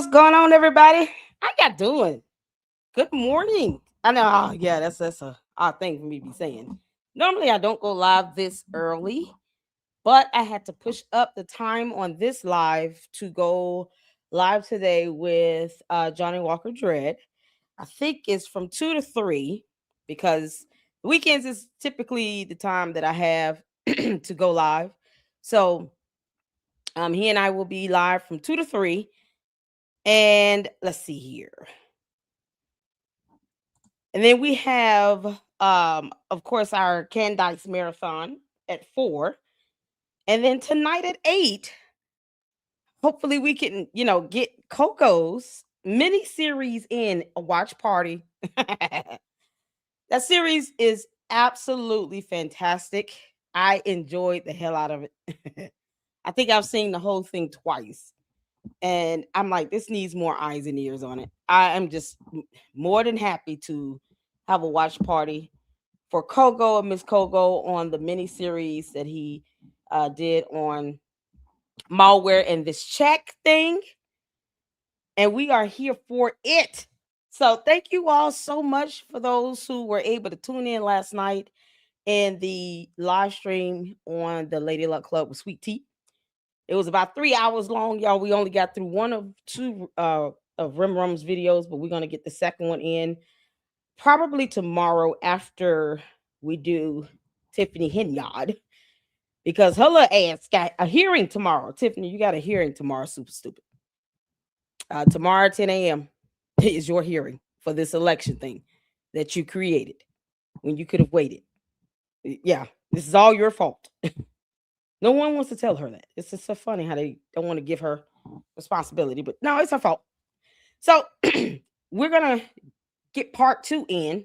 What's going on, everybody? How y'all doing? Good morning. I know. Oh, yeah, that's a odd thing for me to be saying. Normally, I don't go live this early, but I had to push up the time on this live to go live today with Johnny Walker Dread. I think it's from 2 to 3 because weekends is typically the time that I have to go live. So he and I will be live from 2 to 3. And let's see here. And then we have, of course, our Candice Marathon at 4. And then tonight at 8, hopefully we can, get Coco's mini series in a watch party. That series is absolutely fantastic. I enjoyed the hell out of it. I think I've seen the whole thing twice. And I'm like, this needs more eyes and ears on it. I am just more than happy to have a watch party for Coco and Miss Coco on the mini series that he did on malware and this check thing. And we are here for it. So thank you all so much for those who were able to tune in last night in the live stream on the Lady Luck Club with Sweet Tea. It was about 3 hours long, y'all. We only got through one of two of Rim Rum's videos, but we're going to get the second one in probably tomorrow after we do Tiffany Henyard, because her little ass got a hearing tomorrow. Tiffany, you got a hearing tomorrow, super stupid. Tomorrow at 10 a.m. is your hearing for this election thing that you created when you could have waited. Yeah, this is all your fault. No one wants to tell her that. It's just so funny how they don't want to give her responsibility, but no, it's her fault. So we're going to get part 2 in,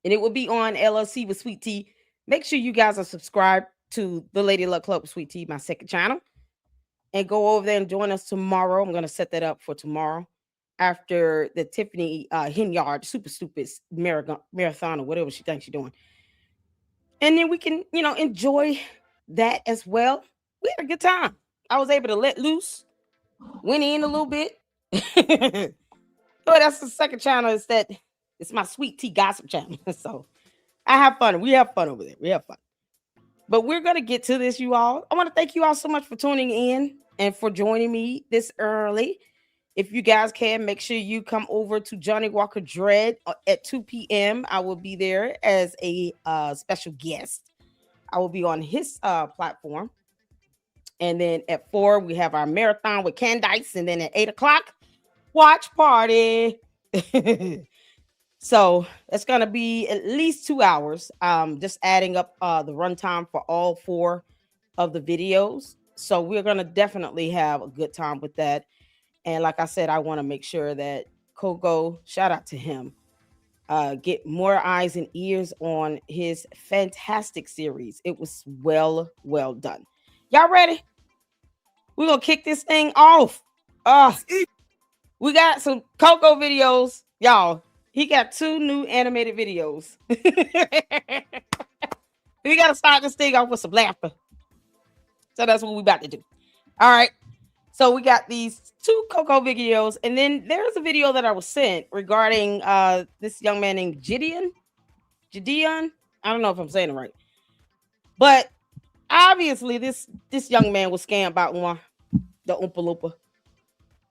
and it will be on LLC with Sweet Tea. Make sure you guys are subscribed to the Lady Luck Club with Sweet Tea, my second channel, and go over there and join us tomorrow. I'm going to set that up for tomorrow after the Tiffany Henyard super stupid marathon or whatever she thinks she's doing. And then we can, enjoy that as well. We had a good time. I was able to let loose, went in a little bit. But that's the second channel. It's my Sweet Tea gossip channel. So I have fun. We have fun over there. We have fun. But we're gonna get to this, you all. I want to thank you all so much for tuning in and for joining me this early. If you guys can, make sure you come over to Johnny Walker Dread at 2 p.m. I will be there as a special guest. I will be on his platform. And then at 4, we have our marathon with Candice. And then at 8 o'clock, watch party. So it's going to be at least 2 hours. Just adding up the runtime for all 4 of the videos. So we're going to definitely have a good time with that. And like I said, I want to make sure that Coco, shout out to him, get more eyes and ears on his fantastic series. It was well done. Y'all ready? We're going to kick this thing off. We got some Coco videos. Y'all, he got 2 new animated videos. We got to start this thing off with some laughter. So that's what we about to do. All right. So we got these 2 Coco videos. And then there's a video that I was sent regarding this young man named Jidion. I don't know if I'm saying it right. But obviously this young man was scammed by Umar, the Oompa Loompa.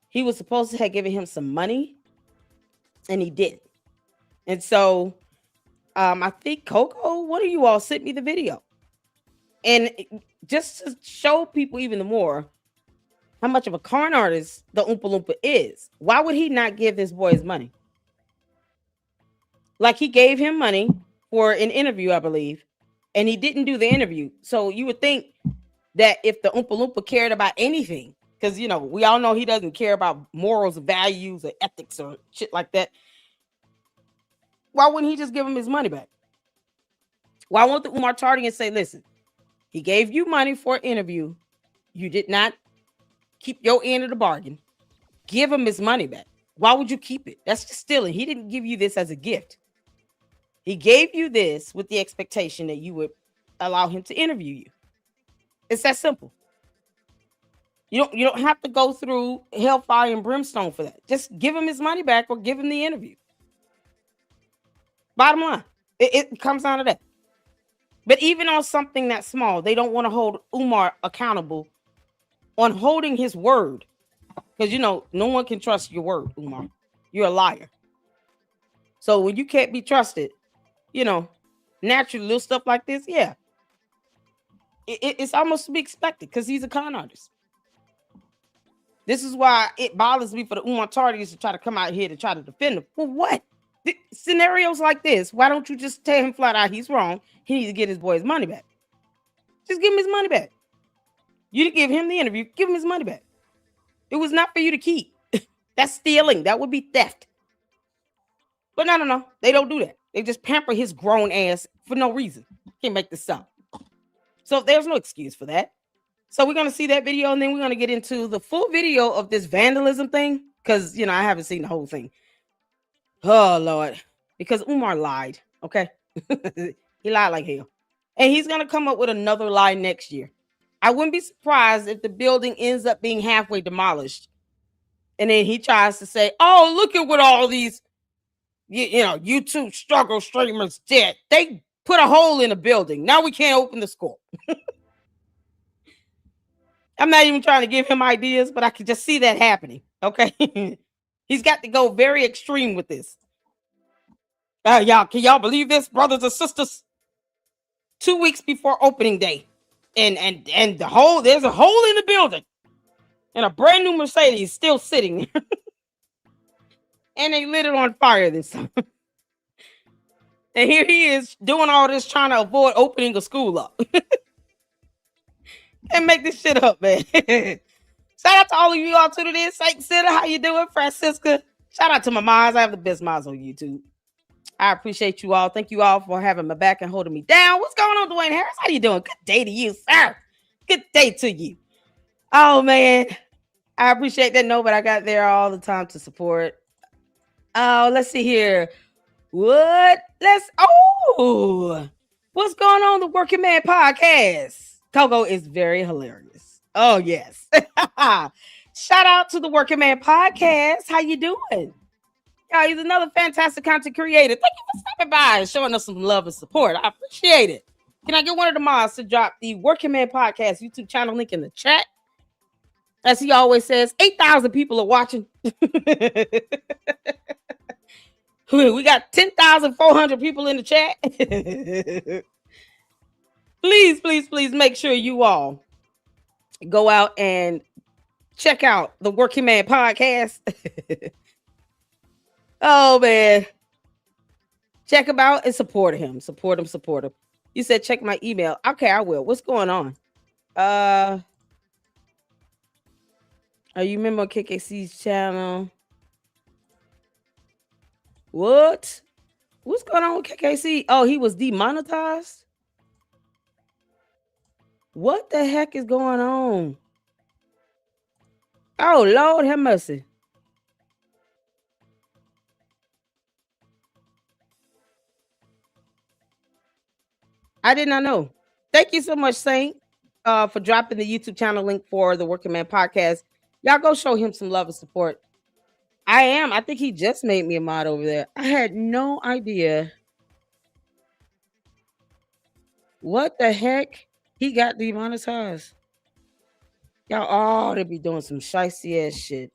He was supposed to have given him some money, and he didn't. And so I think Coco, one of you all sent me the video. And just to show people even more how much of a con artist the Oompa Loompa is, why would he not give this boy his money? Like, he gave him money for an interview, I believe, and he didn't do the interview. So you would think that if the Oompa Loompa cared about anything, because, we all know he doesn't care about morals or values or ethics or shit like that, why wouldn't he just give him his money back? Why won't the Umar Tardian say, listen, he gave you money for an interview. You did not keep your end of the bargain. Give him his money back. Why would you keep it? That's just stealing. He didn't give you this as a gift. He gave you this with the expectation that you would allow him to interview you. It's that simple. You don't have to go through hellfire and brimstone for that. Just give him his money back or give him the interview. Bottom line, it comes down to that. But even on something that small, they don't want to hold Umar accountable on holding his word. Because no one can trust your word, Umar. You're a liar. So when you can't be trusted, naturally little stuff like this, yeah. It's almost to be expected because he's a con artist. This is why it bothers me for the Umar tardies to try to come out here to try to defend him. For what? Scenarios like this, why don't you just tell him flat out he's wrong? He needs to get his boy's money back. Just give him his money back. You didn't give him the interview, give him his money back. It was not for you to keep. That's stealing. That would be theft. But no. They don't do that. They just pamper his grown ass for no reason. Can't make this up. So there's no excuse for that. So we're going to see that video, and then we're going to get into the full video of this vandalism thing. Because, I haven't seen the whole thing. Oh, Lord. Because Umar lied. Okay. He lied like hell. And he's going to come up with another lie next year. I wouldn't be surprised if the building ends up being halfway demolished. And then he tries to say, oh, look at what all these, YouTube struggle streamers did. They put a hole in the building. Now we can't open the school. I'm not even trying to give him ideas, but I can just see that happening. Okay. He's got to go very extreme with this. Can y'all believe this, brothers and sisters? 2 weeks before opening day. And there's a hole in the building. And a brand new Mercedes still sitting there. And they lit it on fire this time. And here he is doing all this trying to avoid opening a school up. And make this shit up, man. Shout out to all of you all tuning in. Saint Center, how you doing? Francisca. Shout out to my moms. I have the best moms on YouTube. I appreciate you all. Thank you all for having my back and holding me down. What's going on, Dwayne Harris? How you doing? Good day to you, sir. Good day to you. Oh, man. I appreciate that. No, but I got there all the time to support. Oh, let's see here. What's going on? The Working Man Podcast. Coco is very hilarious. Oh, yes. Shout out to the Working Man Podcast. How you doing? He's another fantastic content creator. Thank you for stopping by and showing us some love and support. I appreciate it. Can I get one of the mods to drop the Working Man Podcast YouTube channel link in the chat? As he always says, 8,000 people are watching. We got 10,400 people in the chat. Please make sure you all go out and check out the Working Man Podcast. Oh, man. Check him out and support him. Support him. You said check my email. Okay, I will. What's going on? Are you member of KKC's channel? What? What's going on with KKC? Oh, he was demonetized? What the heck is going on? Oh, Lord have mercy. I did not know. Thank you so much, Saint, for dropping the YouTube channel link for the Working Man Podcast. Y'all go show him some love and support. I am. I think he just made me a mod over there. I had no idea. What the heck? He got demonetized. Y'all, they be doing some shicey ass shit.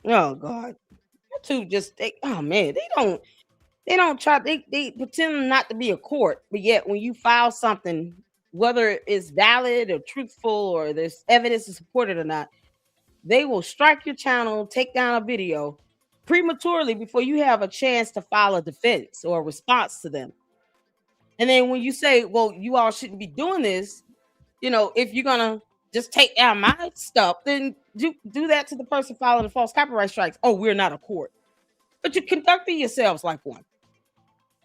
Oh, God. YouTube just, they pretend not to be a court, but yet when you file something, whether it's valid or truthful or there's evidence to support it or not, they will strike your channel, take down a video prematurely before you have a chance to file a defense or a response to them. And then when you say, well, you all shouldn't be doing this, if you're gonna just take down my stuff, then do that to the person filing the false copyright strikes. Oh, we're not a court. But you're conducting yourselves like one.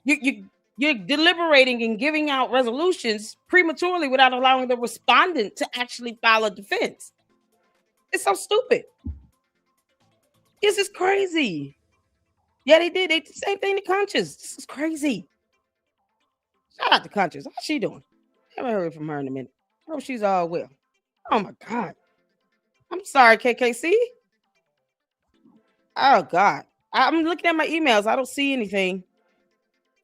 You're deliberating and giving out resolutions prematurely without allowing the respondent to actually file a defense. It's so stupid. This is crazy. Yeah, they did. They did the same thing to Conscious. This is crazy. Shout out to Conscious. How's she doing? I haven't heard from her in a minute. I hope she's all well. Oh my God. I'm sorry, KKC. Oh God, I'm looking at my emails. I don't see anything.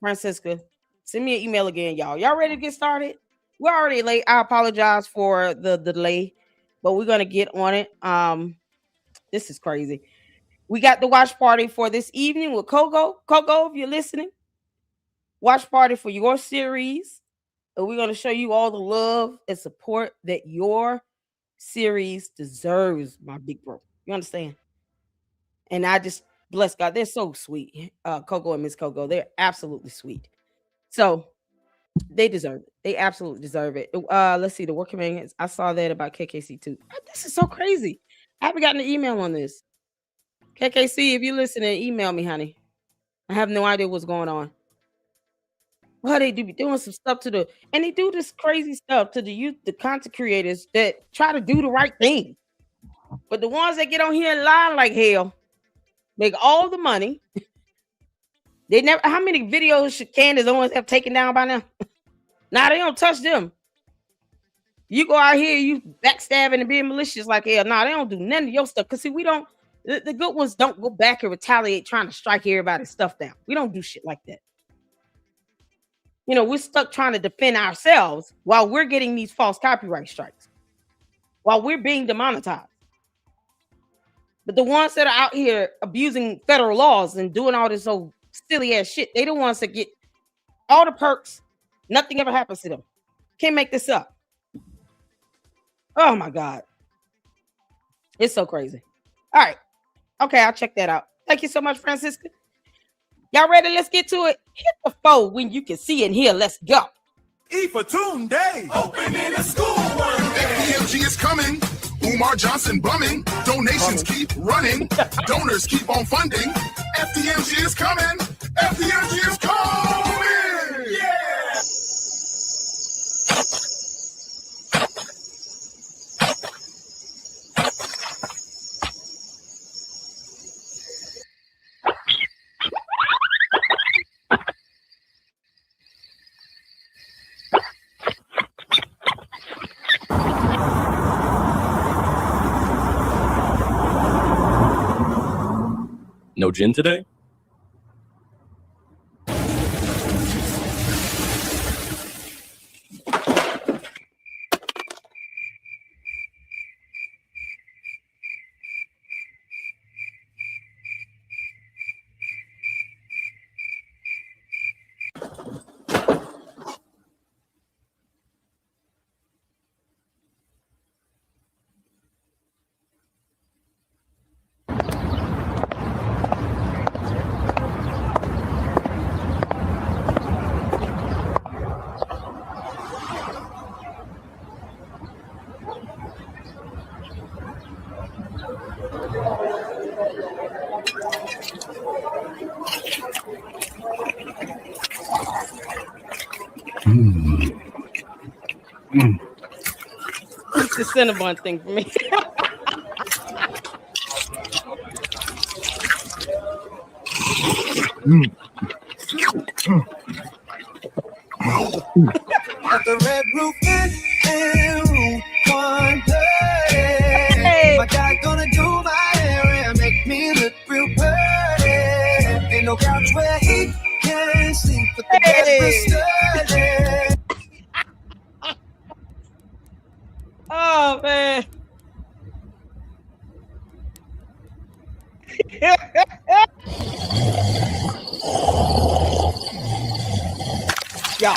Francisca, send me an email again, y'all. Y'all ready to get started? We're already late. I apologize for the delay, but we're gonna get on it. This is crazy. We got the watch party for this evening with Coco. Coco, if you're listening, watch party for your series. And we're gonna show you all the love and support that your series deserves, my big bro. You understand? And I just bless God. They're so sweet. Coco and Miss Coco, they're absolutely sweet. So they deserve it. They absolutely deserve it. Let's see the work commandments. I saw that about KKC too. This is so crazy. I haven't gotten an email on this. KKC, if you're listening, email me, honey. I have no idea what's going on. Well, they do be doing some stuff to the, and they do this crazy stuff to the youth, the content creators that try to do the right thing. But the ones that get on here and lie like hell, make all the money. They never, how many videos should Candace Owens have taken down by now? Now they don't touch them. You go out here, you backstabbing and being malicious like hell. Nah, they don't do none of your stuff. Cause see, we don't, the good ones don't go back and retaliate trying to strike everybody's stuff down. We don't do shit like that. You know, we're stuck trying to defend ourselves while we're getting these false copyright strikes, while we're being demonetized. But the ones that are out here abusing federal laws and doing all this old silly ass shit, they the ones that get all the perks. Nothing ever happens to them. Can't make this up. Oh my God. It's so crazy. All right. Okay, I'll check that out. Thank you so much, Francisca. Y'all ready? Let's get to it. Hit the 4 when you can see and hear. Let's go. E for Tune Day. Open in the school one day. FDMG is coming. Umar Johnson bumming. Donations keep running. Donors keep on funding. FDMG is coming. FDMG is coming. Yeah. No gin today? It's the Cinnabon thing for me. At the Red Roof Inn, room 130. Hey. My guy gonna do my hair and make me look real pretty. Ain't no couch where he can sleep, but the bed was sturdy. Oh man. Y'all.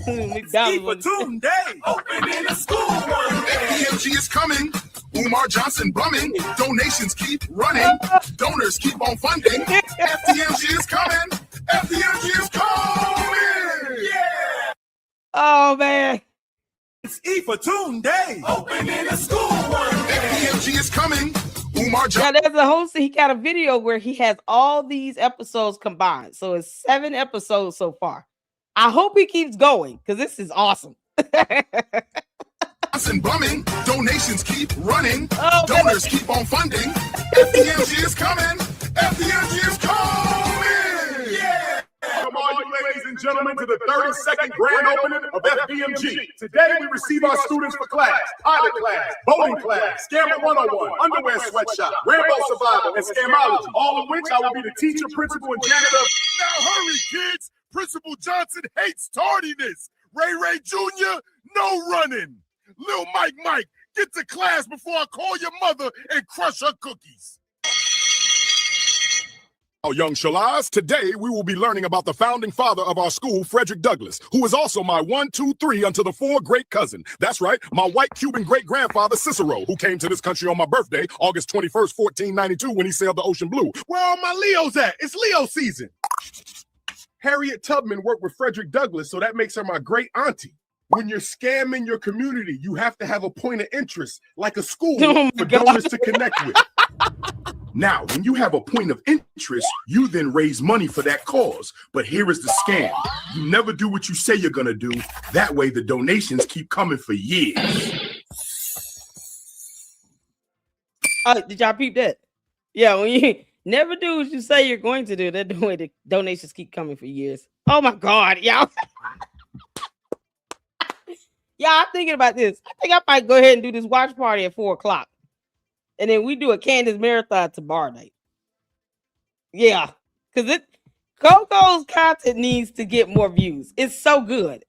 E for Tune Day. Open in the school one day. FDMG is coming. Umar Johnson bumming. Donations keep running. Donors keep on funding. FDMG is coming. FDMG is coming. Yeah. Oh man. It's E for Tune Day. Open in the school one day. FDMG is coming. Umar Now Johnson. there's a host. He got a video where he has all these episodes combined. So it's 7 episodes so far. I hope he keeps going because this is awesome. Johnson bumming. Donations keep running. Oh, Donors keep on funding. FDMG is coming. FDMG is coming. Yeah. Come on, you ladies and and gentlemen, to the 32nd grand opening of FDMG. Today, we receive our students for class, pilot class, boating class, Scammer 101, underwear sweatshop, Rambo survival, and scamology, all of which I will be the teacher, principal, and janitor. Now hurry, kids. Principal Johnson hates tardiness. Ray Ray Jr., no running. Lil Mike, get to class before I call your mother and crush her cookies. Oh, young Shalaz, today we will be learning about the founding father of our school, Frederick Douglass, who is also my 1, 2, 3 unto the 4 great cousin. That's right, my white Cuban great-grandfather, Cicero, who came to this country on my birthday, August 21st, 1492, when he sailed the ocean blue. Where are my Leos at? It's Leo season. Harriet Tubman worked with Frederick Douglass, so that makes her my great auntie. When you're scamming your community, you have to have a point of interest, like a school for donors to connect with. Now, when you have a point of interest, you then raise money for that cause. But here is the scam. You never do what you say you're going to do. That way, the donations keep coming for years. Did y'all peep that? Yeah, when you never do what you say you're going to do, that way the donations keep coming for years. Oh my God, y'all. Y'all, I'm thinking about this. I think I might go ahead and do this watch party at 4 o'clock. And then we do a Candace marathon tomorrow night. Yeah, because Coco's content needs to get more views. It's so good.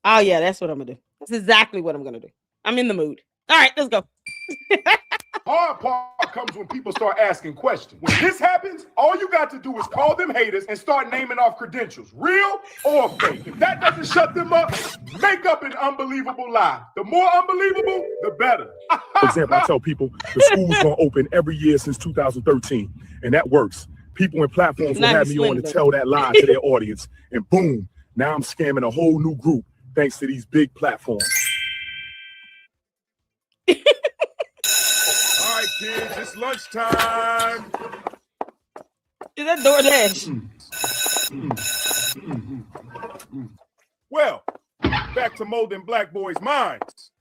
Oh, yeah, that's what I'm going to do. That's exactly what I'm going to do. I'm in the mood. All right, let's go. Hard part comes when people start asking questions. When this happens, all you got to do is call them haters and start naming off credentials, real or fake. If that doesn't shut them up, make up an unbelievable lie. The more unbelievable, the better. For example, I tell people the school's going to open every year since 2013, and that works. People and platforms will have me on to tell that lie to their audience, and boom, now I'm scamming a whole new group thanks to these big platforms. All right, kids, it's lunchtime. Is that DoorDash? Well, back to molding black boys' minds.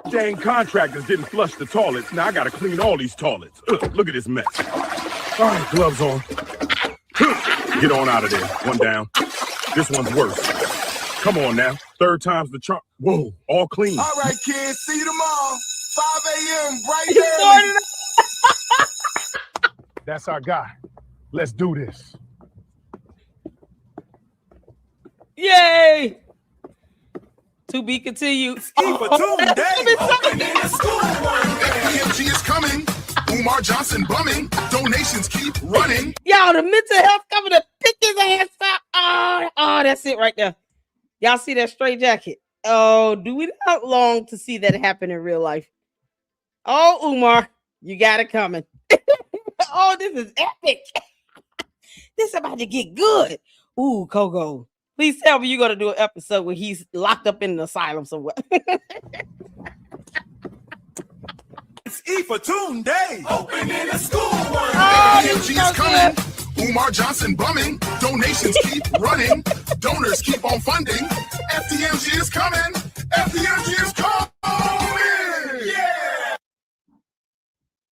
Dang contractors didn't flush the toilets. Now I gotta clean all these toilets. Ugh, look at this mess. All right, gloves on. Get on out of there. One down. This one's worse. Come on now. 3rd time's the charm. Whoa, all clean. All right, kids, see you tomorrow. 5 a.m. right there. That's our guy. Let's do this. Yay! To be continued. FDMG is coming. Umar Johnson bumming. Donations keep running. Y'all, the mental health coming to pick his ass up. Oh, that's it right there. Y'all see that straight jacket? Oh, do we not long to see that happen in real life? Oh, Umar, you got it coming. Oh, this is epic. This is about to get good. Ooh, Coco. Please tell me you're going to do an episode where he's locked up in an asylum somewhere. It's E for Day. Opening a school one. FDMG is coming. Umar Johnson bumming. Donations keep running. Donors keep on funding. FDMG is coming. FDMG is coming. Yeah.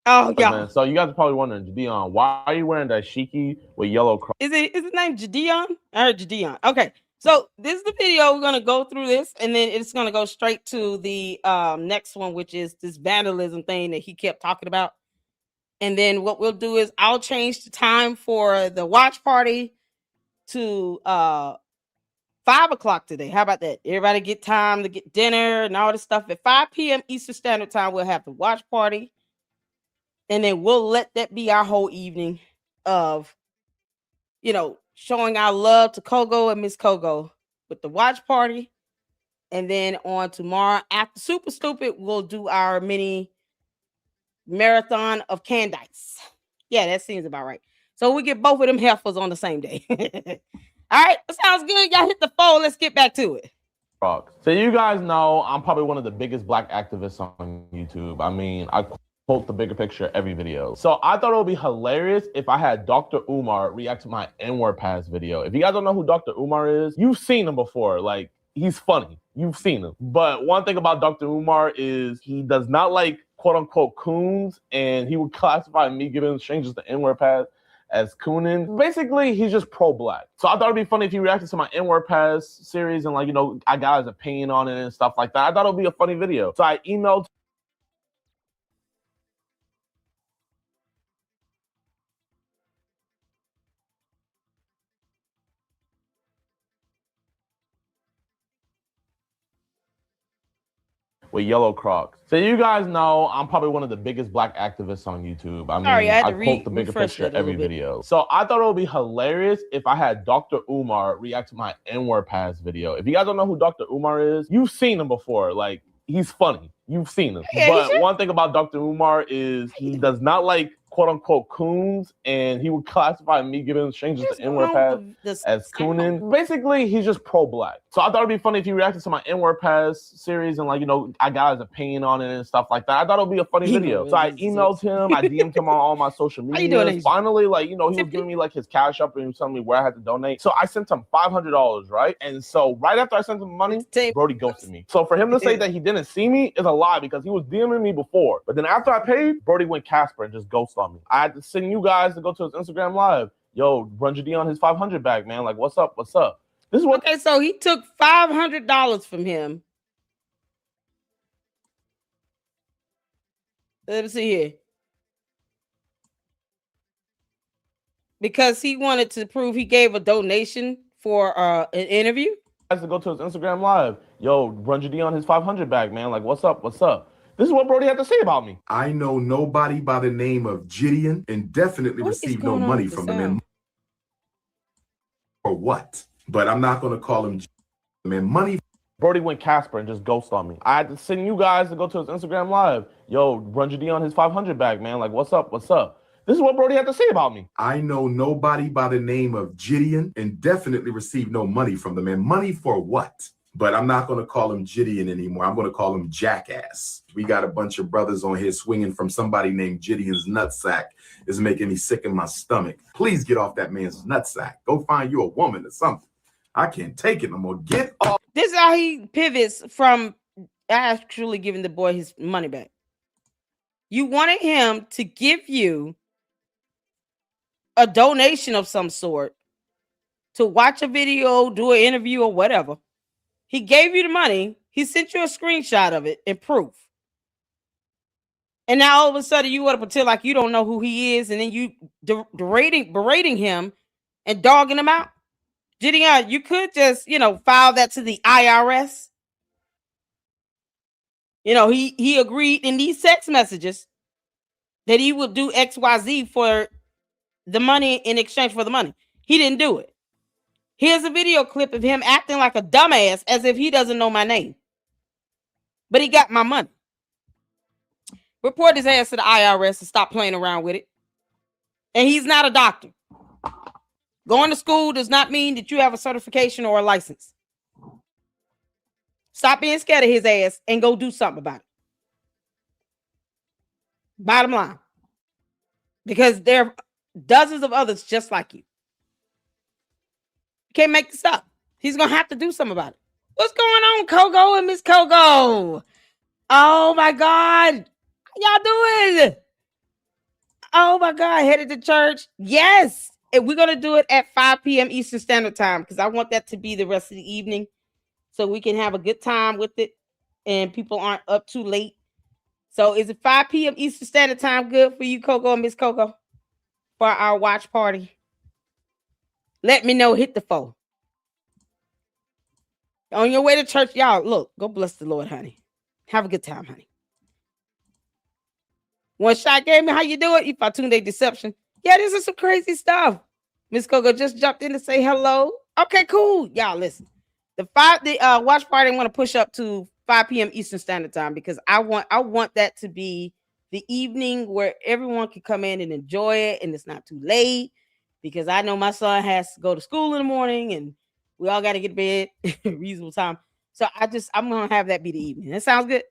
Oh, yeah. Man. So you guys are probably wondering, Jidion, why are you wearing that shiki with yellow cross? Is his name Jidion? I heard Jidion. Okay. So this is the video. We're going to go through this, and then it's going to go straight to the next one, which is this vandalism thing that he kept talking about. And then what we'll do is I'll change the time for the watch party to 5 o'clock today. How about that? Everybody get time to get dinner and all this stuff. At 5 p.m. Eastern Standard Time, we'll have the watch party. And then we'll let that be our whole evening of, showing our love to Coco and Miss Coco with the watch party. And then on tomorrow after Super Stupid, we'll do our mini marathon of Candice. Yeah, that seems about right. So we get both of them heifers on the same day. All right, that sounds good. Y'all hit the phone. Let's get back to it. So you guys know I'm probably one of the biggest black activists on YouTube. I mean, I quote the bigger picture every video. So I thought it would be hilarious if I had Dr. Umar react to my N-word pass video. If you guys don't know who Dr. Umar is, you've seen him before. Like, he's funny. You've seen him. But one thing about Dr. Umar is he does not like quote unquote coons, and he would classify me giving strangers the N-word pass as Coonan. Basically, he's just pro-black. So I thought it'd be funny if he reacted to my N-word pass series and, like, you know, I got his opinion on it and stuff like that. I thought it would be a funny video. So I emailed with Yellow Crocs. So you guys know I'm probably one of the biggest black activists on YouTube. I mean, I quote the bigger picture every video. So I thought it would be hilarious if I had Dr. Umar react to my N-word pass video. If you guys don't know who Dr. Umar is, you've seen him before. Like, he's funny. You've seen him. Yeah, but one thing about Dr. Umar is he does not like quote unquote coons, and he would classify me giving strangers the N-word pass as cooning. Basically, he's just pro-black. So I thought it'd be funny if he reacted to my N-word pass series and, like, you know, I got his opinion on it and stuff like that. I thought it would be a funny video. So I emailed him, I DM'd him on all my social media. Finally, like, you know, he was giving me like his cash up and he was telling me where I had to donate. So I sent him $500, right? And so right after I sent him money, Brody ghosted me. So for him to say that he didn't see me is a lie, because he was DMing me before. But then after I paid, Brody went Casper and just ghosted on me. I had to send you guys to go to his Instagram live. Yo, run Jidion his 500 back, man. Like, what's up? What's up? This is what. Okay, so he took $500 from him. Let me see here. Because he wanted to prove he gave a donation for an interview. To go to his Instagram live. Yo, run Jidion his 500 back, man. Like, what's up? What's up? This is what Brody had to say about me. I know nobody by the name of Jidion and definitely received no money from the man. Or what? But I'm not going to call him man money. Brody went Casper and just ghosted on me. I had to send you guys to go to his Instagram live. Yo, run Jidion his 500 back, man. Like, what's up? What's up? This is what Brody had to say about me. I know nobody by the name of Jidion and definitely received no money from the man. Money for what? But I'm not going to call him Jidion anymore. I'm going to call him Jackass. We got a bunch of brothers on here swinging from somebody named Jidion's nutsack. It's making me sick in my stomach. Please get off that man's nutsack. Go find you a woman or something. I can't take it no more. Get off. This is how he pivots from actually giving the boy his money back. You wanted him to give you a donation of some sort to watch a video, do an interview, or whatever. He gave you the money. He sent you a screenshot of it and proof. And now all of a sudden you want to pretend like you don't know who he is, and then you berating him and dogging him out. Jidion, you could just, you know, file that to the IRS. You know, he agreed in these text messages that he would do XYZ for the money in exchange for the money. He didn't do it. Here's a video clip of him acting like a dumbass as if he doesn't know my name. But he got my money. Report his ass to the IRS and stop playing around with it. And he's not a doctor. Going to school does not mean that you have a certification or a license. Stop being scared of his ass and go do something about it. Bottom line. Because there are dozens of others just like you. Can't make this up. He's gonna have to do something about it. What's going on, Coco and Miss Coco? Oh my God, how y'all doing? Oh my God, headed to church? Yes, and we're gonna do it at 5 p.m. Eastern Standard Time because I want that to be the rest of the evening, so we can have a good time with it, and people aren't up too late. So, is it 5 p.m. Eastern Standard Time good for you, Coco and Miss Coco, for our watch party? Let me know. Hit the phone. On your way to church, y'all, look, go bless the Lord, honey. Have a good time, honey. One shot gave me, how you doing? You Fatunde Deception. Yeah, this is some crazy stuff. Miss Coco just jumped in to say hello. Okay, cool. Y'all, listen. The watch party I want to push up to 5 p.m. Eastern Standard Time because I want that to be the evening where everyone can come in and enjoy it and it's not too late. Because I know my son has to go to school in the morning and we all got to get to bed reasonable time. So I'm going to have that be the evening. That sounds good.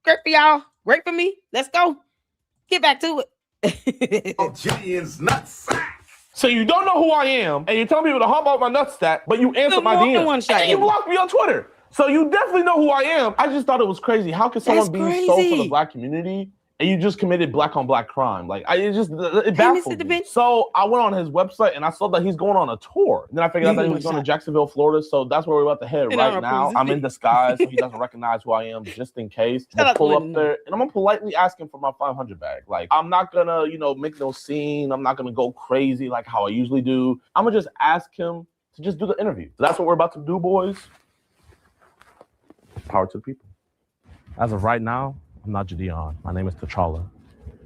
Great for y'all. Great for me. Let's go. Get back to it. Jidion's nutsack. So you don't know who I am and you're telling people to hump out my nutsack, but you answer my DM. And you blocked me on Twitter. So you definitely know who I am. I just thought it was crazy. How could someone be so for the black community and you just committed black on black crime. Like, it baffled me. So I went on his website and I saw that he's going on a tour. And then I figured out that he was going to Jacksonville, Florida. So that's where we're about to head right now. I'm in disguise, so he doesn't recognize who I am, just in case. I'm gonna pull up there and I'm gonna politely ask him for my 500 bag. Like, I'm not gonna, make no scene. I'm not gonna go crazy like how I usually do. I'm gonna just ask him to just do the interview. So that's what we're about to do, boys. Power to the people. As of right now, I'm not Jidion. My name is T'Challa.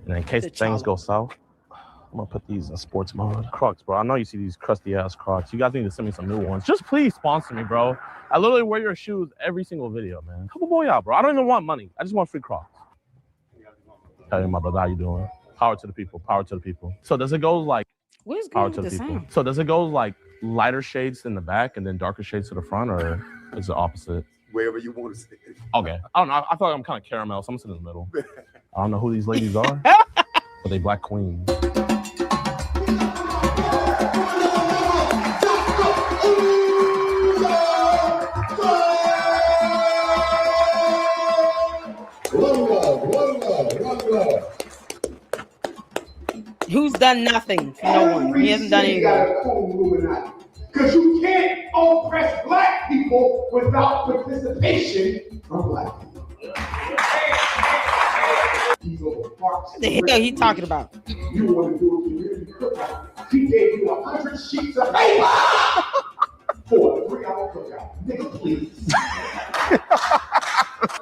And in case things go south, I'm gonna put these in sports mode. Crocs, bro. I know you see these crusty ass Crocs. You guys need to send me some new ones. Just please sponsor me, bro. I literally wear your shoes every single video, man. Come on, boy out, bro. I don't even want money. I just want free Crocs. Hey, my brother, how you doing? Power to the people. Power to the people. So does it go like Where's power to the people? Sound? So does it go like lighter shades in the back and then darker shades to the front, or is it opposite? Wherever you want to sit. Okay. I don't know. I feel like I'm kind of caramel, so I'm sitting in the middle. I don't know who these ladies are, but they black queens. One love. Who's done nothing for no one? He hasn't done anything. Because you can't oppress black people without participation from black people. What the hell he talking about? You want to do a community cookout. He gave you 100 sheets of paper for a 3-hour cookout. Nigga, please.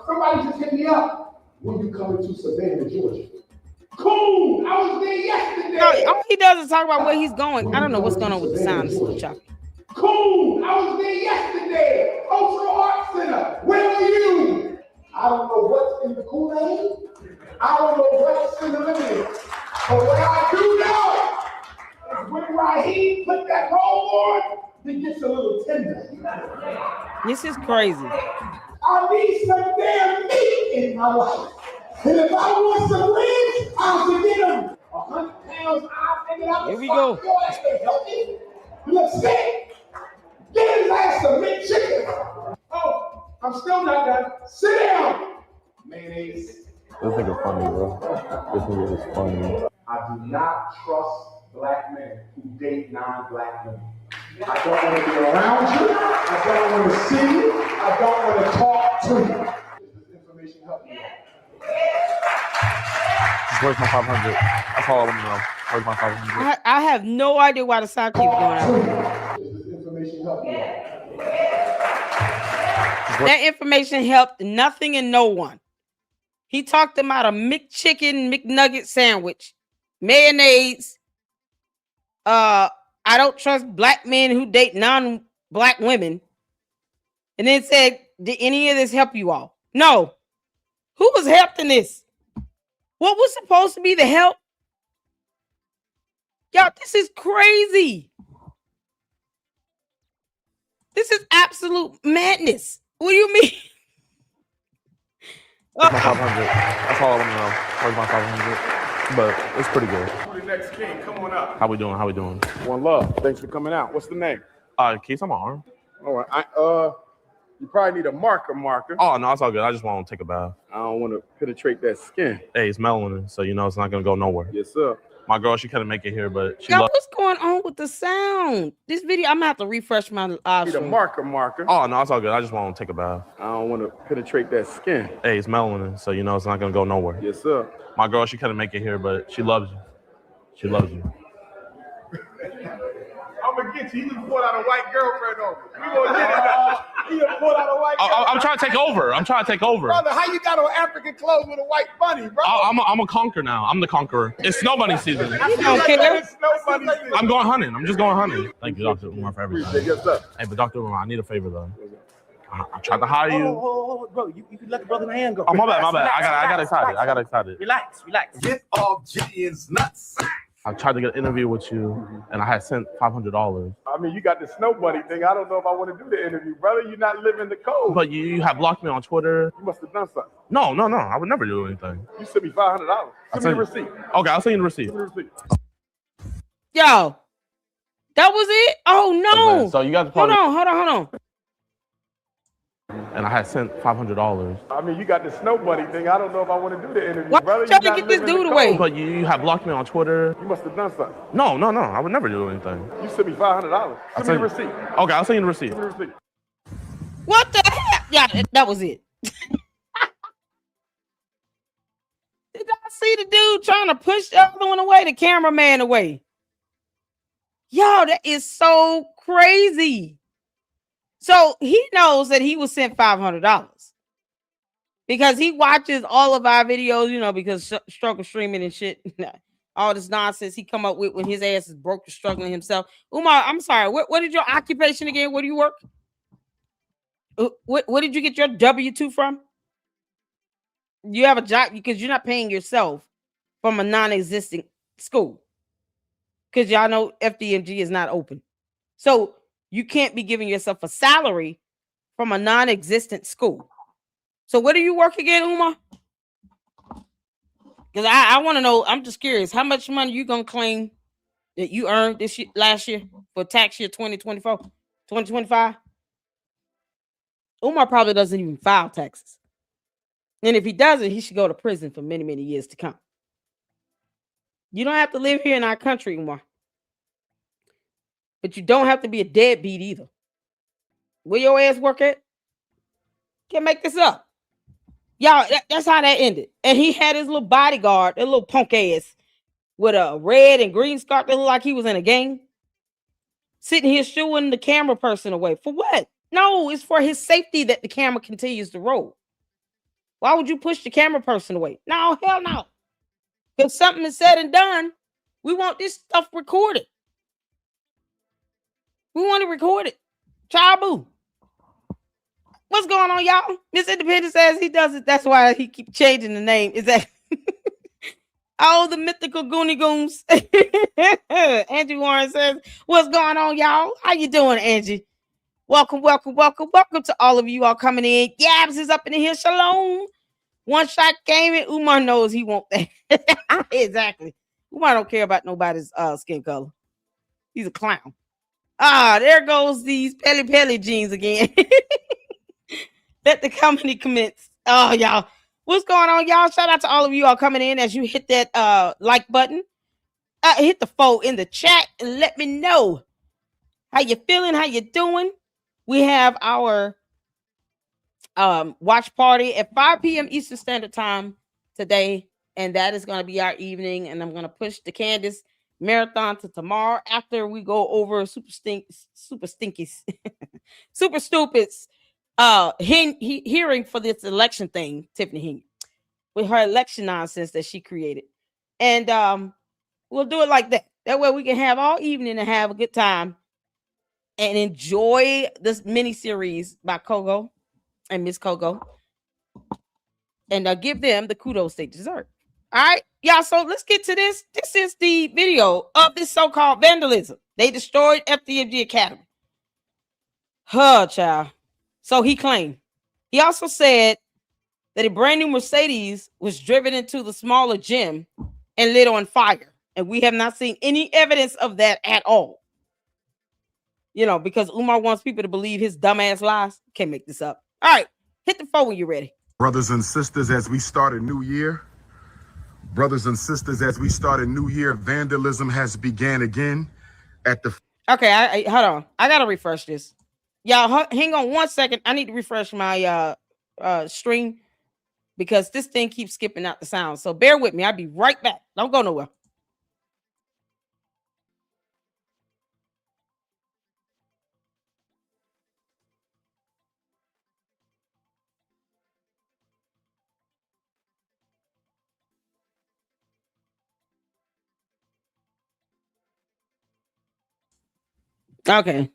Somebody just hit me up when you come into Savannah, Georgia. Cool! I was there yesterday. All he does is talk about where he's going. I don't know what's going on with the sound. It's a little choppy. Cool! I was there yesterday. Cultural Arts Center. Where were you? I don't know what's in the Kool-Aid. I don't know what's in the lemonade. But what I do know is when Raheem put that roll on, it gets a little tender. This is crazy. I need some damn meat in my life. And if I want some ribs, I'll get them. 100 pounds, I'll take it out. Here we go. Your ass can help me. You look sick. Get his ass some meat chicken. Oh, I'm still not done. Sit down. Mayonnaise. This nigga funny, bro. This nigga is funny. I do not trust black men who date non-black women. I don't want to be around you. I don't want to see you. I don't want to talk to you. Does this information help you? Where's my 500? That's all I want to know. Where's my 500? I have no idea why the sound keeps going out. Does this information help you? That information helped nothing and no one. He talked about a McChicken McNugget sandwich, mayonnaise. I don't trust black men who date non-black women. And then said, did any of this help you all? No. Who was helping this? What was supposed to be the help? Y'all, this is crazy. This is absolute madness. What do you mean? Where's my 500? That's all I want to know. Where's my 500? But it's pretty good. Who the next king? Come on up. How we doing? How we doing? One love. Thanks for coming out. What's the name? Keith, I'm on arm. All right. You probably need a marker. Oh, no, it's all good. I just want to take a bath. I don't want to penetrate that skin. Hey, it's melanin, so you know it's not going to go nowhere. Yes, sir. My girl, she couldn't make it here, but she Yo, what's going on with the sound? This video, I'm going to have to refresh my live stream. Need a marker. Oh, no, it's all good. I just want to take a bath. I don't want to penetrate that skin. Hey, it's melanin, so you know it's not going to go nowhere. Yes, sir. My girl, she couldn't make it here, but she loves you. She loves you. I'm going to get you. You just pulled out a white girlfriend on me. We going to get it. You just pulled out a white girlfriend. I'm trying to take over. Brother, how you got on African clothes with a white bunny, bro? I'm a conqueror now. I'm the conqueror. It's snow bunny season. You don't care. I'm going hunting. I'm just going hunting. Thank you, Dr. Umar, for everything. Yes, sir. Hey, but Dr. Umar, I need a favor, though. I tried to hire you. Oh, bro, you let the brother in the hand go. Oh, my bad. I got excited. Relax. Get off Jidion's nuts. I tried to get an interview with you, and I had sent $500. I mean, you got the snow bunny thing. I don't know if I want to do the interview, brother. You're not living the code. But you have blocked me on Twitter. You must have done something. No. I would never do anything. You sent me $500. Send me the receipt. Okay, I'll send you the receipt. Yo, that was it? Oh, no. Okay, so you guys Hold on. and I had sent $500. I mean, you got the snow bunny thing. I don't know if I want to do the interview, Why brother. you trying You to not get this living the dude code. away? But you have blocked me on Twitter. You must have done something. No, I would never do anything. You sent me $500. Send me the receipt. Okay, I'll send you the receipt. Send me the receipt. What the hell? Yeah, that was it. Did I see the dude trying to push the other one away, the cameraman away? Yo, that is so crazy. So he knows that he was sent $500 because he watches all of our videos, you know, because struggle streaming and shit, all this nonsense he come up with when his ass is broke to struggling himself. Umar, I'm sorry. What is your occupation again? Where do you work? What did you get your W-2 from? You have a job because you're not paying yourself from a non-existent school. Because y'all know FDMG is not open. So you can't be giving yourself a salary from a non-existent school. So where do you work again, Umar? Because I want to know, I'm just curious, how much money you going to claim that you earned this year, last year for tax year 2024, 2025? Umar probably doesn't even file taxes. And if he doesn't, he should go to prison for many, many years to come. You don't have to live here in our country, Umar. But you don't have to be a deadbeat either. Where your ass work at? Can't make this up. Y'all, that's how that ended. And he had his little bodyguard, a little punk ass, with a red and green scarf that looked like he was in a gang, sitting here shooing the camera person away. For what? No, it's for his safety that the camera continues to roll. Why would you push the camera person away? No, hell no. If something is said and done, we want this stuff recorded. We want to record it. Child boo. What's going on, y'all? Miss Independent says he does it. That's why he keep changing the name. Is that all the mythical Goonie Goons? Angie Warren says, what's going on, y'all? How you doing, Angie? Welcome to all of you all coming in. Gabs is up in here. Shalom. One shot gaming. Umar knows he won't that. Exactly. Umar don't care about nobody's skin color. He's a clown. There goes these Pelly jeans again. Let the company commence. Oh, y'all. What's going on, y'all? Shout out to all of you all coming in as you hit that like button. Hit the fold in the chat and let me know how you feeling, how you doing. We have our watch party at 5 p.m. Eastern Standard Time today, and that is going to be our evening. And I'm going to push the Candace marathon to tomorrow after we go over super stinkies, super stupids hearing for this election thing, Tiffany Henry, with her election nonsense that she created. And we'll do it like that. That way we can have all evening and have a good time and enjoy this mini series by Coco and Miss Coco, and give them the kudos they deserve. All right, y'all. So let's get to this. This is the video of this so-called vandalism. They destroyed FDMG Academy. Child. So he claimed. He also said that a brand new Mercedes was driven into the smaller gym and lit on fire, and we have not seen any evidence of that at all. You know, because Umar wants people to believe his dumbass lies. Can't make this up. All right, hit the phone when you're ready. Brothers and sisters, as we start a new year, vandalism has began again at the... Okay, hold on. I got to refresh this. Y'all, hang on 1 second. I need to refresh my stream because this thing keeps skipping out the sound. So bear with me. I'll be right back. Don't go nowhere. Okay.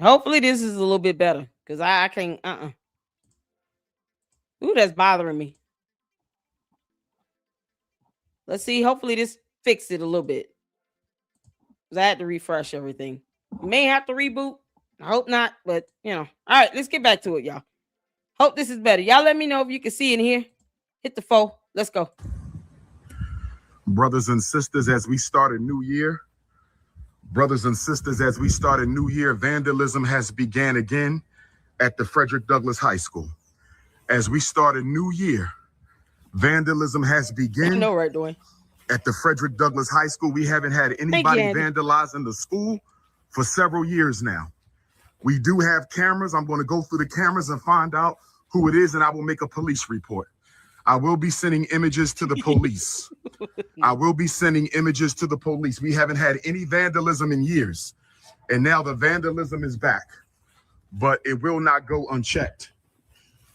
Hopefully this is a little bit better because I can't. Ooh, that's bothering me. Let's see. Hopefully this fixed it a little bit. I had to refresh everything. May have to reboot. I hope not, but you know. All right, let's get back to it, y'all. Hope this is better. Y'all let me know if you can see in here. Hit the 4. Let's go. Brothers and sisters, as we start a new year, vandalism has began again at the Frederick Douglass High School. As we start a new year, vandalism has begun. I know, right, Dwayne? At the Frederick Douglass High School, we haven't had anybody vandalizing the school for several years now. We do have cameras. I'm going to go through the cameras and find out who it is, and I will make a police report. I will be sending images to the police. I will be sending images to the police. We haven't had any vandalism in years, and now the vandalism is back, but it will not go unchecked.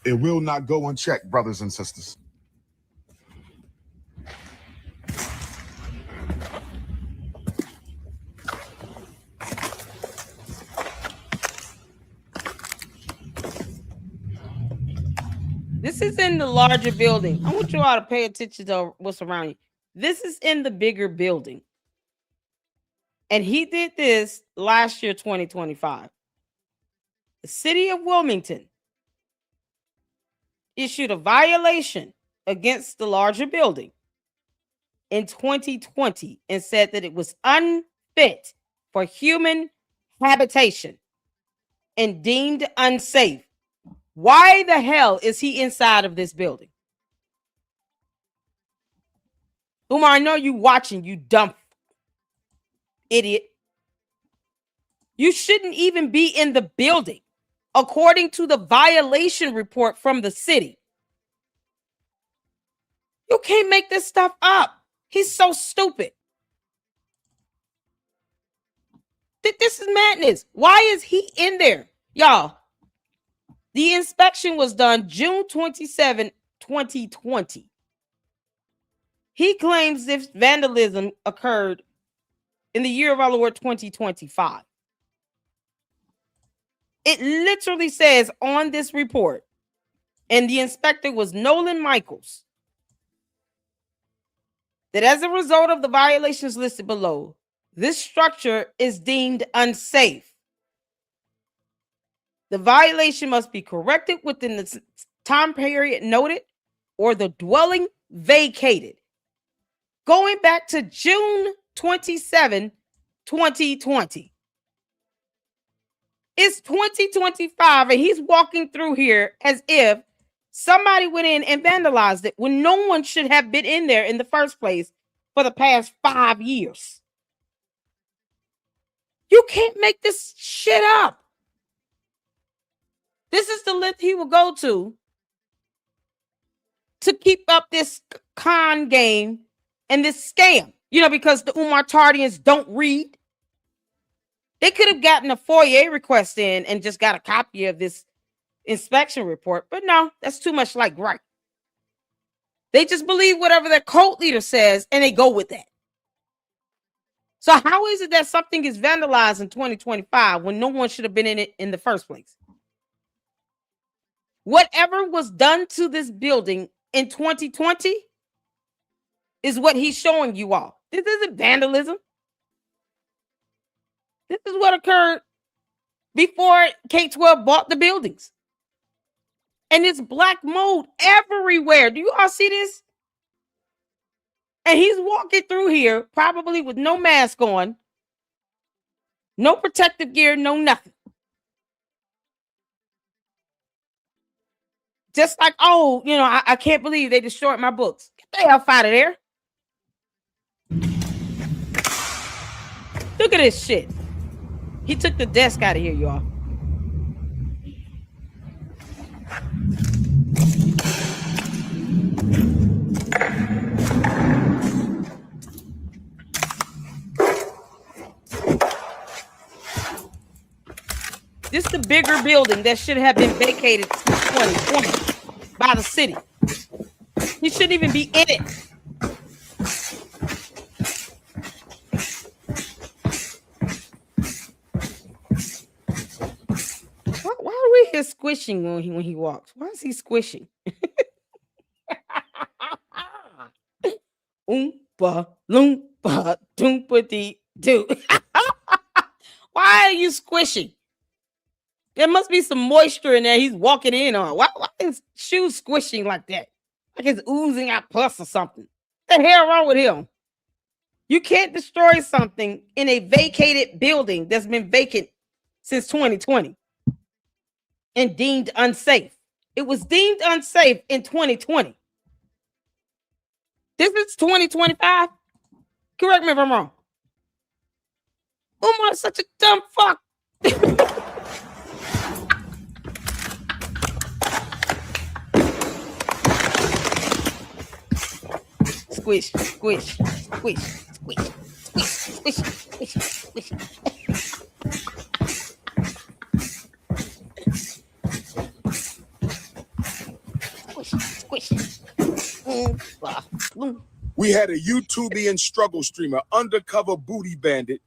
It will not go unchecked, brothers and sisters. This is in the larger building. I want you all to pay attention to what's around you. This is in the bigger building. And he did this last year, 2025. The City of Wilmington issued a violation against the larger building in 2020 and said that it was unfit for human habitation and deemed unsafe. Why the hell is he inside of this building? Umar, I know you watching, you dumb idiot. You shouldn't even be in the building, according to the violation report from the city. You can't make this stuff up. He's so stupid. This is madness. Why is he in there? Y'all, the inspection was done June 27, 2020. He claims this vandalism occurred in the year of our Lord 2025. It literally says on this report, and the inspector was Nolan Michaels, that as a result of the violations listed below, this structure is deemed unsafe. The violation must be corrected within the time period noted or the dwelling vacated. Going back to June 27, 2020. It's 2025 and he's walking through here as if somebody went in and vandalized it when no one should have been in there in the first place for the past 5 years. You can't make this shit up. This is the length he will go to keep up this con game and this scam. You know, because the Umar Tardians don't read. They could have gotten a FOIA request in and just got a copy of this inspection report. But no, that's too much like right. They just believe whatever their cult leader says and they go with that. So how is it that something is vandalized in 2025 when no one should have been in it in the first place? Whatever was done to this building in 2020 is what he's showing you all. This isn't vandalism. This is what occurred before K-12 bought the buildings. And it's black mold everywhere. Do you all see this? And he's walking through here, probably with no mask on, no protective gear, no nothing. Just like, oh, you know, I can't believe they destroyed my books. Get the hell out of there. Look at this shit. He took the desk out of here, y'all. This is the bigger building that should have been vacated since 2020 by the city. He shouldn't even be in it. Why do we hear squishing when he walks? Why is he squishing? Oompa loompa doompa dee doo. Why are you squishing? There must be some moisture in there he's walking in on. Why is shoes squishing like that? Like it's oozing out pus or something. What the hell wrong with him? You can't destroy something in a vacated building that's been vacant since 2020 and deemed unsafe. It was deemed unsafe in 2020. This is 2025. Correct me if I'm wrong. Umar's such a dumb fuck. Squish, squish, squish, squish, squish, squish, squish, squish. Squish, squish. We had a YouTubian struggle streamer, undercover booty bandit,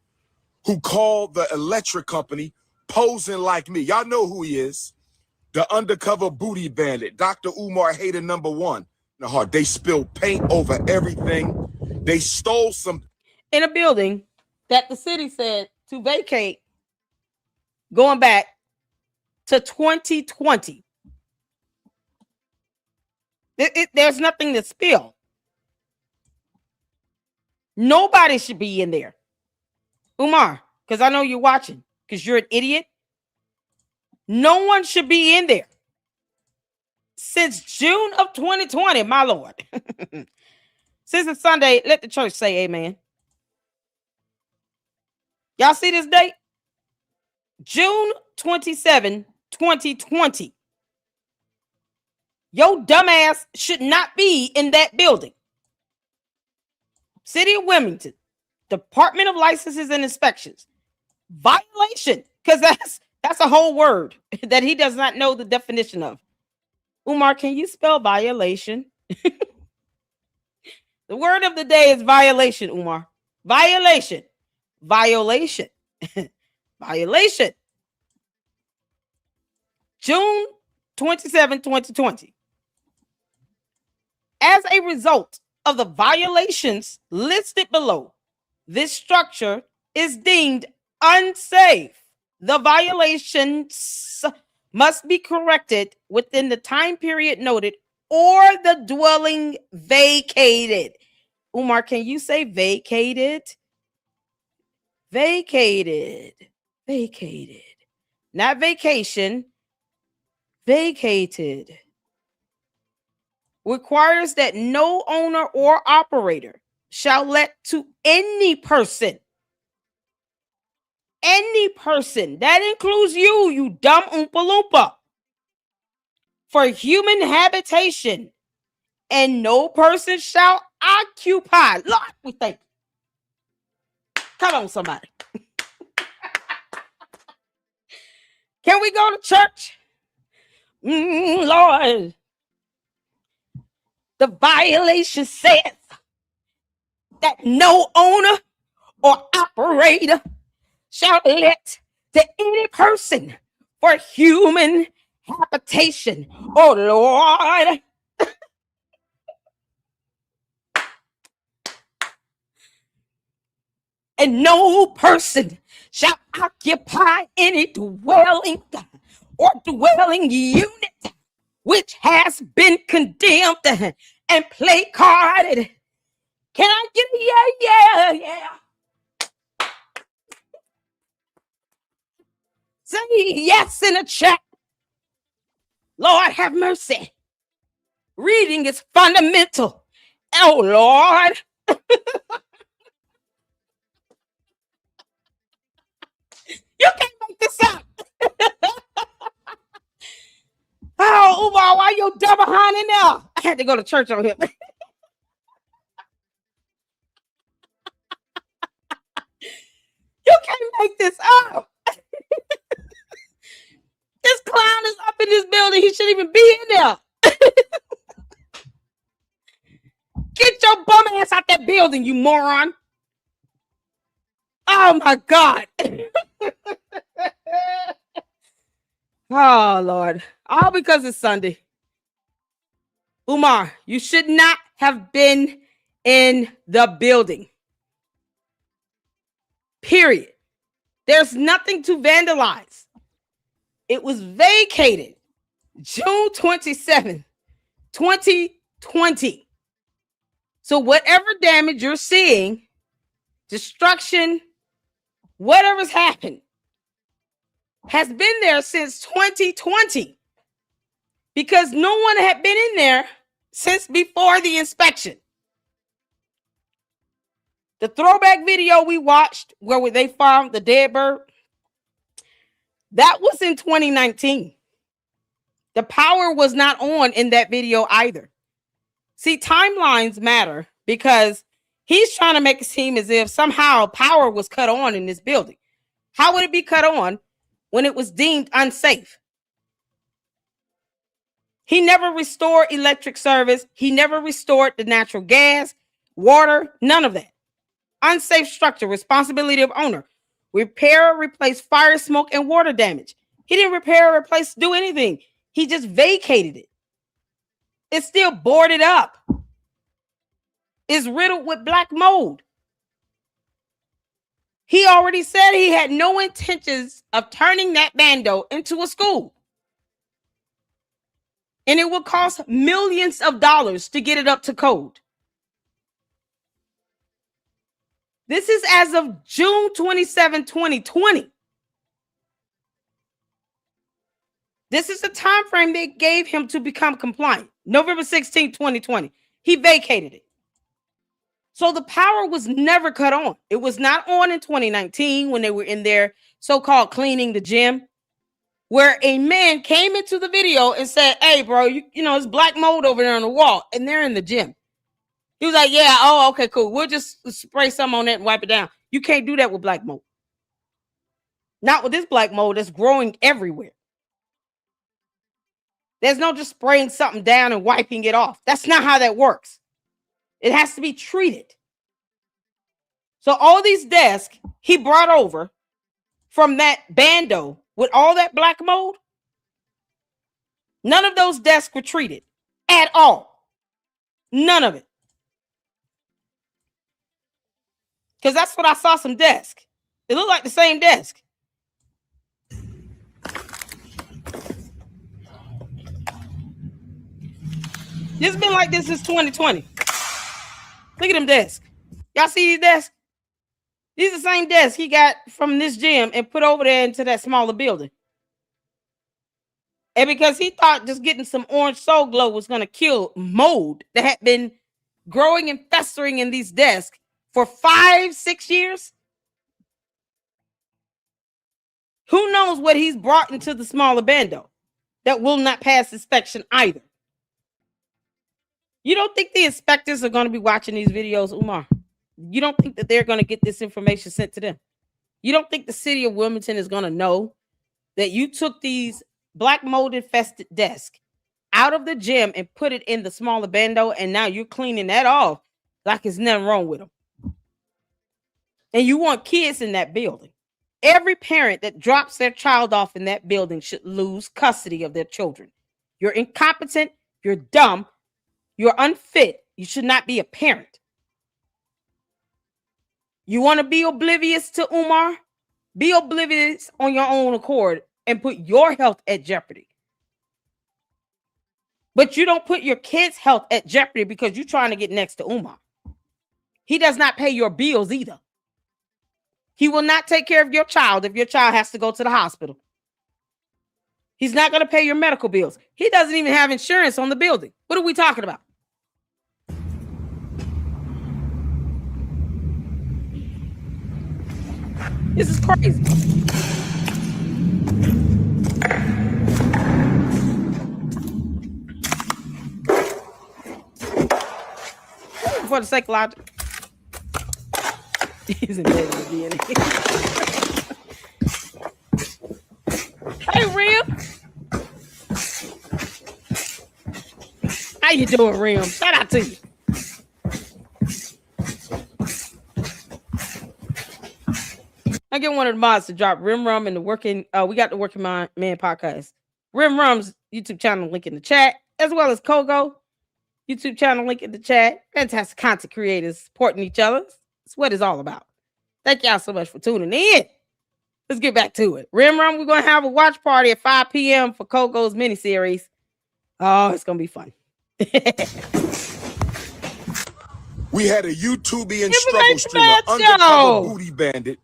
who called the electric company posing like me. Y'all know who he is. The undercover booty bandit, Dr. Umar hater #1. Now, they spilled paint over everything. They stole some in a building that the city said to vacate going back to 2020. There's nothing to spill. Nobody should be in there. Umar, because I know you're watching, because you're an idiot. No one should be in there. Since June of 2020, my Lord. Since it's Sunday, let the church say amen. Y'all see this date? June 27, 2020. Your dumbass should not be in that building. City of Wilmington, Department of Licenses and Inspections. Violation, because that's a whole word that he does not know the definition of. Umar, can you spell violation? The word of the day is violation, Umar. Violation. Violation. Violation. June 27, 2020. As a result of the violations listed below, this structure is deemed unsafe. The violations must be corrected within the time period noted or the dwelling vacated. Umar, can you say vacated? Vacated. Vacated. Not vacation. Vacated. Requires that no owner or operator shall let to any person, that includes you, you dumb Oompa Loompa, for human habitation, and no person shall occupy. Lord, we thank you. Come on, somebody. Can we go to church? Lord. The violation says that no owner or operator shall let to any person for human habitation. Oh, Lord. And no person shall occupy any dwelling or dwelling unit which has been condemned and placarded. Can I get a yeah? Say yes in the chat. Lord, have mercy. Reading is fundamental. Oh, Lord. You can't make this up. Oh, Umar, why you dumb behind in there? I had to go to church on him. You can't make this up. This clown is up in this building. He shouldn't even be in there. Get your bum ass out that building, you moron. Oh, my God. Oh, Lord. All because it's Sunday. Umar, you should not have been in the building. Period. There's nothing to vandalize. It was vacated June 27, 2020. So whatever damage you're seeing, destruction, whatever's happened, has been there since 2020 because no one had been in there since before the inspection. The throwback video we watched where they found the dead bird, that was in 2019. The power was not on in that video either. See, timelines matter because he's trying to make it seem as if somehow power was cut on in this building. How would it be cut on when it was deemed unsafe? He never restored electric service. He never restored the natural gas, water, none of that. Unsafe structure, responsibility of owner. Repair, replace fire, smoke, and water damage. He didn't repair, replace, do anything. He just vacated it. It's still boarded up. It's riddled with black mold. He already said he had no intentions of turning that bando into a school. And it would cost millions of dollars to get it up to code. This is as of June 27, 2020. This is the time frame they gave him to become compliant. November 16, 2020. He vacated it. So the power was never cut on. It was not on in 2019 when they were in there so-called cleaning the gym, where a man came into the video and said, hey, bro, you know, it's black mold over there on the wall, and they're in the gym. He was like, yeah, oh, okay, cool. We'll just spray some on that and wipe it down. You can't do that with black mold. Not with this black mold that's growing everywhere. There's no just spraying something down and wiping it off. That's not how that works. It has to be treated. So all these desks he brought over from that bando with all that black mold, none of those desks were treated at all. None of it. Because that's what I saw, some desk. It looked like the same desk. It's been like this since 2020. Look at them desks. Y'all see these desks? These are the same desks he got from this gym and put over there into that smaller building. And because he thought just getting some orange soul glow was going to kill mold that had been growing and festering in these desks for 5-6 years. Who knows what he's brought into the smaller bando that will not pass inspection either. You don't think the inspectors are going to be watching these videos, Umar? You don't think that they're going to get this information sent to them? You don't think the city of Wilmington is going to know that you took these black mold infested desks out of the gym and put it in the smaller bando, and now you're cleaning that off like there's nothing wrong with them? And you want kids in that building. Every parent that drops their child off in that building should lose custody of their children. You're incompetent. You're dumb. You're unfit. You should not be a parent. You want to be oblivious to Umar? Be oblivious on your own accord and put your health at jeopardy. But you don't put your kids' health at jeopardy because you're trying to get next to Umar. He does not pay your bills either. He will not take care of your child if your child has to go to the hospital. He's not going to pay your medical bills. He doesn't even have insurance on the building. What are we talking about? This is crazy. For the psychological. He's embedded in the DNA. Hey, Rim. How you doing, Rim? Shout out to you. I get one of the mods to drop Rim Rum in the working. We got the Working Man podcast. Rim Rum's YouTube channel link in the chat, as well as Coco YouTube channel link in the chat. Fantastic content creators supporting each other. That's what it's all about. Thank y'all so much for tuning in. Let's get back to it. Rim Rum, we're going to have a watch party at 5 p.m. for Coco's miniseries. Oh, it's going to be fun. We had a YouTubian struggle streamer, undercover booty bandit,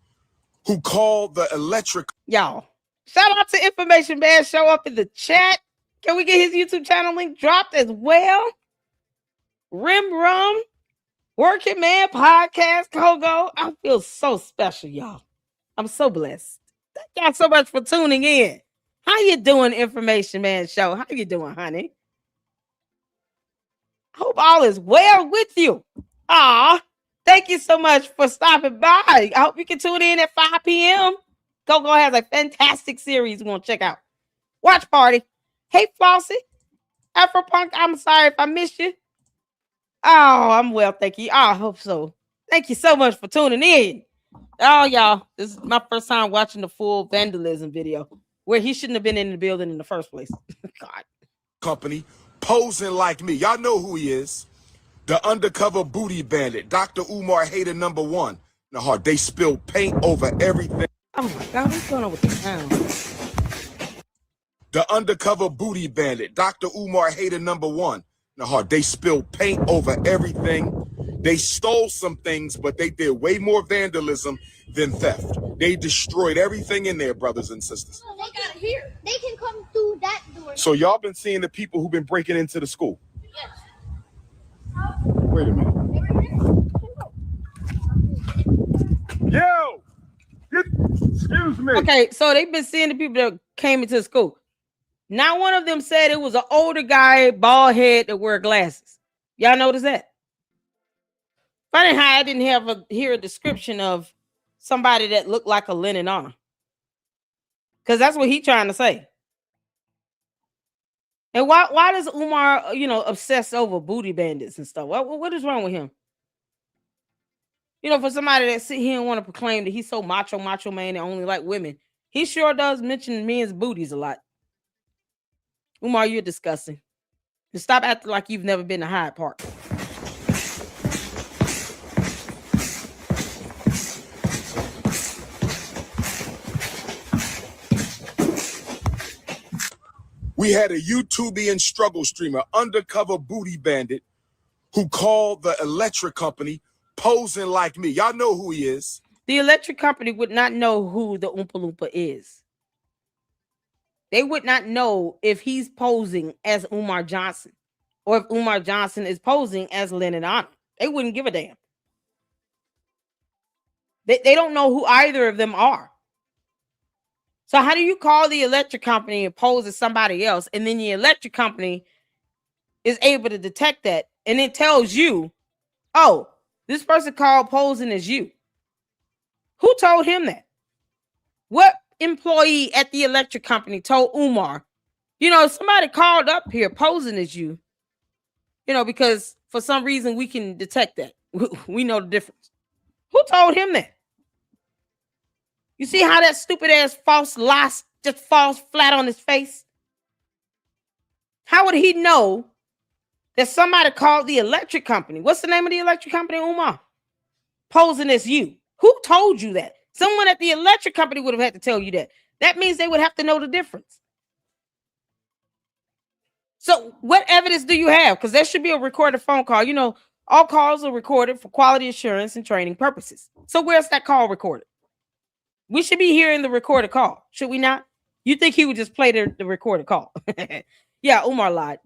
who called the electric. Y'all, Shout out to Information Man. Show up in the chat. Can we get his YouTube channel link dropped as well? Rim Rum, Working Man Podcast, Coco. I feel so special, y'all. I'm so blessed. Thank y'all so much for tuning in. How you doing, Information Man Show? How you doing, honey? Hope all is well with you. Thank you so much for stopping by. I hope you can tune in at 5 p.m. Coco has a fantastic series we're going to check out. Watch Party. Hey, Flossie. Afropunk, I'm sorry if I missed you. Oh, I'm well, thank you. I hope so. Thank you so much for tuning in. Oh, y'all, this is my first time watching the full Vandalism video where he shouldn't have been in the building in the first place. God. Company posing like me. Y'all know who he is. The undercover booty bandit, Dr. Umar hater number one. The heart, they spilled paint over everything. Oh my God, what's going on with the sound? The undercover booty bandit, Dr. Umar hater number one. The heart, they spilled paint over everything. They stole some things, but they did way more vandalism than theft. They destroyed everything in there, brothers and sisters. They got it here. They can come through that door. So y'all been seeing the people who've been breaking into the school? Yes. Wait a minute. Yo! Excuse me. Okay, so they've been seeing the people that came into the school. Not one of them said it was an older guy, bald head, that wear glasses. Y'all notice that? Funny how I didn't hear a description of somebody that looked like a linen honor. Because that's what he's trying to say. And why does Umar, obsess over booty bandits and stuff? What is wrong with him? For somebody that sit here and want to proclaim that he's so macho man and only like women, he sure does mention men's booties a lot. Umar, you're disgusting. And stop acting like you've never been to Hyde Park. We had a YouTubian struggle streamer, undercover booty bandit, who called the electric company posing like me. Y'all know who he is. The electric company would not know who the Oompa Loompa is. They would not know if he's posing as Umar Johnson or if Umar Johnson is posing as Lennon Honor. They wouldn't give a damn. They don't know who either of them are. So how do you call the electric company and pose as somebody else, and then the electric company is able to detect that and it tells you, oh, this person called posing as you? Who told him that? What employee at the electric company told Umar, somebody called up here posing as you, because for some reason we can detect that. We know the difference. Who told him that? You see how that stupid ass false lie just falls flat on his face? How would he know that somebody called the electric company? What's the name of the electric company, Umar? Posing as you. Who told you that? Someone at the electric company would have had to tell you that. That means they would have to know the difference. So what evidence do you have? Because there should be a recorded phone call. All calls are recorded for quality assurance and training purposes. So where's that call recorded? We should be hearing the recorded call, should we not? You think he would just play the recorded call? Yeah, Umar lied.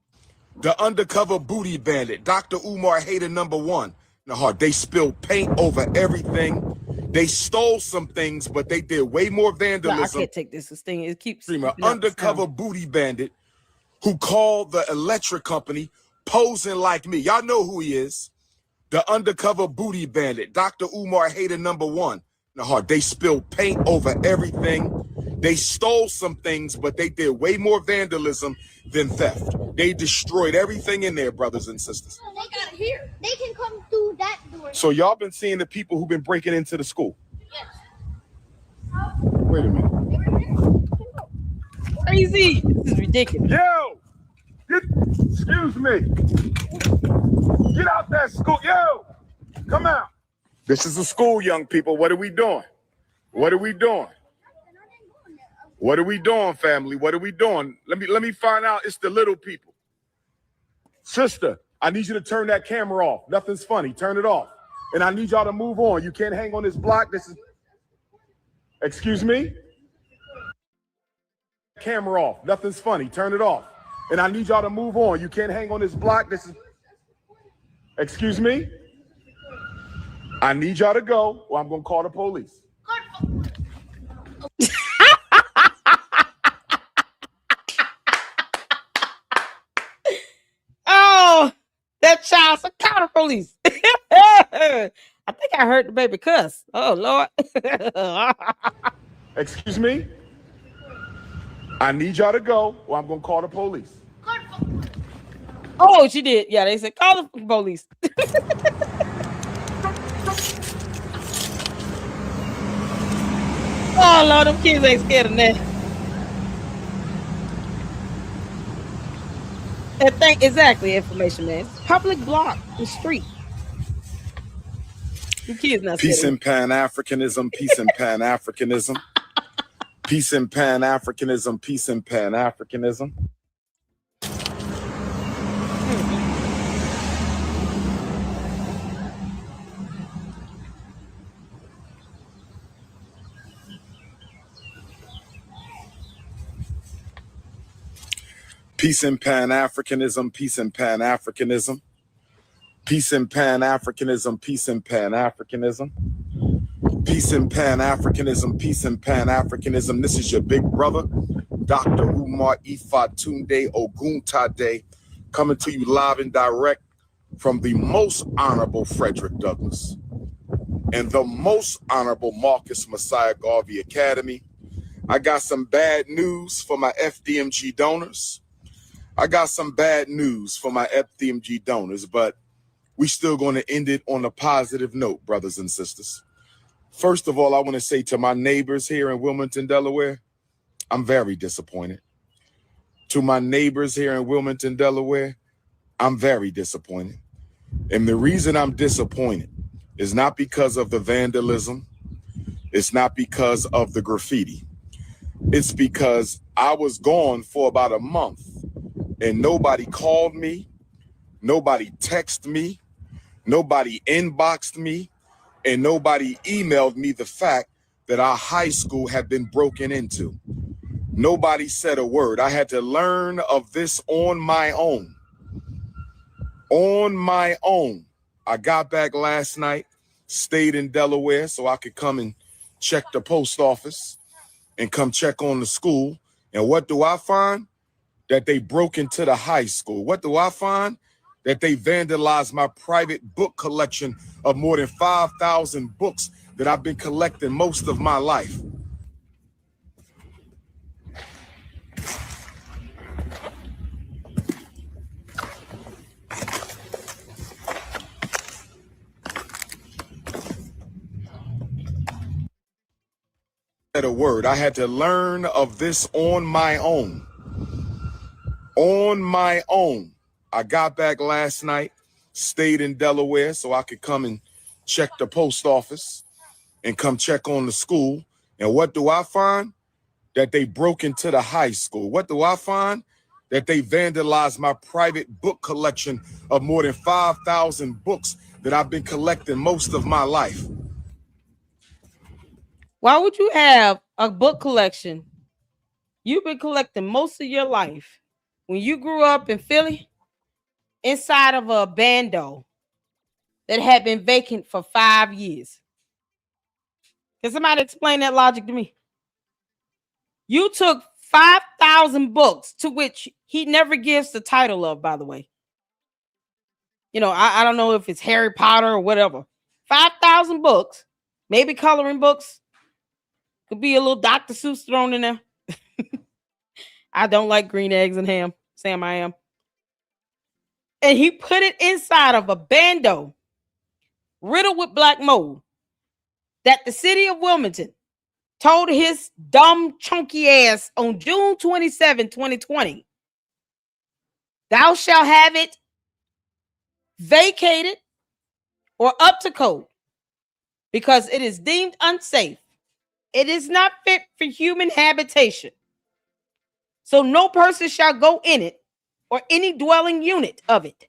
The undercover booty bandit, Dr. Umar hater number one. The heart, they spilled paint over everything. They stole some things, but they did way more vandalism. I can't take this thing. It keeps undercover booty bandit who called the electric company posing like me. Y'all know who he is. The undercover booty bandit, Dr. Umar hater number one. The heart, they spilled paint over everything. They stole some things, but they did way more vandalism than theft. They destroyed everything in there, brothers and sisters. They got it here. They can come through that door. So y'all been seeing the people who've been breaking into the school? Yes. Wait a minute. Crazy. This is ridiculous. Yo! Excuse me. Get out that school. Yo! Come out. This is a school, young people. What are we doing? What are we doing? What are we doing, family? What are we doing? Let me find out. It's the little people. Sister, I need you to turn that camera off. Nothing's funny. Turn it off. And I need y'all to move on. You can't hang on this block. This is... Excuse me? camera off. Nothing's funny. Turn it off. And I need y'all to move on. You can't hang on this block. This is... Excuse me? I need y'all to go or I'm going to call the police. Oh, that child's a counter police. I think I heard the baby cuss. Oh, Lord. Excuse me? I need y'all to go or I'm going to call the police. Oh, she did. Yeah, they said, call the police. Oh, Lord, them kids ain't scared of that. That thing, exactly, information, man. Public block, the street. The kids not Peace scared and Pan-Africanism, peace and Pan-Africanism. Peace and Pan-Africanism, peace and Pan-Africanism. Peace and Pan-Africanism, peace and Pan-Africanism. Peace and Pan-Africanism, peace and Pan-Africanism. Peace and Pan-Africanism, peace and Pan-Africanism. This is your big brother, Dr. Umar Ifatunde Oguntade, coming to you live and direct from the most honorable Frederick Douglass and the most honorable Marcus Messiah Garvey Academy. I got some bad news for my FDMG donors. I got some bad news for my FDMG donors, but we still going to end it on a positive note, brothers and sisters. First of all, I want to say to my neighbors here in Wilmington, Delaware, I'm very disappointed. To my neighbors here in Wilmington, Delaware, I'm very disappointed. And the reason I'm disappointed is not because of the vandalism. It's not because of the graffiti. It's because I was gone for about a month and nobody called me, nobody texted me, nobody inboxed me, and nobody emailed me the fact that our high school had been broken into. Nobody said a word. I had to learn of this on my own. On my own. I got back last night, stayed in Delaware so I could come and check the post office and come check on the school. And what do I find? That they broke into the high school. What do I find? That they vandalized my private book collection of more than 5,000 books that I've been collecting most of my life. Said a word. I had to learn of this on my own. On my own. I got back last night, stayed in Delaware so I could come and check the post office and come check on the school. And what do I find? That they broke into the high school. What do I find? That they vandalized my private book collection of more than 5,000 books that I've been collecting most of my life. Why would you have a book collection you've been collecting most of your life when you grew up in Philly inside of a bando that had been vacant for 5 years? Can somebody explain that logic to me? You took 5,000 books, to which he never gives the title of, by the way. You know, I don't know if it's Harry Potter or whatever. 5,000 books, maybe coloring books. Could be a little Dr. Seuss thrown in there. I don't like green eggs and ham. Sam, I am. And he put it inside of a bando riddled with black mold that the city of Wilmington told his dumb, chunky ass on June 27, 2020, thou shalt have it vacated or up to code because it is deemed unsafe. It is not fit for human habitation. So no person shall go in it or any dwelling unit of it.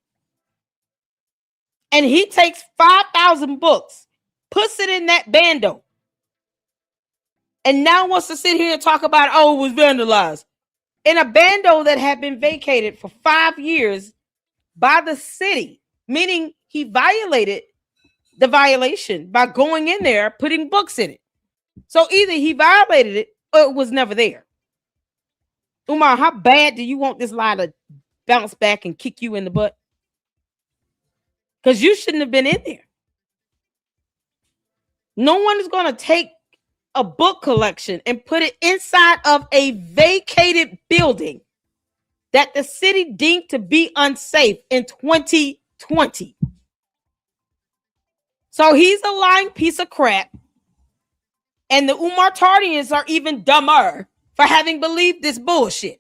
And he takes 5,000 books, puts it in that bando, and now wants to sit here and talk about, oh, it was vandalized. in a bando that had been vacated for 5 years by the city, meaning he violated the violation by going in there, putting books in it. So either he violated it or it was never there. Umar, how bad do you want this lie to bounce back and kick you in the butt? Because you shouldn't have been in there. No one is going to take a book collection and put it inside of a vacated building that the city deemed to be unsafe in 2020. So he's a lying piece of crap. And the Umar Tardians are even dumber for having believed this bullshit.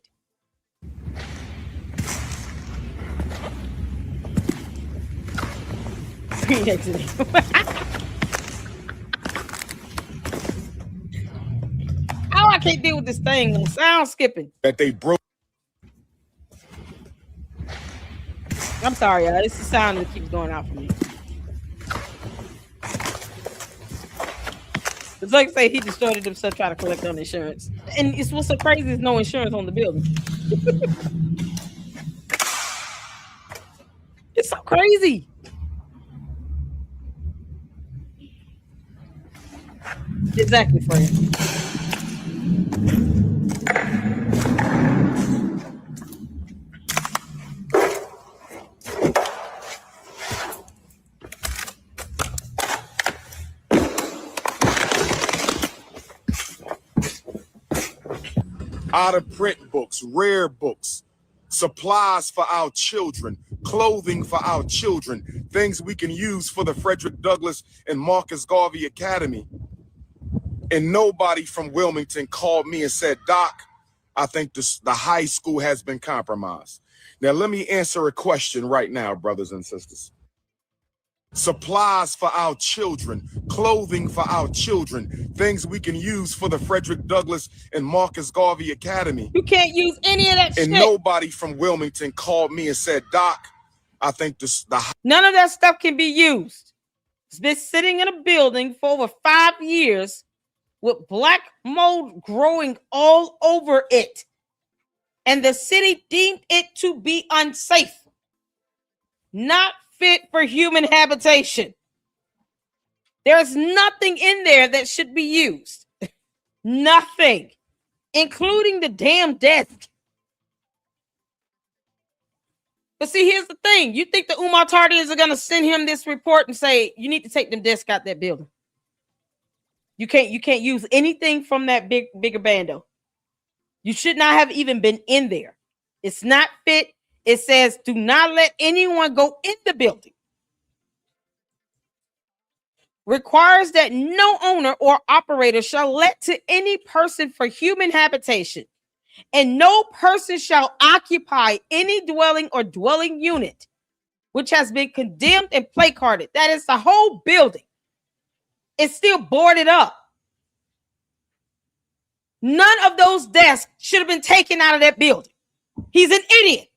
Oh, I can't deal with this thing. Sound skipping. That they broke. I'm sorry, y'all. It's the sound that keeps going out for me. It's like say he destroyed it himself trying to collect on insurance. And it's what's so crazy is no insurance on the building. It's so crazy. Exactly, Fred. Out of print books, rare books, supplies for our children, clothing for our children, things we can use for the Frederick Douglass and Marcus Garvey Academy. And nobody from Wilmington called me and said, Doc, I think the high school has been compromised. Now, let me answer a question right now, brothers and sisters. Supplies for our children, clothing for our children, things we can use for the Frederick Douglass and Marcus Garvey Academy. You can't use any of that shit. And nobody from Wilmington called me and said, Doc, I think none of that stuff can be used. It's been sitting in a building for over 5 years with black mold growing all over it. And the city deemed it to be unsafe, not fit for human habitation. There's nothing in there that should be used. Nothing, including the damn desk. But see, here's the thing. You think the Umar Tardians are going to send him this report and say, you need to take them desks out that building. You can't use anything from that bigger bando. You should not have even been in there. It's not fit. It says, do not let anyone go in the building. Requires that no owner or operator shall let to any person for human habitation, and no person shall occupy any dwelling or dwelling unit which has been condemned and placarded. That is the whole building. It's still boarded up. None of those desks should have been taken out of that building. He's an idiot.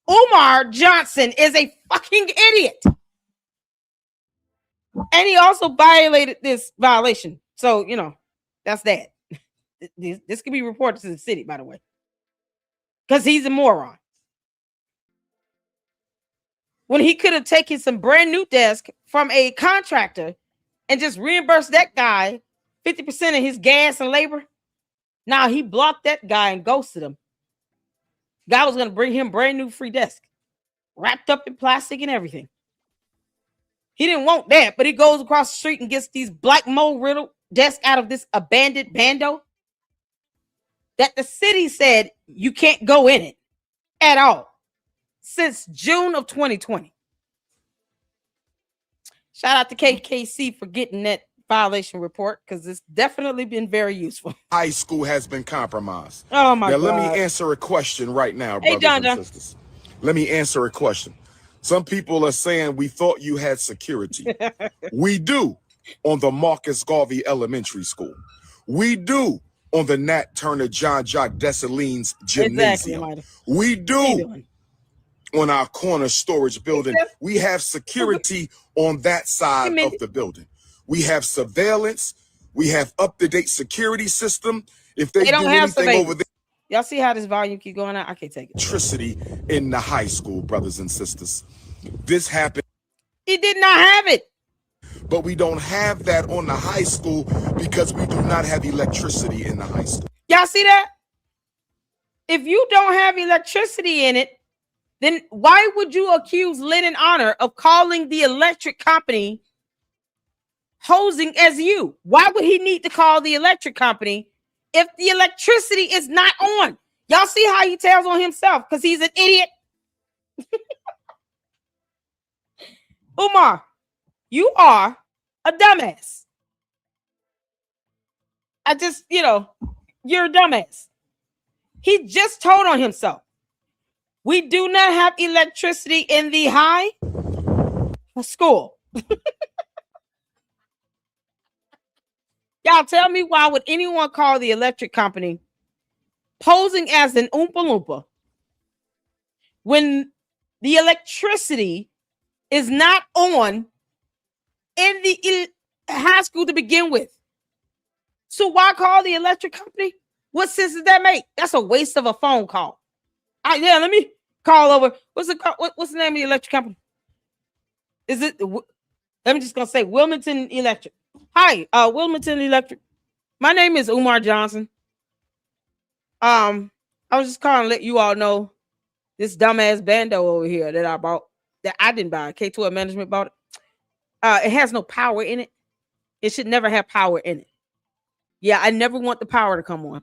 Umar Johnson is a fucking idiot. And he also violated this violation. So, you know, that's that. This can be reported to the city, by the way. Because he's a moron. When he could have taken some brand new desk from a contractor and just reimbursed that guy 50% of his gas and labor. Now he blocked that guy and ghosted him. Guy was going to bring him brand new free desk, wrapped up in plastic and everything. He didn't want that, but he goes across the street and gets these black mold riddled desks out of this abandoned bando that the city said you can't go in it at all since June of 2020. Shout out to KKC for getting that violation report, because it's definitely been very useful. High school has been compromised. Oh my God. Let me answer a question right now, brothers and sisters. Let me answer a question. Some people are saying we thought you had security. We do on the Marcus Garvey Elementary School. We do on the Nat Turner John Jacques Dessalines Gymnasium. Exactly. We do on our corner storage building. We have security on that side of the building. We have surveillance. We have up-to-date security system. If they do anything over there. Y'all see how this volume keep going out? I can't take it. Electricity in the high school, brothers and sisters. This happened. He did not have it. But we don't have that on the high school because we do not have electricity in the high school. Y'all see that? If you don't have electricity in it, then why would you accuse Lynn and Honor of calling the electric company posing as you? Why would he need to call the electric company if the electricity is not on? Y'all see how he tells on himself because he's an idiot? Umar, you are a dumbass. You're a dumbass. He just told on himself. We do not have electricity in the high school. Y'all tell me, why would anyone call the electric company posing as an Oompa Loompa when the electricity is not on in the high school to begin with? So why call the electric company? What sense does that make? That's a waste of a phone call. Let me call over. What's the name of the electric company? Is it? Let me just gonna say Wilmington Electric. Hi, Wilmington Electric. My name is Umar Johnson. I was just calling to let you all know this dumbass bando over here that I bought, that I didn't buy. K12 Management bought it. It has no power in it. It should never have power in it. Yeah, I never want the power to come on.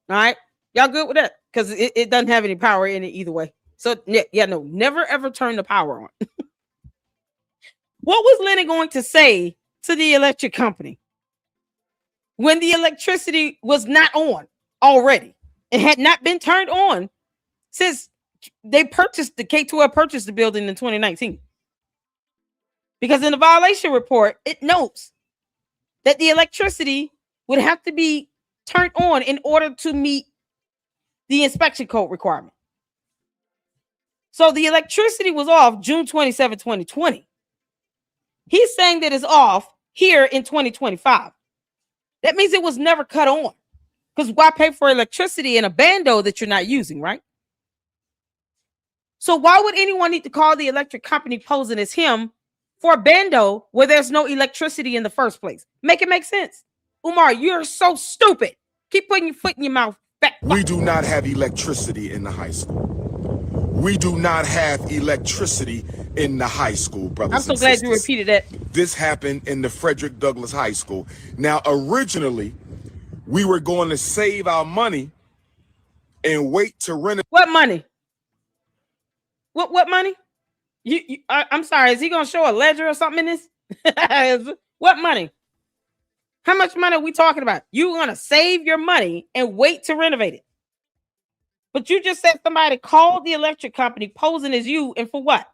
All right, y'all good with that? Because it doesn't have any power in it either way. So yeah, no, never ever turn the power on. What was Lenny going to say to the electric company when the electricity was not on already? It had not been turned on since they purchased the K12 purchased the building in 2019. Because in the violation report, it notes that the electricity would have to be turned on in order to meet the inspection code requirement. So the electricity was off June 27, 2020. He's saying that it's off here in 2025. That means it was never cut on. Because why pay for electricity in a bando that you're not using, right? So why would anyone need to call the electric company posing as him for a bando where there's no electricity in the first place? Make it make sense. Umar, you're so stupid. Keep putting your foot in your mouth. Back. We do not have electricity in the high school. We do not have electricity in the high school, brothers and sisters. I'm so glad you repeated that. This happened in the Frederick Douglass High School. Now, originally, we were going to save our money and wait to renovate. What money? What money? I'm sorry. Is he going to show a ledger or something in this? What money? How much money are we talking about? You're going to save your money and wait to renovate it. But you just said somebody called the electric company posing as you, and for what?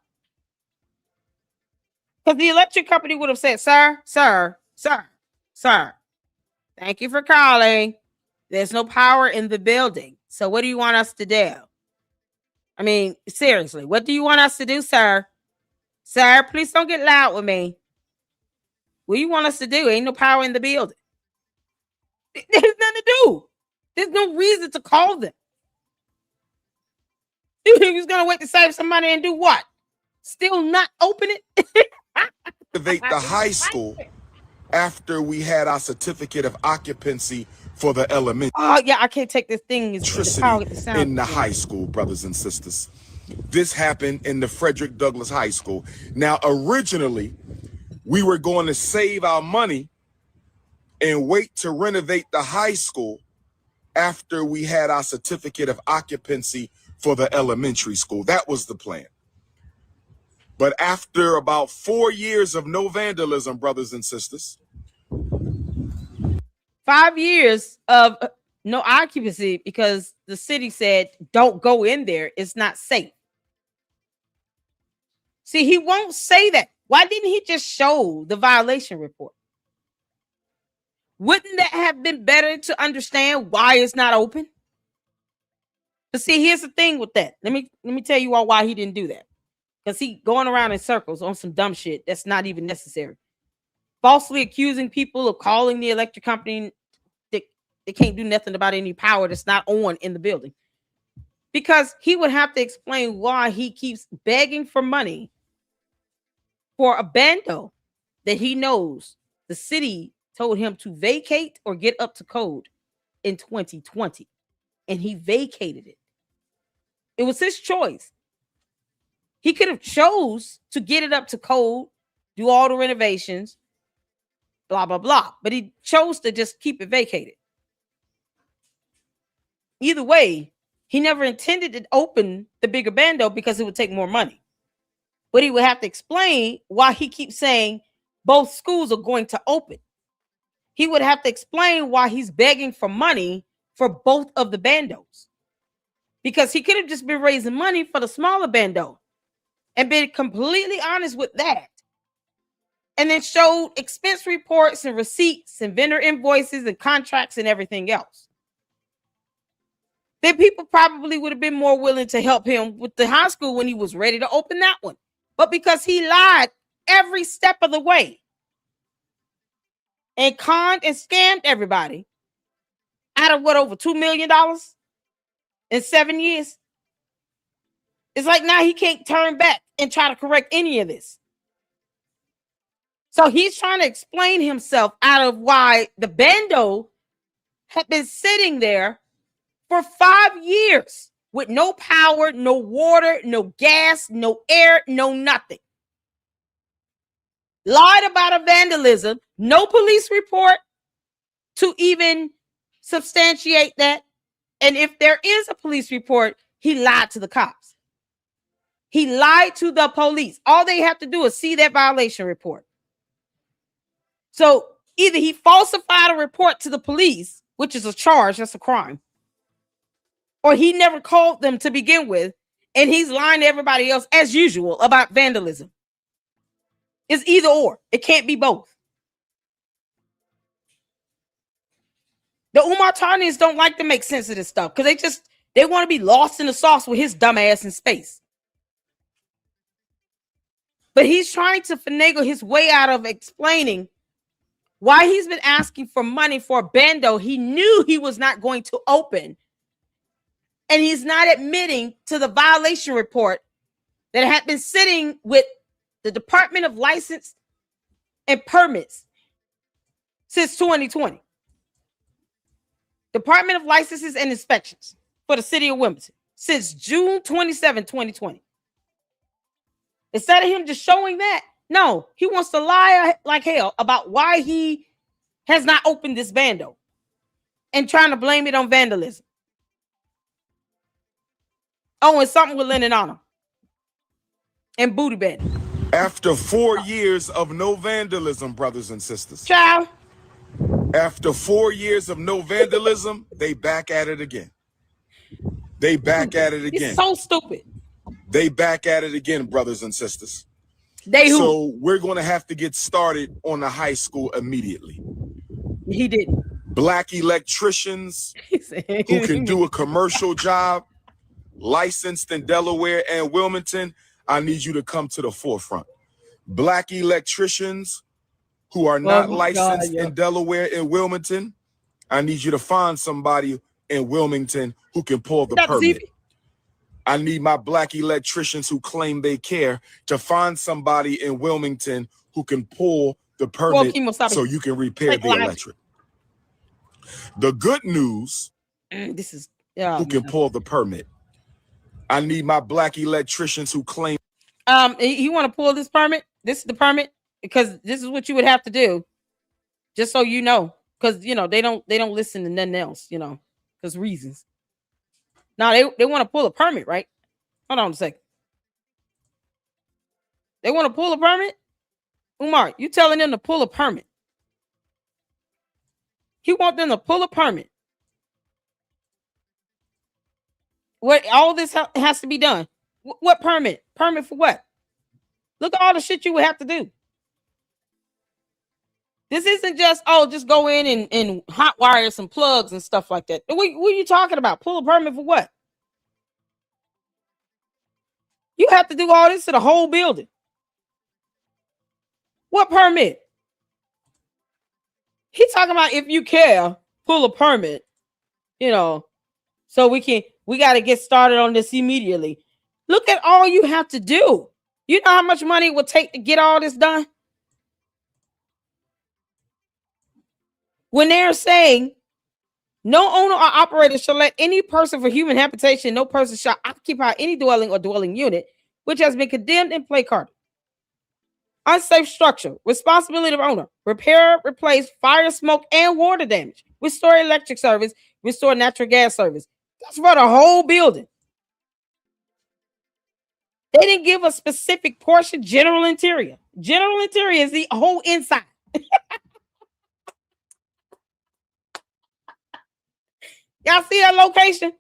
Because the electric company would have said, sir, thank you for calling. There's no power in the building. So what do you want us to do? I mean, seriously, what do you want us to do, sir? Sir, please don't get loud with me. What do you want us to do? Ain't no power in the building. There's nothing to do. There's no reason to call them. He was going to wait to save some money and do what? Still not open it? Renovate the high school after we had our certificate of occupancy for the elementary. Oh, yeah, I can't take this thing. Electricity in the high school, brothers and sisters. This happened in the Frederick Douglass High School. Now, originally, we were going to save our money and wait to renovate the high school after we had our certificate of occupancy for the elementary school. That was the plan. But after about 4 years of no vandalism, brothers and sisters. 5 years of no occupancy because the city said, don't go in there. It's not safe. See, he won't say that. Why didn't he just show the violation report? Wouldn't that have been better to understand why it's not open? But see, here's the thing with that. Let me tell you all why he didn't do that. Because he going around in circles on some dumb shit that's not even necessary. Falsely accusing people of calling the electric company. They can't do nothing about any power that's not on in the building. Because he would have to explain why he keeps begging for money for a bando that he knows the city told him to vacate or get up to code in 2020. And he vacated it. It was his choice. He could have chose to get it up to code, do all the renovations, blah, blah, blah. But he chose to just keep it vacated. Either way, he never intended to open the bigger bando because it would take more money. But he would have to explain why he keeps saying both schools are going to open. He would have to explain why he's begging for money for both of the bandos. Because he could have just been raising money for the smaller bando and been completely honest with that. And then showed expense reports and receipts and vendor invoices and contracts and everything else. Then people probably would have been more willing to help him with the high school when he was ready to open that one. But because he lied every step of the way and conned and scammed everybody out of what, over $2 million in 7 years? It's like now he can't turn back and try to correct any of this. So he's trying to explain himself out of why the bando had been sitting there for 5 years with no power, no water, no gas, no air, no nothing. Lied about a vandalism, no police report to even substantiate that. And if there is a police report, he lied to the cops. He lied to the police. All they have to do is see that violation report. So either he falsified a report to the police, which is a charge, that's a crime, or he never called them to begin with, and he's lying to everybody else as usual about vandalism. It's either or. It can't be both. The Umar don't like to make sense of this stuff because they want to be lost in the sauce with his dumb ass in space. But he's trying to finagle his way out of explaining why he's been asking for money for a bando he knew he was not going to open. And he's not admitting to the violation report that had been sitting with the Department of License and Permits since 2020. Department of Licenses and Inspections for the City of Wilmington since June 27, 2020. Instead of him just showing that, no, he wants to lie like hell about why he has not opened this bando and trying to blame it on vandalism. Oh, and something with linen on him and booty bed. After 4 years of no vandalism, brothers and sisters. Child. After 4 years of no vandalism, they back at it again. They back at it again. It's so stupid. They back at it again, brothers and sisters. They who? So we're going to have to get started on the high school immediately. He didn't. Black electricians who can do a commercial job, licensed in Delaware and Wilmington, I need you to come to the forefront. Black electricians who are not licensed in Delaware and Wilmington, I need you to find somebody in Wilmington who can pull the permit. I need my black electricians who claim they care to find somebody in Wilmington who can pull the permit so you can repair the electric. The good news, this is who can pull the permit. I need my black electricians who claim. You want to pull this permit? This is the permit, because this is what you would have to do, just so you know, because you know they don't listen to nothing else, you know, because reasons. Now they want to pull a permit, right? Hold on a second. They want to pull a permit? Umar, you telling them to pull a permit? He want them to pull a permit. What all this has to be done? What permit? Permit for what? Look at all the shit you would have to do. This isn't just, just go in and hot wire some plugs and stuff like that. What are you talking about? Pull a permit for what? You have to do all this to the whole building. What permit? He's talking about if you care pull a permit, so we got to get started on this immediately. Look at all you have to do. You know how much money it would take to get all this done? When they're saying no owner or operator shall let any person for human habitation, no person shall occupy any dwelling or dwelling unit which has been condemned and placarded. Unsafe structure, responsibility of owner, repair, replace, fire, smoke, and water damage, restore electric service, restore natural gas service. That's for the whole building. They didn't give a specific portion. General interior. General interior is the whole inside. Y'all see that location?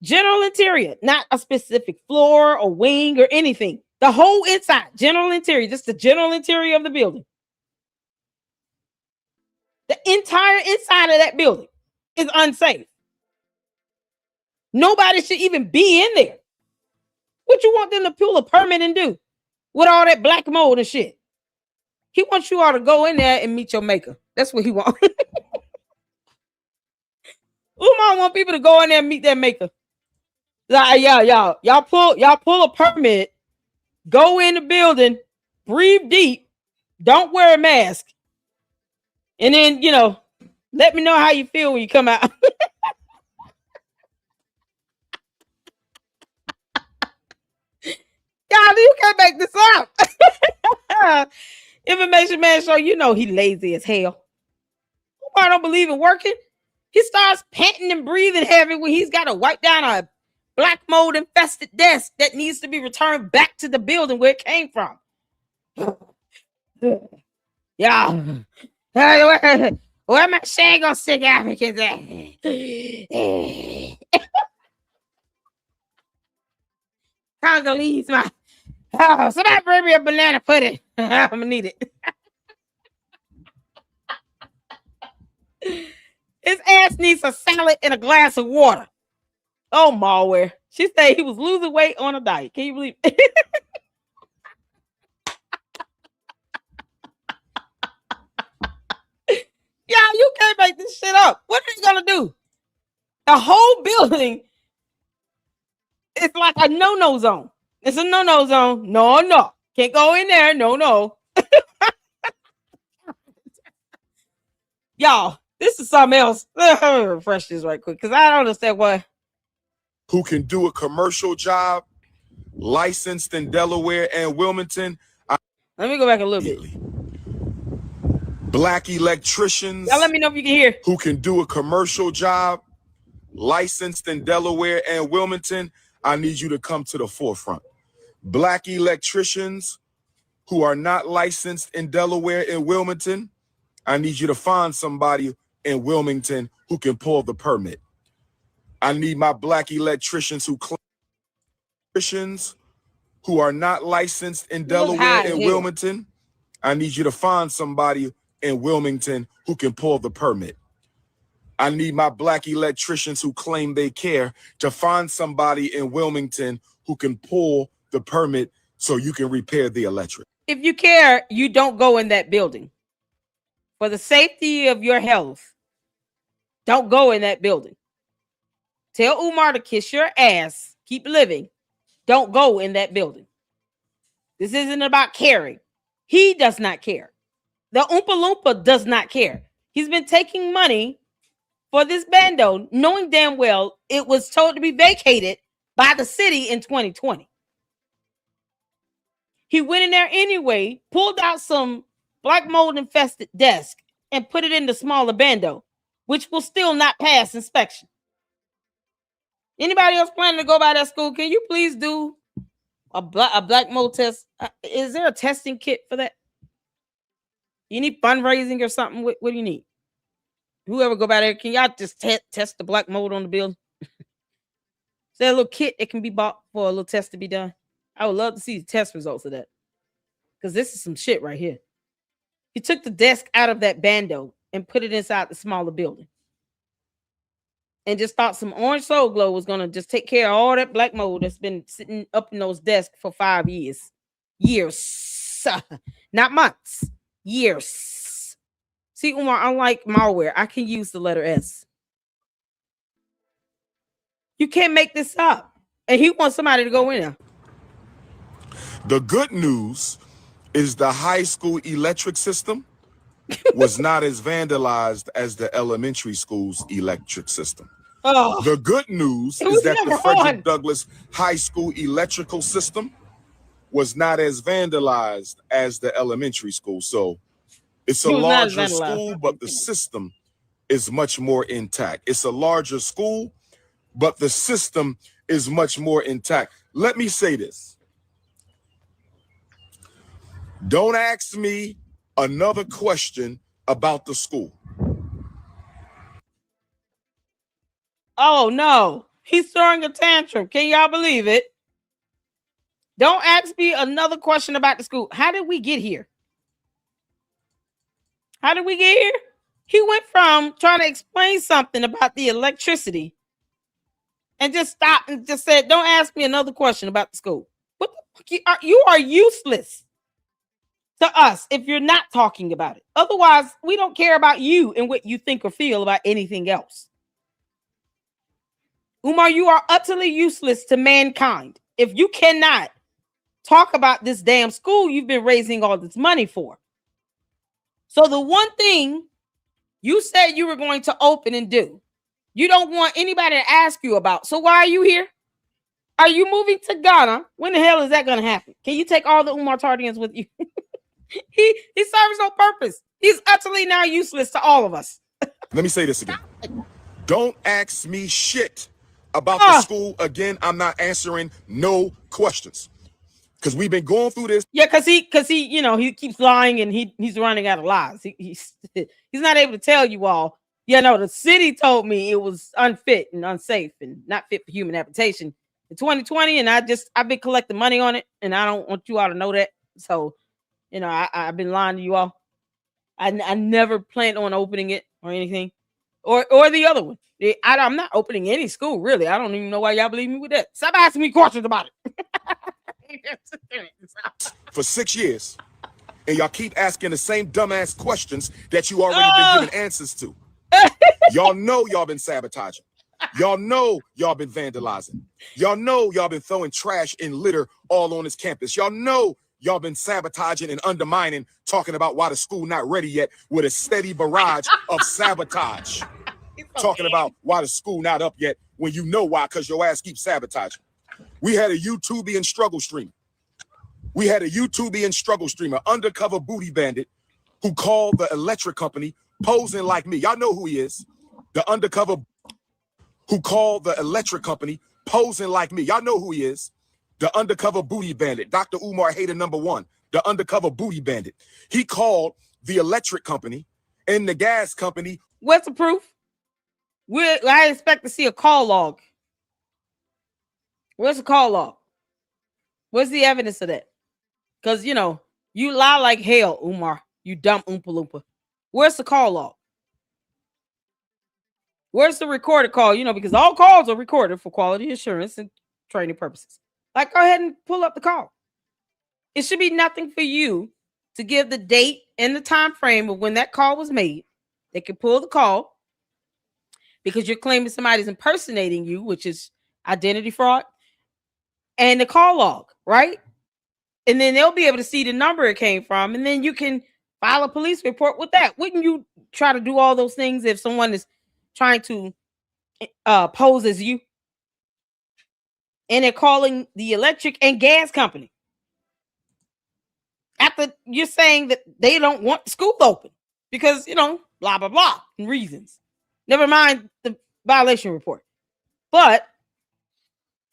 General interior, not a specific floor or wing or anything. The whole inside, general interior, just the general interior of the building. The entire inside of that building is unsafe. Nobody should even be in there. What you want them to pull a permit and do with all that black mold and shit? He wants you all to go in there and meet your maker. That's what he wants. Umar want people to go in there and meet their maker. Like, y'all pull a permit, go in the building, breathe deep, don't wear a mask, and then let me know how you feel when you come out. Y'all, you can't make this up. Information man show he lazy as hell. Umar don't believe in working. He starts panting and breathing heavy when he's got to wipe down a black mold infested desk that needs to be returned back to the building where it came from. Yeah. Where my shango sick Africans at? Congolese, somebody bring me a banana pudding. I'm gonna need it. His ass needs a salad and a glass of water. Oh, malware. She said he was losing weight on a diet. Can you believe it? Yeah, you can't make this shit up. What are you gonna do? The whole building is like a no-no zone. It's a no-no zone. No. Can't go in there. No. Y'all, this is something else. Let me refresh this right quick because I don't understand why. Who can do a commercial job, licensed in Delaware and Wilmington. Let me go back a little bit. Black electricians. Y'all let me know if you can hear. Who can do a commercial job, licensed in Delaware and Wilmington. I need you to come to the forefront. Black electricians who are not licensed in Delaware and Wilmington. I need you to find somebody in Wilmington who can pull the permit. I need my black electricians who are not licensed in Delaware and Wilmington. I need you to find somebody in Wilmington who can pull the permit. I need my black electricians who claim they care to find somebody in Wilmington who can pull the permit so you can repair the electric. If you care, you don't go in that building. For the safety of your health, don't go in that building. Tell Umar to kiss your ass. Keep living. Don't go in that building. This isn't about caring. He does not care. The Oompa Loompa does not care. He's been taking money for this bando, knowing damn well it was told to be vacated by the city in 2020. He went in there anyway, pulled out some black mold infested desk and put it in the smaller bando, which will still not pass inspection. Anybody else planning to go by that school? Can you please do a black mold test? Is there a testing kit for that? You need fundraising or something? What do you need? Whoever go by there, can y'all just test the black mold on the building? Is there a little kit that can be bought for a little test to be done? I would love to see the test results of that. Because this is some shit right here. He took the desk out of that bando and put it inside the smaller building. And just thought some orange soul glow was going to just take care of all that black mold that's been sitting up in those desks for 5 years. Years. Not months. Years. See, Umar, unlike malware, I can use the letter S. You can't make this up. And he wants somebody to go in there. The good news is the high school electric system was not as vandalized as the elementary school's electric system. Oh, The good news it is was that the never Frederick on. Douglass High School electrical system was not as vandalized as the elementary school. So it's a It was not as larger vandalized. school, but the system is much more intact. It's a larger school, but the system is much more intact. Let me say this. Don't ask me another question about the school. Oh no, he's throwing a tantrum. Can y'all believe it? Don't ask me another question about the school. How did we get here? How did we get here? He went from trying to explain something about the electricity and just stopped and just said, don't ask me another question about the school. What the fuck? You are useless to us if you're not talking about it. Otherwise, we don't care about you and what you think or feel about anything else. Umar, you are utterly useless to mankind if you cannot talk about this damn school you've been raising all this money for. So the one thing you said you were going to open and do, you don't want anybody to ask you about. So why are you here? Are you moving to Ghana? When the hell is that going to happen? Can you take all the Umar Tardians with you? he serves no purpose. He's utterly now useless to all of us. Let me say this again. Don't ask me shit about the school again. I'm not answering no questions because we've been going through this. Yeah, because he you know, he keeps lying and he's running out of lies. He's not able to tell you all. Yeah, no, the city told me it was unfit and unsafe and not fit for human habitation in 2020, and I've been collecting money on it, and I don't want you all to know that. So, you know, I've been lying to you all. I never planned on opening it or anything, or the other one. I'm not opening any school, really. I don't even know why y'all believe me with that. Stop asking me questions about it. For 6 years, and y'all keep asking the same dumbass questions that you already been giving answers to. Y'all know y'all been sabotaging. Y'all know y'all been vandalizing. Y'all know y'all been throwing trash and litter all on this campus. Y'all know y'all been sabotaging and undermining, talking about why the school not ready yet with a steady barrage of sabotage. Talking about why the school not up yet when you know why, because your ass keeps sabotaging. We had a YouTubian struggle streamer. We had a YouTubian struggle streamer, undercover booty bandit, who called the electric company posing like me. Y'all know who he is. The undercover who called the electric company posing like me. Y'all know who he is. The undercover booty bandit, Dr. Umar hater #1, the undercover booty bandit. He called the electric company and the gas company. What's the proof? I expect to see a call log. Where's the call log? Where's the evidence of that? Because, you know, you lie like hell, Umar. You dumb Oompa Loompa. Where's the call log? Where's the recorded call? You know, because all calls are recorded for quality assurance and training purposes. Like, go ahead and pull up the call. It should be nothing for you to give the date and the time frame of when that call was made. They can pull the call because you're claiming somebody's impersonating you, which is identity fraud, and the call log, right? And then they'll be able to see the number it came from, and then you can file a police report with that. Wouldn't you try to do all those things if someone is trying to pose as you? And they're calling the electric and gas company after you're saying that they don't want the school open because, you know, blah, blah, blah, and reasons. Never mind the violation report. But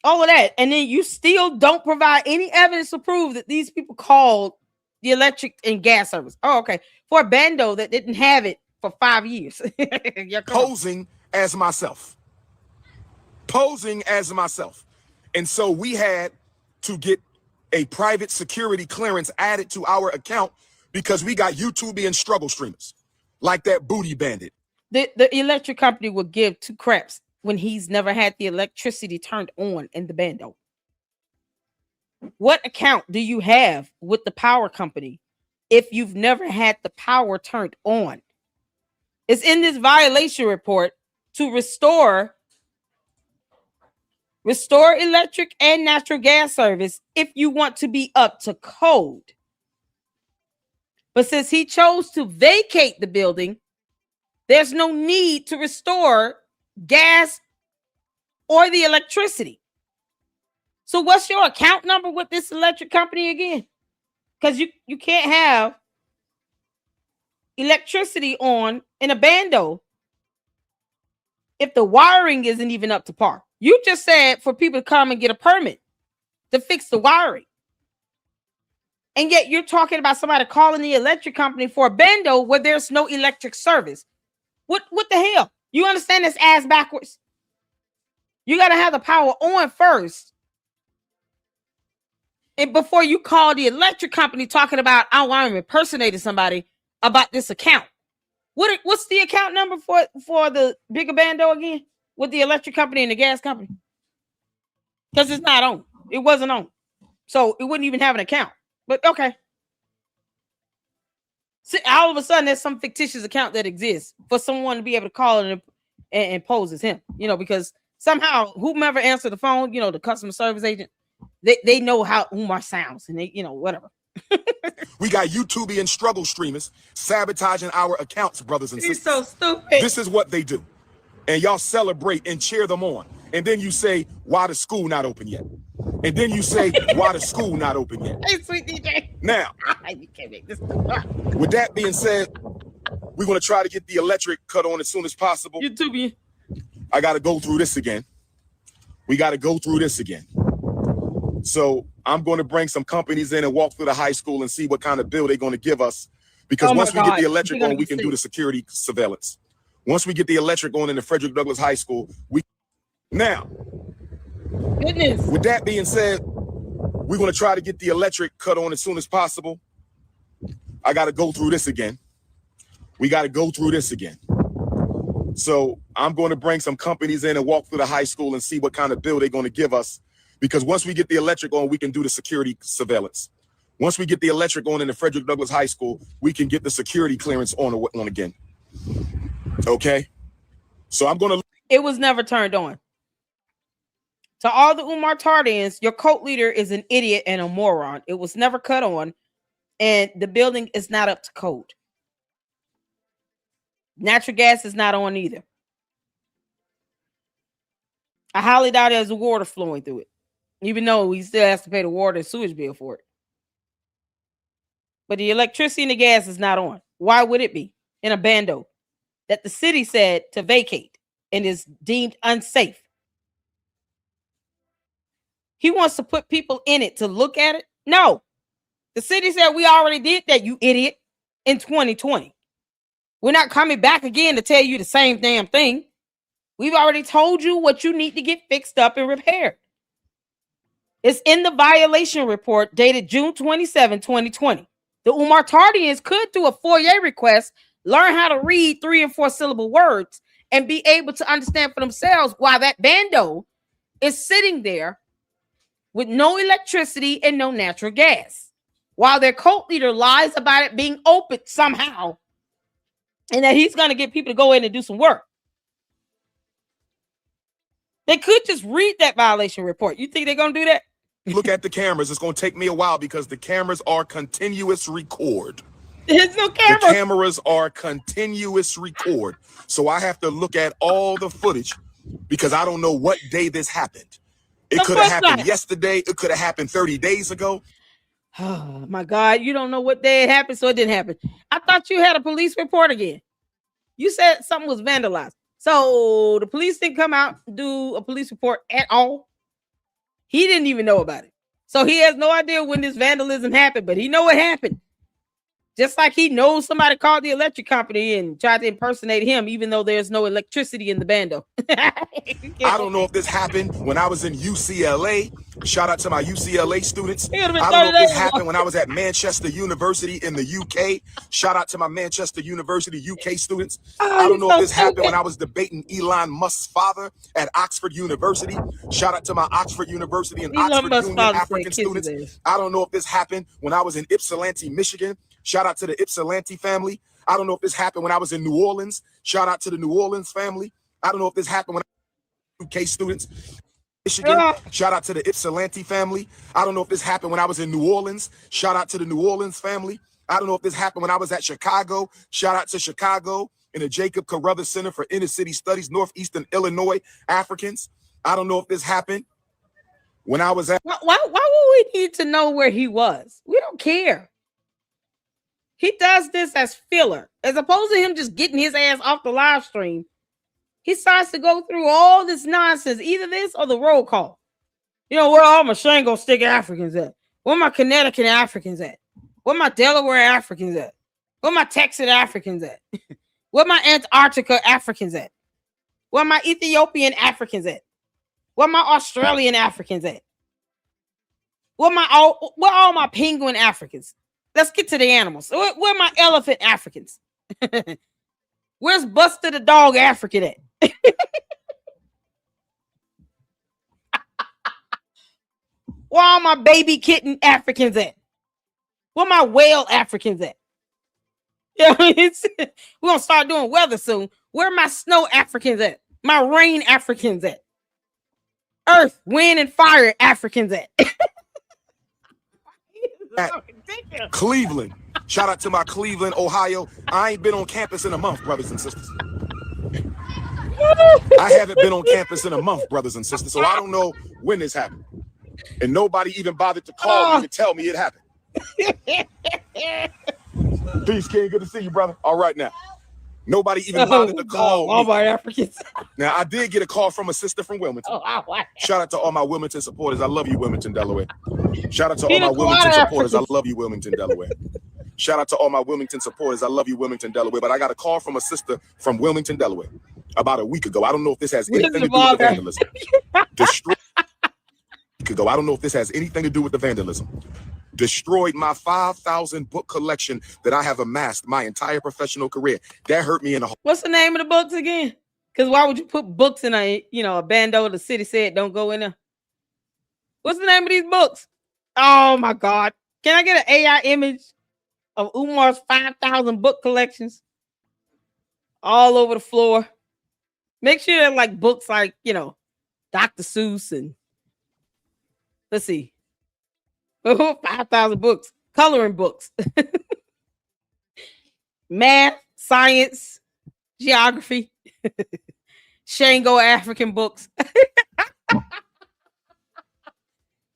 all of that, and then you still don't provide any evidence to prove that these people called the electric and gas service. Oh, okay. For a bando that didn't have it for 5 years. Posing as myself. Posing as myself. And so we had to get a private security clearance added to our account because we got YouTubian struggle streamers like that booty bandit. The electric company will give 2 craps when he's never had the electricity turned on in the bando. What account do you have with the power company if you've never had the power turned on? It's in this violation report to restore electric and natural gas service if you want to be up to code. But since he chose to vacate the building, there's no need to restore gas or the electricity. So what's your account number with this electric company again? Because you can't have electricity on in a bando if the wiring isn't even up to par. You just said for people to come and get a permit to fix the wiring. And yet you're talking about somebody calling the electric company for a bando where there's no electric service. What the hell? You understand this ass backwards? You got to have the power on first. And before you call the electric company talking about, oh, I'm impersonating somebody about this account. What's the account number for the bigger bando again? With the electric company and the gas company? Because it's not on. It wasn't on. So it wouldn't even have an account. But okay. See, all of a sudden, there's some fictitious account that exists for someone to be able to call it and pose as him. You know, because somehow, whomever answered the phone, you know, the customer service agent, they know how Umar sounds. And they, you know, whatever. We got YouTubian struggle streamers sabotaging our accounts, brothers and sisters. He's so stupid. This is what they do. And y'all celebrate and cheer them on. And then you say, why the school not open yet? And then you say, why the school not open yet? Hey, sweet DJ. Now, you can't make this with that being said, we're going to try to get the electric cut on as soon as possible. YouTubian. I got to go through this again. We got to go through this again. So I'm going to bring some companies in and walk through the high school and see what kind of bill they're going to give us. Because once we get the electric on, we can do the security surveillance. Once we get the electric on in the Frederick Douglass High School, now, goodness. With that being said, we're going to try to get the electric cut on as soon as possible. I got to go through this again. We got to go through this again. So I'm going to bring some companies in and walk through the high school and see what kind of bill they're going to give us. Because once we get the electric on, we can do the security surveillance. Once we get the electric on in the Frederick Douglass High School, we can get the security clearance on again. Okay? So I'm going to... It was never turned on. To all the Umar Tardians, your cult leader is an idiot and a moron. It was never cut on, and the building is not up to code. Natural gas is not on either. I highly doubt there's water flowing through it, even though he still has to pay the water and sewage bill for it. But the electricity and the gas is not on. Why would it be in a bando that the city said to vacate and is deemed unsafe? He wants to put people in it to look at it? No. The city said we already did that, you idiot, in 2020. We're not coming back again to tell you the same damn thing. We've already told you what you need to get fixed up and repaired. It's in the violation report dated June 27, 2020. The Umar Tardians could do a FOIA request, learn how to read 3 and 4 syllable words, and be able to understand for themselves why that bando is sitting there with no electricity and no natural gas, while their cult leader lies about it being open somehow, and that he's going to get people to go in and do some work. They could just read that violation report. You think they're going to do that? Look at the cameras. It's going to take me a while because the cameras are continuous record. There's no camera. The cameras are continuous record. So I have to look at all the footage because I don't know what day this happened. It could have happened yesterday. It could have happened 30 days ago. Oh, my God. You don't know what day it happened, so it didn't happen. I thought you had a police report again. You said something was vandalized. So the police didn't come out and do a police report at all. He didn't even know about it. So he has no idea when this vandalism happened, but he know it happened. Just like he knows somebody called the electric company and tried to impersonate him, even though there's no electricity in the bando. I don't know if this happened when I was in UCLA. Shout out to my UCLA students. I don't know if this happened when I was at Manchester University in the UK. Shout out to my Manchester University UK students. I don't know if this happened when I was debating Elon Musk's father at Oxford University. Shout out to my Oxford University and Oxford Union African students. I don't know if this happened when I was in Ypsilanti, Michigan. Shout out to the Ypsilanti family. I don't know if this happened when I was in New Orleans. Shout out to the New Orleans family. I don't know if this happened when I was UK students. Michigan. Shout out to the Ypsilanti family. I don't know if this happened when I was in New Orleans. Shout out to the New Orleans family. I don't know if this happened when I was at Chicago. Shout out to Chicago and the Jacob Carruthers Center for Inner City Studies, Northeastern Illinois Africans. I don't know if this happened when I was at. Why would we need to know where he was? We don't care. He does this as filler, as opposed to him just getting his ass off the live stream. He starts to go through all this nonsense, either this or the roll call. You know, where all my Shango stick Africans at? Where my Connecticut Africans at? Where my Delaware Africans at? Where my Texas Africans at? Where my Antarctica Africans at? Where my Ethiopian Africans at? Where my Australian Africans at? Where all my penguin Africans? Let's get to the animals. Where my elephant Africans? Where's Buster the dog African at? Where all my baby kitten Africans at? Where my whale Africans at? Yeah, we're gonna start doing weather soon. Where my snow Africans at? My rain Africans at? Earth, wind, and fire Africans at? Cleveland. Shout out to my Cleveland, Ohio. I ain't been on campus in a month, brothers and sisters. I haven't been on campus in a month, brothers and sisters, so I don't know when this happened. And nobody even bothered to call me to tell me it happened. Peace, King. Good to see you, brother. All right, now. Nobody even bothered to call all me. my Africans. Now, I did get a call from a sister from Wilmington. Shout out to all my Wilmington supporters. I love you, Wilmington, Delaware. Shout out to all my Wilmington supporters. I love you, Wilmington, Delaware. Shout out to all my Wilmington supporters. I love you, Wilmington, Delaware. But I got a call from a sister from Wilmington, Delaware about a week ago. I don't know if this has anything to do with the vandalism. I don't know if this has anything to do with the vandalism. Destroyed my 5,000 book collection that I have amassed my entire professional career. That hurt me in the heart. What's the name of the books again? Because why would you put books in a bando? The city said don't go in there. What's the name of these books? Oh my God! Can I get an AI image of Umar's 5,000 book collections all over the floor? Make sure they're like books like Dr. Seuss and let's see. 5,000 books, coloring books, math, science, geography, Shango African books. Can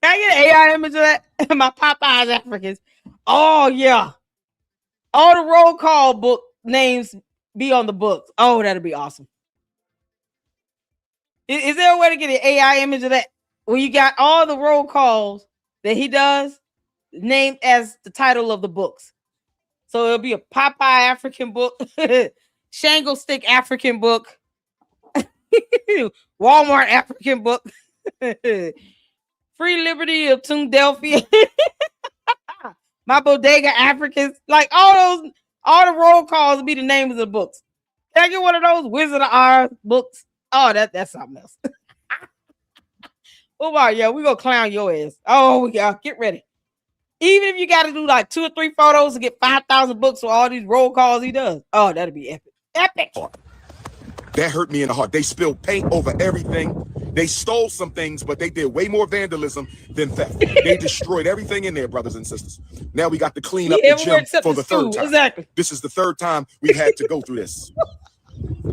I get an AI image of that? My Popeyes Africans. Oh, yeah. All the roll call book names be on the books. Oh, that'd be awesome. Is there a way to get an AI image of that? Where you got all the roll calls that he does named as the title of the books. So it'll be a Popeye African book, Shango Stick African book, Walmart African book, Free Liberty of Philadelphia, my Bodega Africans. Like all the roll calls will be the names of the books. Can I get one of those Wizard of Oz books? Oh, that's something else. Umar, yeah, we gonna clown your ass. Oh, yeah, get ready. Even if you got to do like 2 or 3 photos to get 5,000 books for all these roll calls he does. Oh, that'd be epic. Epic. That hurt me in the heart. They spilled paint over everything. They stole some things, but they did way more vandalism than theft. They destroyed everything in there, brothers and sisters. Now we got to clean up the gym for the third time. Exactly. This is the third time we've had to go through this.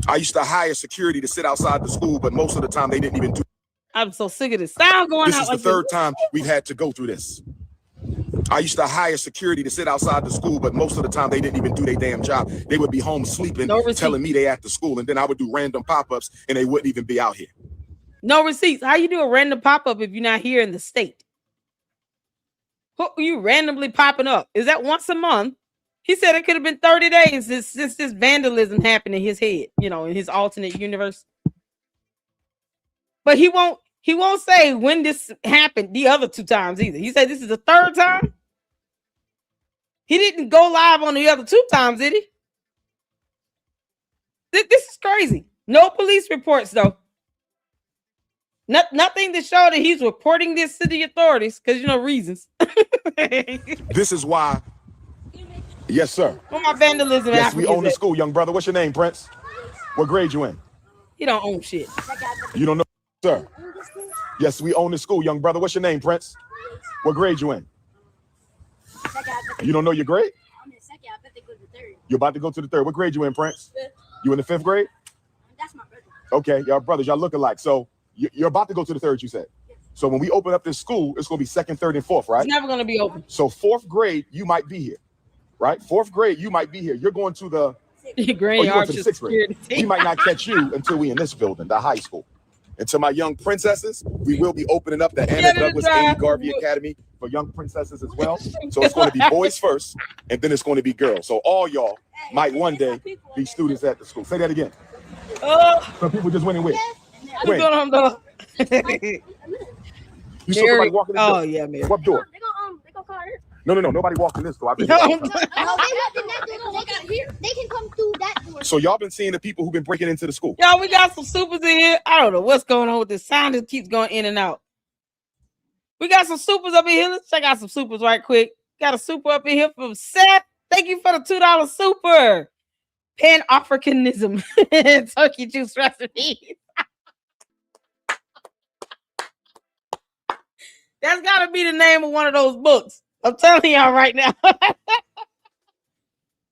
I used to hire security to sit outside the school, but most of the time they didn't even do. I'm so sick of this sound going This out. is the third time we've had to go through this. I used to hire security to sit outside the school, but most of the time they didn't even do their damn job. They would be home sleeping, telling me they at the school, and then I would do random pop-ups, and they wouldn't even be out here. No receipts. How you do a random pop-up if you're not here in the state? Who are you randomly popping up? Is that once a month? He said it could have been 30 days since this vandalism happened in his head, in his alternate universe. But he won't say when this happened the other 2 times either. He said this is the 3rd time. He didn't go live on the other 2 times, did he? This is crazy. No police reports, though. Nothing to show that he's reporting this to the authorities because, reasons. This is why Yes, sir. Where my vandalism Yes, we Africans own the at? school, young brother. What's your name, Prince? What grade you in? He don't own shit. You don't know, sir. Yes, we own the school, young brother. What's your name, Prince? What grade you in? You don't know your grade? I'm in second. I bet they go to the third. You're about to go to the third. What grade you in, Prince? Fifth. You in the 5th grade? That's my brother. Okay, y'all brothers, y'all look alike. So you're about to go to the 3rd, you said. So when we open up this school, it's going to be 2nd, 3rd, and 4th, right? It's never gonna be open. So 4th grade, you might be here, right? 4th grade, you might be here. You're going to the Grand you're going to the Arches 6th grade. security. We might not catch you until we in this building, the high school. And to my young princesses, we will be opening up the Anna Douglas Amy Garvey Academy for young princesses as well. So it's going to be boys first, and then it's going to be girls. So all y'all might one day be students at the school. Say that again. Some people just went and wait. What's going on, though? You saw somebody walking in the door? Oh yeah, man. What door? They gonna call her. No, nobody walked in this door. I've been No. here. No, they walked in that door. They can come through that door. So y'all been seeing the people who've been breaking into the school. Y'all, we got some supers in here. I don't know what's going on with this sound. It keeps going in and out. We got some supers up in here. Let's check out some supers right quick. Got a super up in here from Seth. Thank you for the $2 super. Pan-Africanism. Turkey juice recipe. That's got to be the name of one of those books. I'm telling y'all right now.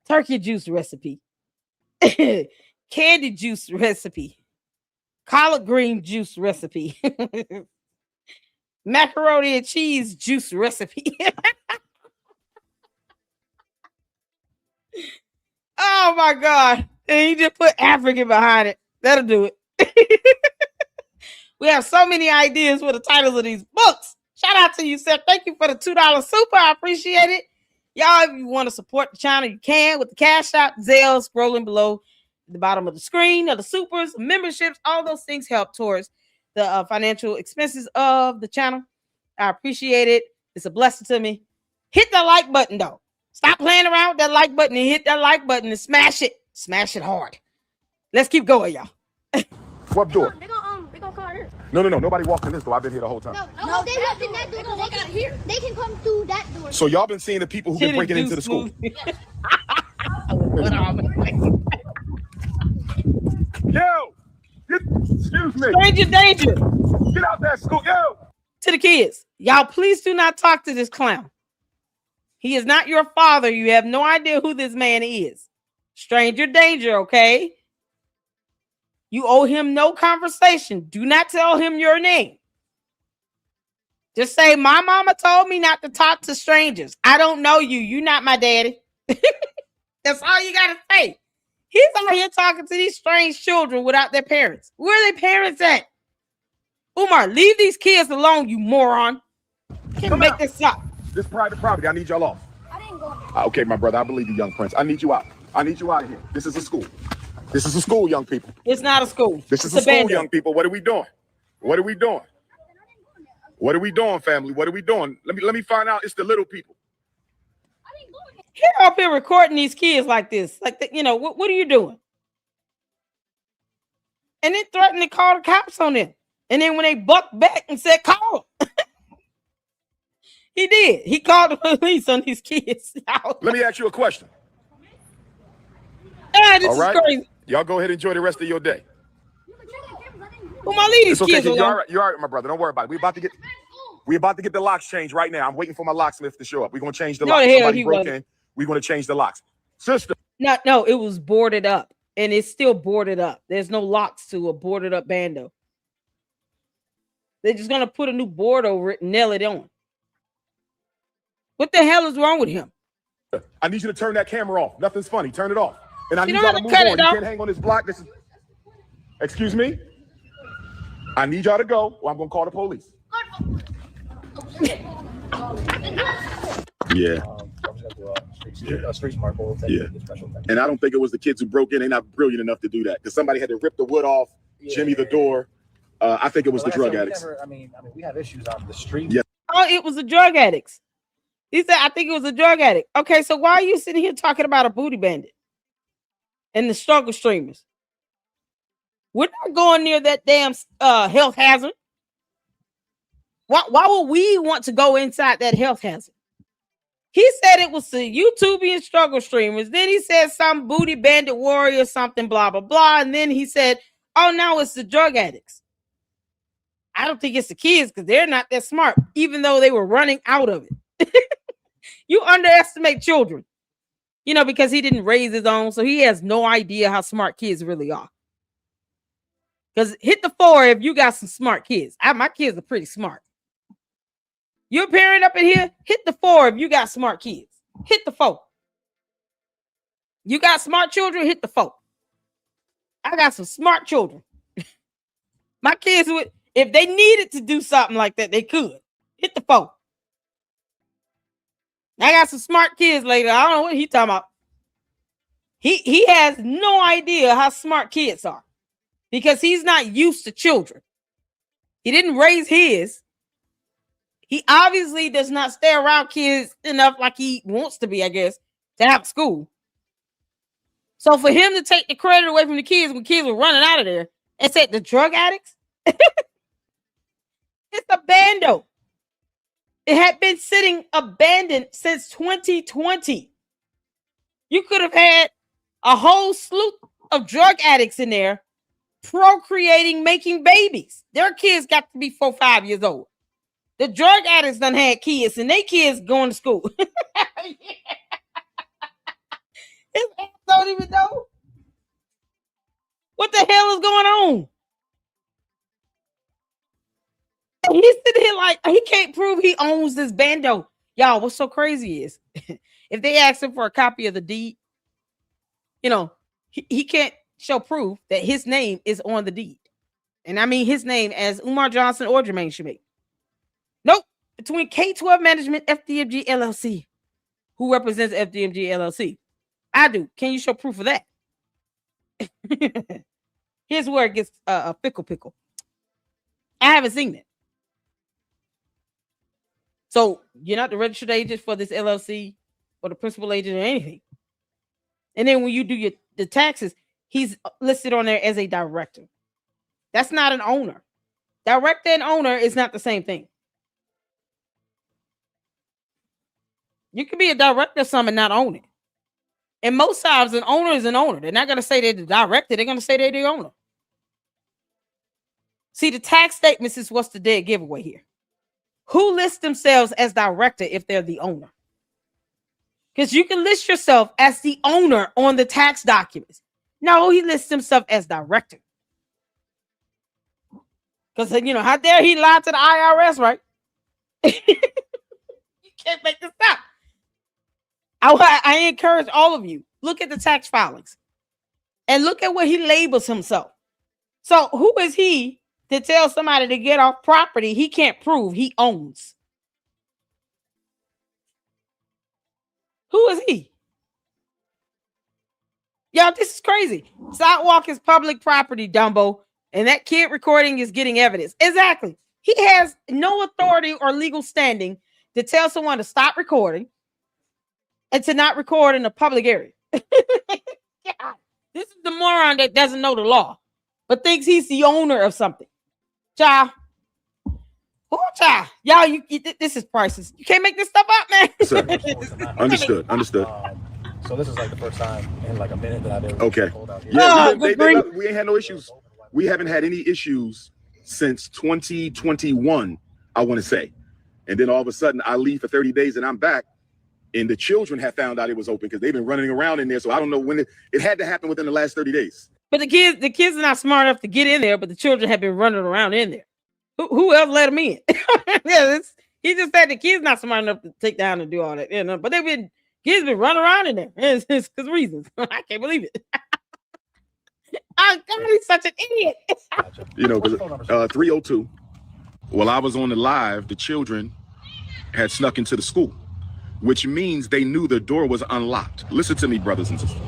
Turkey juice recipe. Candy juice recipe. Collard green juice recipe. Macaroni and cheese juice recipe. Oh my God. And he just put African behind it. That'll do it. We have so many ideas for the titles of these books. Shout out to you, Seth. Thank you for the $2 super. I appreciate it. Y'all, if you want to support the channel, you can with the Cash App, Zelle, scrolling below the bottom of the screen, of the supers, memberships, all those things help towards the financial expenses of the channel. I appreciate it. It's a blessing to me. Hit the like button, though. Stop playing around with that like button and hit that like button and smash it. Smash it hard. Let's keep going, y'all. What door? They gonna call her. No, nobody walked in this door. I've been here the whole time. No, they walked in that door. They can walk out here. They can come through that door. So y'all been seeing the people who've been breaking into the school. Yo, excuse me. Stranger danger. Get out that school, yo. To the kids, y'all, please do not talk to this clown. He is not your father. You have no idea who this man is. Stranger danger, okay? You owe him no conversation. Do not tell him your name. Just say, my mama told me not to talk to strangers. I don't know you. You're not my daddy. That's all you got to say. He's out here talking to these strange children without their parents. Where are their parents at? Umar, leave these kids alone, you moron. Can't make this up. This private property, I need y'all off. I didn't go. Okay, my brother, I believe you, young prince. I need you out. I need you out of here. This is a school. This is a school, young people. It's not a school. This is a school, young people. What are we doing? What are we doing? What are we doing, family? What are we doing? Let me find out. It's the little people. You're up here recording these kids like this. Like, what are you doing? And then threatened to call the cops on them. And then when they bucked back and said, call them. He did. He called the police on these kids. Let me ask you a question. This All right? is crazy. Y'all go ahead and enjoy the rest of your day. Well, my ladies, It's okay. kids You're alone. all right. You're all right, my brother. Don't worry about it. We're about to get the locks changed right now. I'm waiting for my locksmith to show up. We're gonna change the No, locks. the hell Somebody he broke wasn't. in. We're gonna change the locks. Sister. No, it was boarded up. And it's still boarded up. There's no locks to a boarded up bando. They're just gonna put a new board over it and nail it on. What the hell is wrong with him? I need you to turn that camera off. Nothing's funny. Turn it off. And I You need don't y'all have to to move cut on. it You off. can't hang on this block. This is. Excuse me. I need y'all to go, or I'm gonna call the police. Yeah. Street smart goal. Yeah. And I don't think it was the kids who broke in. They're not brilliant enough to do that because somebody had to rip the wood off, jimmy the door. I think it was the drug addicts. I mean, we have issues on the street. Yeah. Oh, it was the drug addicts. He said, I think it was a drug addict. Okay, so why are you sitting here talking about a booty bandit and the struggle streamers? We're not going near that damn health hazard. Why would we want to go inside that health hazard? He said it was the YouTubian struggle streamers. Then he said some booty bandit warrior, something, blah, blah, blah. And then he said, oh, now it's the drug addicts. I don't think it's the kids because they're not that smart, even though they were running out of it. You underestimate children, you know, because he didn't raise his own. So he has no idea how smart kids really are. Because hit the 4 if you got some smart kids. My kids are pretty smart. You're a parent up in here, hit the 4 if you got smart kids. Hit the 4. You got smart children, hit the 4. I got some smart children. My kids would, if they needed to do something like that, they could. Hit the 4. I got some smart kids later. I don't know what he's talking about. He has no idea how smart kids are because he's not used to children. He didn't raise his. He obviously does not stay around kids enough like he wants to be, I guess, to have school. So for him to take the credit away from the kids when kids were running out of there and say the drug addicts, it's a bando. It had been sitting abandoned since 2020. You could have had a whole slew of drug addicts in there procreating, making babies. Their kids got to be 4, 5 years old. The drug addicts done had kids and they kids going to school. His ass don't even know what the hell is going on. He's sitting here like he can't prove he owns this bando. Y'all, what's so crazy is if they ask him for a copy of the deed, you know, he can't show proof that his name is on the deed. And I mean his name as Umar Johnson or Jermaine Shemay. Nope. Between K12 Management, FDMG LLC. Who represents FDMG LLC? I do. Can you show proof of that? Here's where it gets a pickle. I haven't seen it. So you're not the registered agent for this LLC or the principal agent or anything. And then when you do the taxes, he's listed on there as a director. That's not an owner. Director and owner is not the same thing. You can be a director of something and not own it. And most times an owner is an owner. They're not going to say they're the director. They're going to say they're the owner. See, the tax statements is what's the dead giveaway here. Who lists themselves as director if they're the owner? Because you can list yourself as the owner on the tax documents. No, he lists himself as director. Because, you know, how dare he lie to the IRS, right? You can't make this up. I encourage all of you, look at the tax filings and look at what he labels himself. So who is he to tell somebody to get off property he can't prove he owns? Who is he? Y'all, this is crazy. Sidewalk is public property, Dumbo, and that kid recording is getting evidence. Exactly. He has no authority or legal standing to tell someone to stop recording and to not record in a public area. God, this is the moron that doesn't know the law, but thinks he's the owner of something. Child. Oh, child. Y'all, this is priceless. You can't make this stuff up, man. Understood. So this is like the first time in like a minute that I've ever pulled out here. Yeah, we ain't had no issues. We haven't had any issues since 2021, I want to say. And then all of a sudden I leave for 30 days and I'm back. And the children have found out it was open because they've been running around in there. So I don't know when it had to happen within the last 30 days. But the kids are not smart enough to get in there, but the children have been running around in there. Who else let them in? Yeah, he just said the kids not smart enough to take down and do all that. You know, but kids been running around in there. It's because reasons. I can't believe it. Oh God, he's such an idiot. You know, 302. While I was on the live, the children had snuck into the school, which means they knew the door was unlocked. Listen to me, brothers and sisters.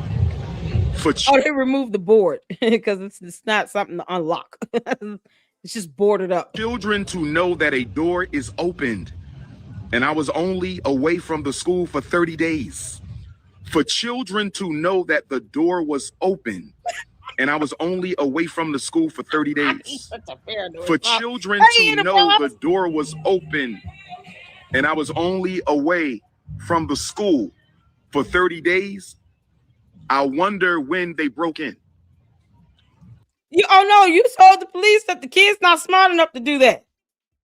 They removed the board because it's not something to unlock. It's just boarded up. Children to know that a door is opened, and I was only away from the school for 30 days. For children to know that the door was open, and I was only away from the school for 30 days. For children to know the door was open, and I was only away from the school for 30 days. I wonder when they broke in. Oh no, you told the police that the kid's not smart enough to do that.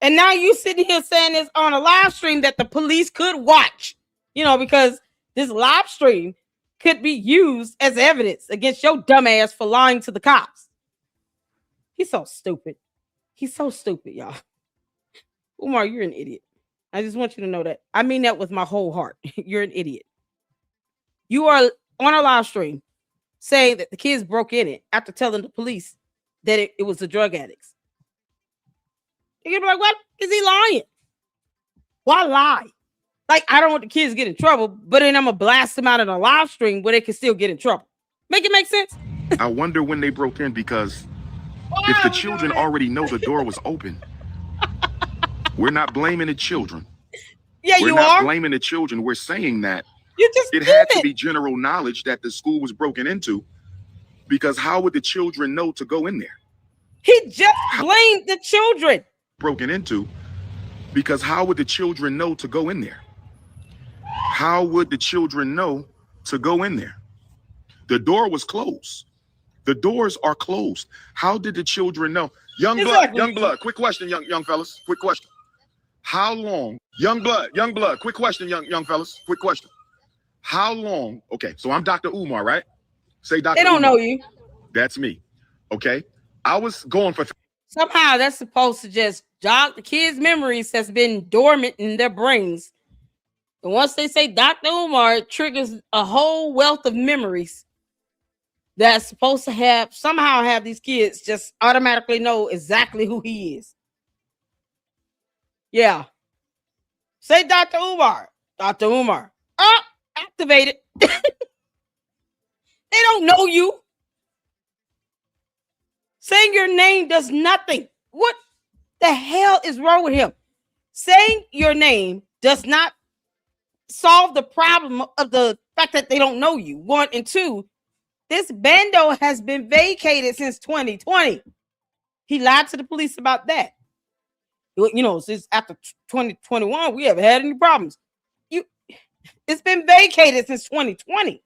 And now you sitting here saying this on a live stream that the police could watch, because this live stream could be used as evidence against your dumbass for lying to the cops. He's so stupid. He's so stupid, y'all. Umar, you're an idiot. I just want you to know that. I mean that with my whole heart. You're an idiot. You are on a live stream saying that the kids broke in it after telling the police that it was the drug addicts. You're gonna be like, what is he lying? Why lie? Like, I don't want the kids to get in trouble, but then I'm gonna blast them out in a live stream where they can still get in trouble. Make it make sense? I wonder when they broke in, because if the children already know the door was open, we're not blaming the children. Yeah, we're you not are blaming the children. We're saying that it had to be general knowledge that the school was broken into, because how would the children know to go in there? He just blamed the children. Broken into, because how would the children know to go in there? How would the children know to go in there? The door was closed. The doors are closed. How did the children know? Young blood, quick question, young fellas, quick question. How long, young blood, quick question, young fellas, quick question. How long? Okay, so I'm Dr. Umar, right? Say Dr. They don't Umar. know you. That's me. Okay, I was going for. Somehow that's supposed to just jog the kids' memories that's been dormant in their brains. And once they say Dr. Umar, it triggers a whole wealth of memories that's supposed to somehow have these kids just automatically know exactly who he is. Yeah. Say Dr. Umar. Dr. Umar. Activated. They don't know you. Saying your name does nothing. What the hell is wrong with him? Saying your name does not solve the problem of the fact that they don't know you. 1 and 2, this bando has been vacated since 2020. He lied to the police about that. Since after 2021, we haven't had any problems. It's been vacated since 2020.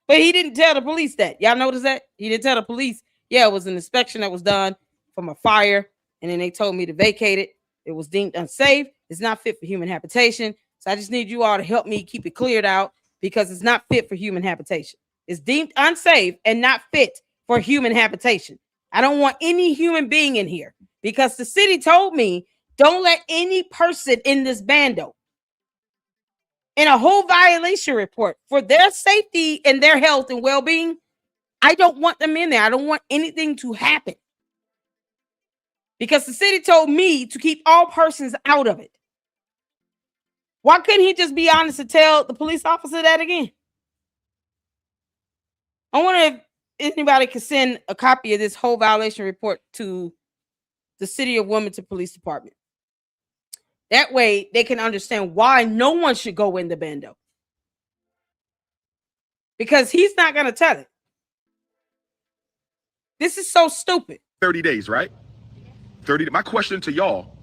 But he didn't tell the police that. Y'all notice that? He didn't tell the police. Yeah, it was an inspection that was done from a fire, and then they told me to vacate it. It was deemed unsafe. It's not fit for human habitation. So I just need you all to help me keep it cleared out, because it's not fit for human habitation. It's deemed unsafe and not fit for human habitation. I don't want any human being in here, because the city told me don't let any person in this bando in a whole violation report for their safety and their health and well-being. I don't want them in there. I don't want anything to happen, because the city told me to keep all persons out of it. Why couldn't he just be honest and tell the police officer that again? I wonder if anybody could send a copy of this whole violation report to the City of Wilmington Police Department. That way they can understand why no one should go in the bando, because he's not going to tell it. This is so stupid. 30 days, right? 30. My question to y'all,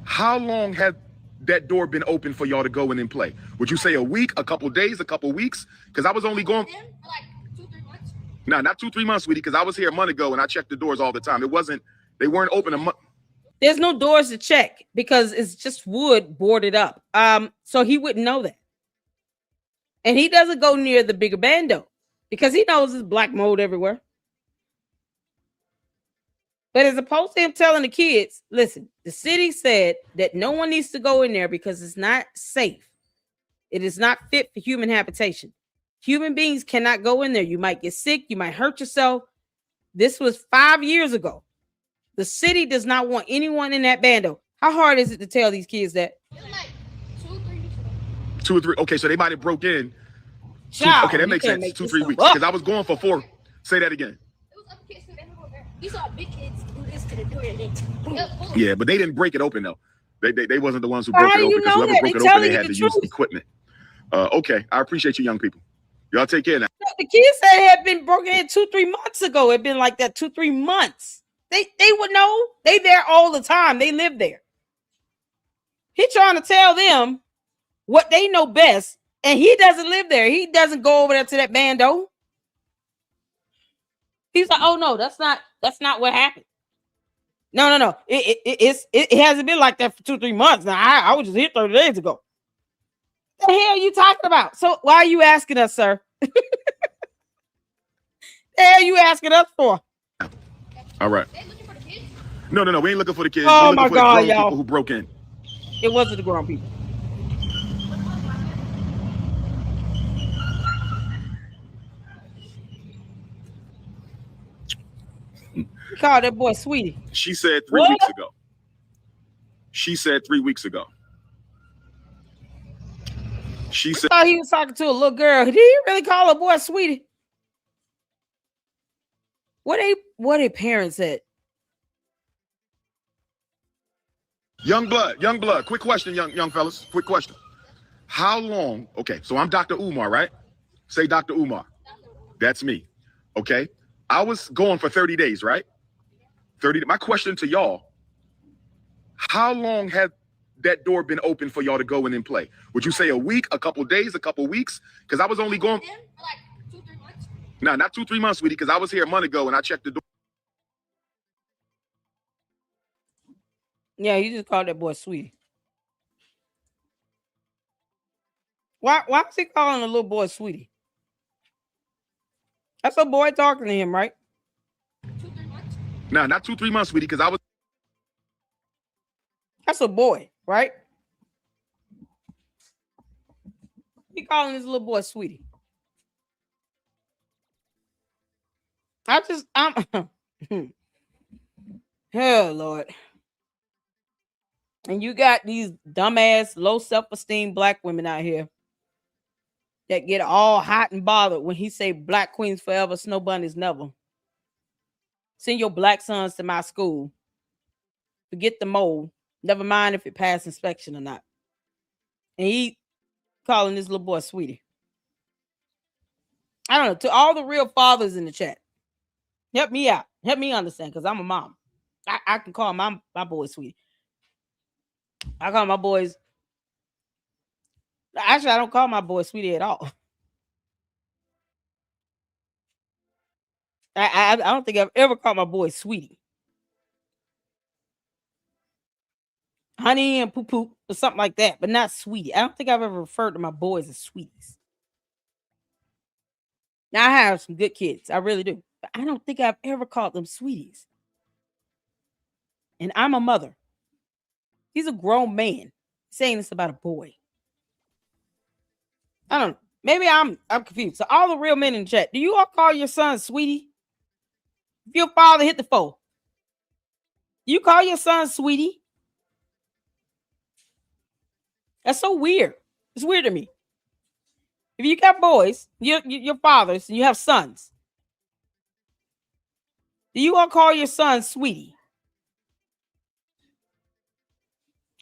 how long had that door been open for y'all to go in and play? Would you say a week, a couple days, a couple weeks? Because I was only going For like 2-3 months. No, not 2-3 months, sweetie, because I was here a month ago and I checked the doors all the time. They weren't open a month. There's no doors to check because it's just wood boarded up. So he wouldn't know that. And he doesn't go near the bigger bando because he knows there's black mold everywhere. But as opposed to him telling the kids, listen, the city said that no one needs to go in there because it's not safe. It is not fit for human habitation. Human beings cannot go in there. You might get sick. You might hurt yourself. This was 5 years ago. The city does not want anyone in that bando. How hard is it to tell these kids that? It was like 2-3 weeks ago. 2 or 3. Okay, so they might have broke in. Okay, that makes sense. 2-3 weeks. Because I was going for 4. Say that again. It was other kids too. They were over there. You saw big kids do this to the door and then yeah, but they didn't break it open though. They wasn't the ones who broke it open, because whoever broke it open, they had to use equipment. Okay, I appreciate you, young people. Y'all take care now. The kids said it had been broken in 2-3 months ago. It'd been like that 2-3 months. They would know. They there all the time. They live there. He trying to tell them what they know best, and he doesn't live there. He doesn't go over there to that bando. He's like, oh no, that's not what happened. No. It hasn't been like that for 2-3 months. Now I was just here 30 days ago. What the hell are you talking about? So why are you asking us, sir? The hell are you asking us for? All right. No. We ain't looking for the kids. Oh We're looking my for God, the grown y'all. people who broke in. It wasn't the grown people. He called that boy sweetie. She said 3 weeks ago. She said 3 weeks ago. She said he was talking to a little girl. Did he really call a boy sweetie? What they parents said? Young blood. Quick question, young fellas. Quick question. How long? Okay, so I'm Dr. Umar, right? Say Dr. Umar. That's me. Okay. I was going for 30 days, right? 30. My question to y'all, how long had that door been open for y'all to go in and play? Would you say a week, a couple days, a couple weeks? Because I was only going for like 2-3 months. No, not 2-3 months, sweetie, because I was here a month ago and I checked the door. Yeah, you just called that boy sweetie. Why is he calling a little boy sweetie? That's a boy talking to him, right? 2-3 months? No, not 2-3 months, sweetie, because I was. That's a boy, right? He calling his little boy sweetie. I'm oh Lord. And you got these dumbass, low self-esteem black women out here that get all hot and bothered when he say black queens forever, snow bunnies never. Send your black sons to my school. Forget the mold. Never mind if it passed inspection or not. And he calling this little boy sweetie. I don't know. To all the real fathers in the chat, help me out. Help me understand, because I'm a mom. I can call my boy sweetie. I call my boys. Actually, I don't call my boy sweetie at all. I don't think I've ever called my boy sweetie. Honey and poo-poo or something like that, but not sweetie. I don't think I've ever referred to my boys as sweeties. Now, I have some good kids. I really do. But I don't think I've ever called them sweeties. And I'm a mother. He's a grown man saying this about a boy. I don't know. Maybe I'm confused. So all the real men in the chat, do you all call your son sweetie? If your father hit the 4, you call your son sweetie? That's so weird. It's weird to me. If you got boys, your fathers, and you have sons, do you all call your son sweetie?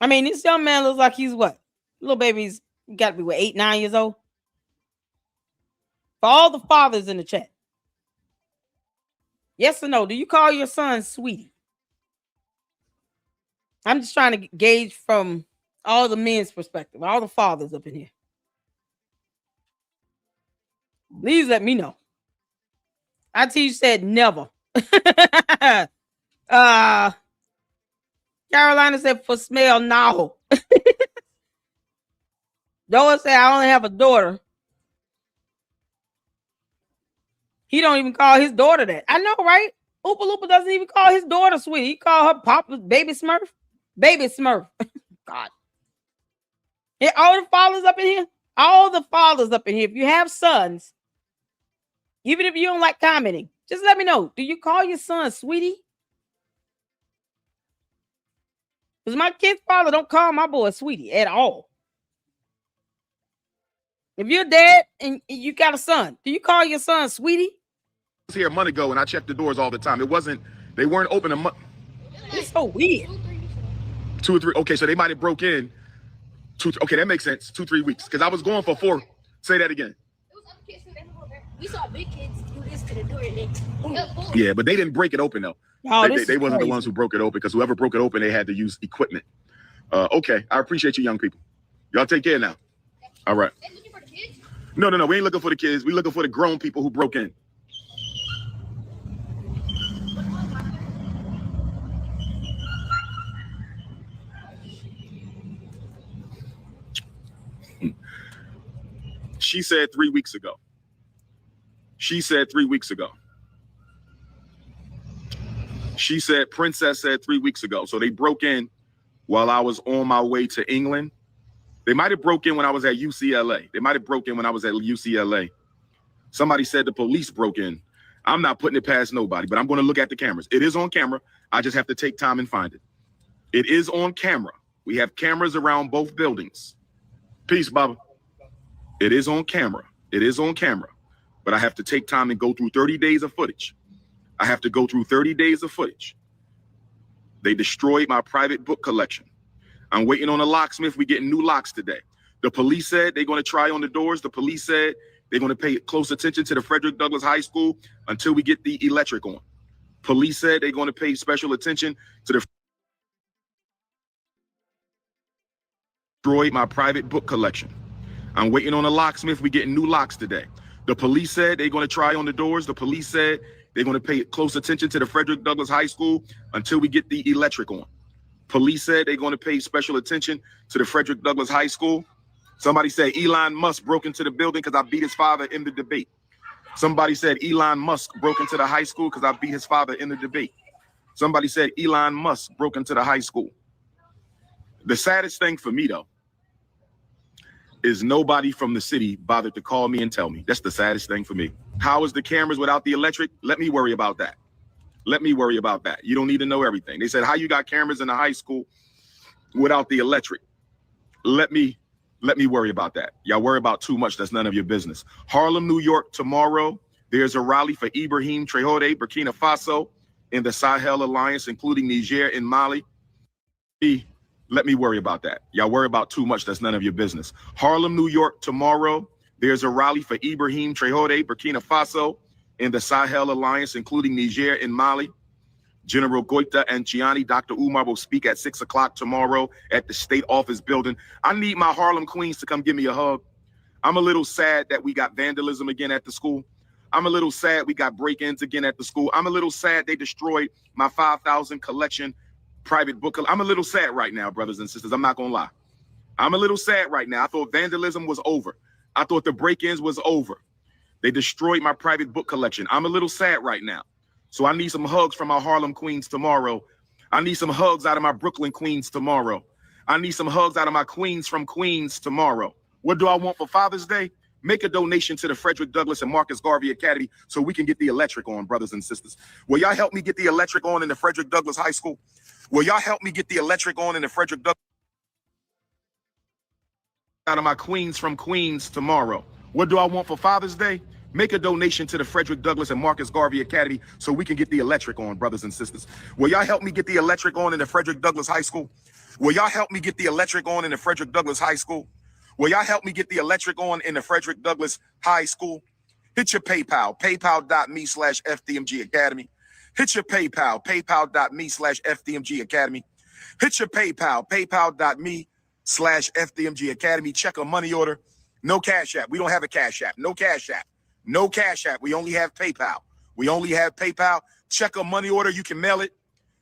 I mean, this young man looks like he's what? Little baby's got to be what, 8, 9 years old? For all the fathers in the chat, yes or no? Do you call your son sweetie? I'm just trying to gauge from all the men's perspective, all the fathers up in here. Please let me know. IT said never. Carolina said for smell now. Noah said I only have a daughter. He don't even call his daughter that. I know, right? Oopa Loopa doesn't even call his daughter sweetie. He call her Papa Baby Smurf. Baby Smurf. God. Yeah, all the fathers up in here. All the fathers up in here. If you have sons, even if you don't like commenting, just let me know. Do you call your son sweetie? Because my kid's father don't call my boy sweetie at all. If you're dad and you got a son, do you call your son sweetie? I was here a month ago and I checked the doors all the time. They weren't open a month. It's so weird. 2 or 3. Okay, so they might have broke in. Okay, that makes sense. 2-3 weeks. Because I was going for 4. Say that again. We saw big kids do this to the door and then yeah, but they didn't break it open though. Oh, they wasn't the ones who broke it open, because whoever broke it open, they had to use equipment. Okay, I appreciate you young people. Y'all take care now. All right. They looking for the kids? No. We ain't looking for the kids. We looking for the grown people who broke in. She said 3 weeks ago. She said 3 weeks ago. She said, Princess said 3 weeks ago. So they broke in while I was on my way to England. They might have broke in when I was at UCLA. They might have broke in when I was at UCLA. Somebody said the police broke in. I'm not putting it past nobody, but I'm going to look at the cameras. It is on camera. I just have to take time and find it. It is on camera. We have cameras around both buildings. Peace, Baba. It is on camera. It is on camera. But I have to take time and go through 30 days of footage. I have to go through 30 days of footage. They destroyed my private book collection. I'm waiting on a locksmith. We're getting new locks today. The police said they're going to try on the doors. The police said they're going to pay close attention to the Frederick Douglass High School until we get the electric on. Police said they're going to pay special attention to the destroyed my private book collection. I'm waiting on a locksmith. We're getting new locks today. The police said they're going to try on the doors. The police said they're going to pay close attention to the Frederick Douglass High School until we get the electric on. Police said they're going to pay special attention to the Frederick Douglass High School. Somebody said Elon Musk broke into the building because I beat his father in the debate. Somebody said Elon Musk broke into the high school because I beat his father in the debate. Somebody said Elon Musk broke into the high school. The saddest thing for me, though, is nobody from the city bothered to call me and tell me. That's the saddest thing for me. How is the cameras without the electric? Let me worry about that. Let me worry about that. You don't need to know everything. They said, how you got cameras in the high school without the electric? Let me worry about that. Y'all worry about too much. That's none of your business. Harlem, New York, tomorrow, there's a rally for Ibrahim Traoré, Burkina Faso, in the Sahel Alliance, including Niger and Mali. Let me worry about that. Y'all worry about too much. That's none of your business. Harlem, New York, tomorrow, there's a rally for Ibrahim Traoré, Burkina Faso, in the Sahel Alliance, including Niger and Mali. General Goita and Gianni, Dr. Umar will speak at 6 o'clock tomorrow at the State Office building. I need my Harlem Queens to come give me a hug. I'm a little sad that we got vandalism again at the school. I'm a little sad we got break-ins again at the school. I'm a little sad they destroyed my 5,000 collection private book. I'm a little sad right now, brothers and sisters. I'm not going to lie. I'm a little sad right now. I thought vandalism was over. I thought the break-ins was over. They destroyed my private book collection. I'm a little sad right now. So I need some hugs from my Harlem Queens tomorrow. I need some hugs out of my Brooklyn Queens tomorrow. I need some hugs out of my Queens from Queens tomorrow. What do I want for Father's Day? Make a donation to the Frederick Douglass and Marcus Garvey Academy so we can get the electric on, brothers and sisters. Will y'all help me get the electric on in the Frederick Douglass High School? Will y'all help me get the electric on in the Frederick Douglass? Out of my Queens from Queens tomorrow. What do I want for Father's Day? Make a donation to the Frederick Douglass and Marcus Garvey Academy so we can get the electric on, brothers and sisters. Will y'all help me get the electric on in the Frederick Douglass High School? Will y'all help me get the electric on in the Frederick Douglass High School? Will y'all help me get the electric on in the Frederick Douglass High School? Hit your PayPal, paypal.me/FDMG Academy. Hit your PayPal, paypal.me/FDMG Academy. Hit your PayPal, paypal.me/FDMG Academy. Check a money order. No Cash App. We don't have a Cash App. No Cash App. No Cash App. We only have PayPal. We only have PayPal. Check a money order. You can mail it.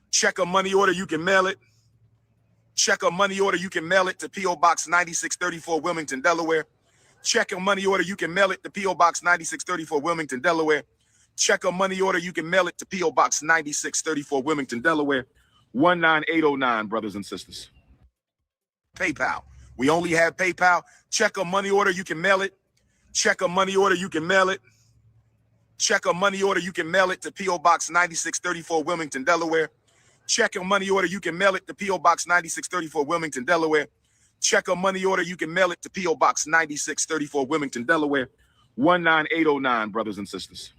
Check a money order. You can mail it. Check a money order. You can mail it to P.O. Box 9634, Wilmington, Delaware. Check a money order. You can mail it to P.O. Box 9634, Wilmington, Delaware. Check a money order. You can mail it to P.O. Box 9634, Wilmington, Delaware. 19809, brothers and sisters. PayPal. We only have PayPal. Check a money order. You can mail it. Check a money order. You can mail it. Check a money order. You can mail it to P.O. Box 9634, Wilmington, Delaware. Check a money order. You can mail it to P.O. Box 9634, Wilmington, Delaware. Check a money order. You can mail it to P.O. Box 9634, Wilmington, Delaware. 19809, brothers and sisters.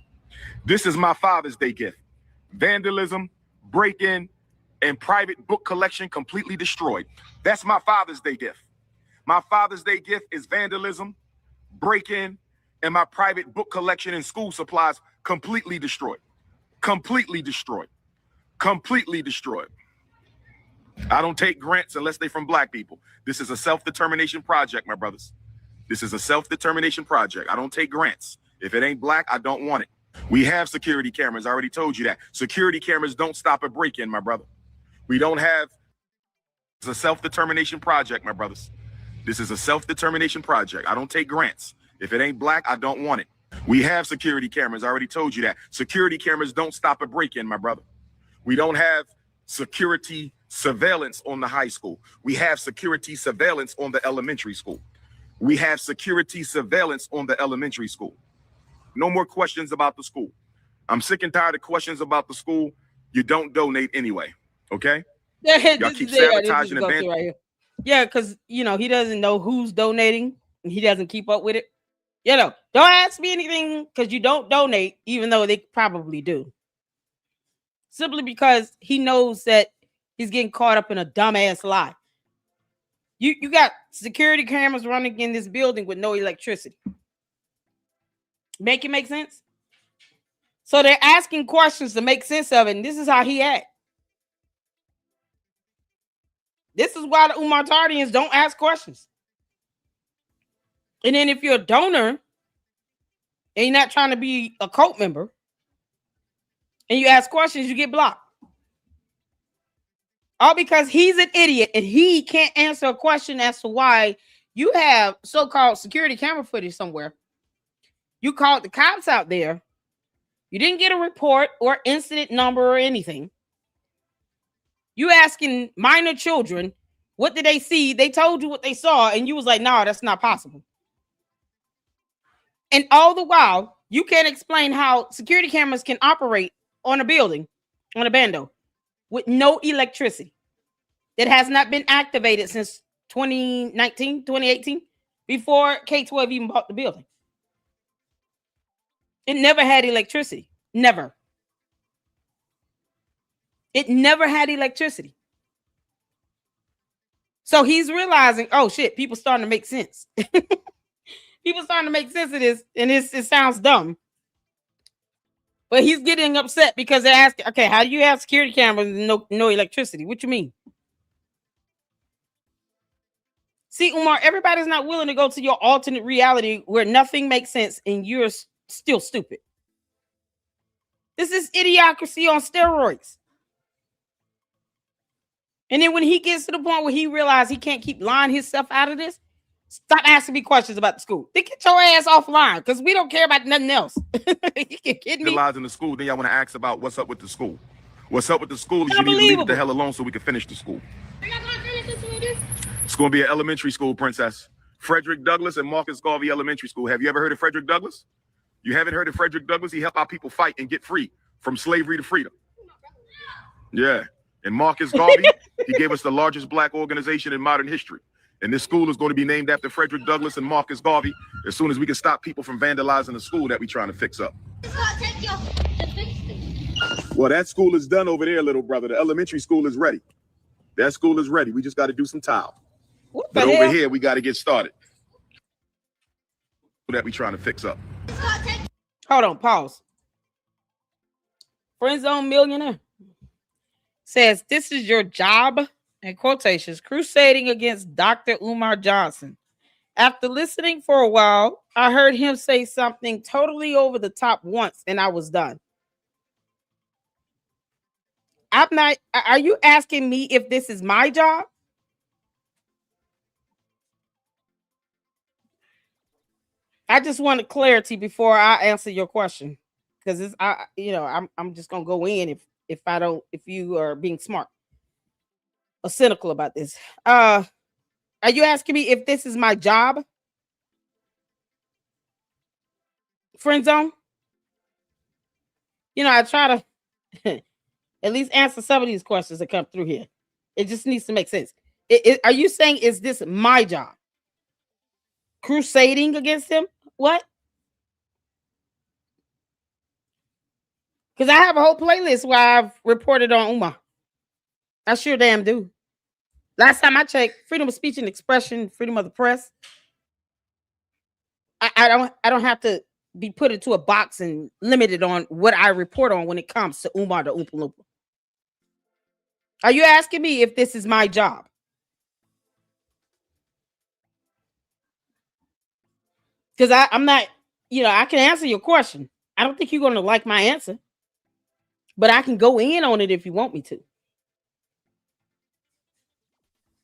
This is my Father's Day gift. Vandalism, break-in, and private book collection completely destroyed. That's my Father's Day gift. My Father's Day gift is vandalism, break-in, and my private book collection and school supplies completely destroyed. Completely destroyed. Completely destroyed. I don't take grants unless they're from black people. This is a self-determination project, my brothers. This is a self-determination project. I don't take grants. If it ain't black, I don't want it. We have security cameras. I already told you that. Security cameras don't stop a break-in, my brother. We don't have... It's a self-determination project, my brothers. This is a self-determination project. I don't take grants. If it ain't black, I don't want it. We have security cameras. I already told you that. Security cameras don't stop a break-in, my brother. We don't have security surveillance on the high school. We have security surveillance on the elementary school. We have security surveillance on the elementary school. No more questions about the school. I'm sick and tired of questions about the school. You don't donate anyway, okay? Y'all keep sabotaging the band. Right here. Yeah, because, you know, he doesn't know who's donating. And he doesn't keep up with it. You know, don't ask me anything because you don't donate, even though they probably do. Simply because he knows that he's getting caught up in a dumbass lie. You got security cameras running in this building with no electricity. Make it make sense? So they're asking questions to make sense of it, and this is how he acts. This is why the Umartardians don't ask questions. And then if you're a donor and you're not trying to be a cult member and you ask questions, you get blocked. All because he's an idiot and he can't answer a question as to why you have so-called security camera footage somewhere. You called the cops out there. You didn't get a report or incident number or anything. You asking minor children, what did they see? They told you what they saw, and you was like, no, that's not possible. And all the while, you can't explain how security cameras can operate on a building, on a bando, with no electricity that has not been activated since 2019, 2018, before K-12 even bought the building. It never had electricity. Never. It never had electricity. So he's realizing, oh shit, people starting to make sense. People starting to make sense of this, and it sounds dumb. But he's getting upset because they're asking, okay, how do you have security cameras and no electricity? What you mean? See, Umar, everybody's not willing to go to your alternate reality where nothing makes sense and you're still stupid. This is idiocracy on steroids. And then when he gets to the point where he realizes he can't keep lying himself out of this, stop asking me questions about the school. Then get your ass offline because we don't care about nothing else. You kidding me? In the school, then y'all want to ask about what's up with the school. What's up with the school is you need to leave it the hell alone so we can finish the school. It's going to be an elementary school, princess. Frederick Douglass and Marcus Garvey Elementary School. Have you ever heard of Frederick Douglass? You haven't heard of Frederick Douglass? He helped our people fight and get free from slavery to freedom. Yeah. And Marcus Garvey, he gave us the largest black organization in modern history. And this school is going to be named after Frederick Douglass and Marcus Garvey as soon as we can stop people from vandalizing the school that we're trying to fix up. Well, that school is done over there, little brother. The elementary school is ready. That school is ready. We just got to do some tile. But over here, we got to get started. That we're trying to fix up. Hold on, pause. Friend Zone Millionaire says, this is your job, in quotations, crusading against Dr. Umar Johnson. After listening for a while, I heard him say something totally over the top once, and I was done. I'm not, are you asking me if this is my job? I just wanted clarity before I answer your question. Because it's I'm just gonna go in if you are being smart or cynical about this. Are you asking me if this is my job? Friend zone? You know, I try to at least answer some of these questions that come through here. It just needs to make sense. Are you saying, is this my job? Crusading against him? What? Because I have a whole playlist where I've reported on Umar. I sure damn do. Last time I checked, freedom of speech and expression, freedom of the press. I don't have to be put into a box and limited on what I report on when it comes to Umar the Oompa Loompa. Are you asking me if this is my job? Because I'm not, I can answer your question. I don't think you're going to like my answer, but I can go in on it if you want me to.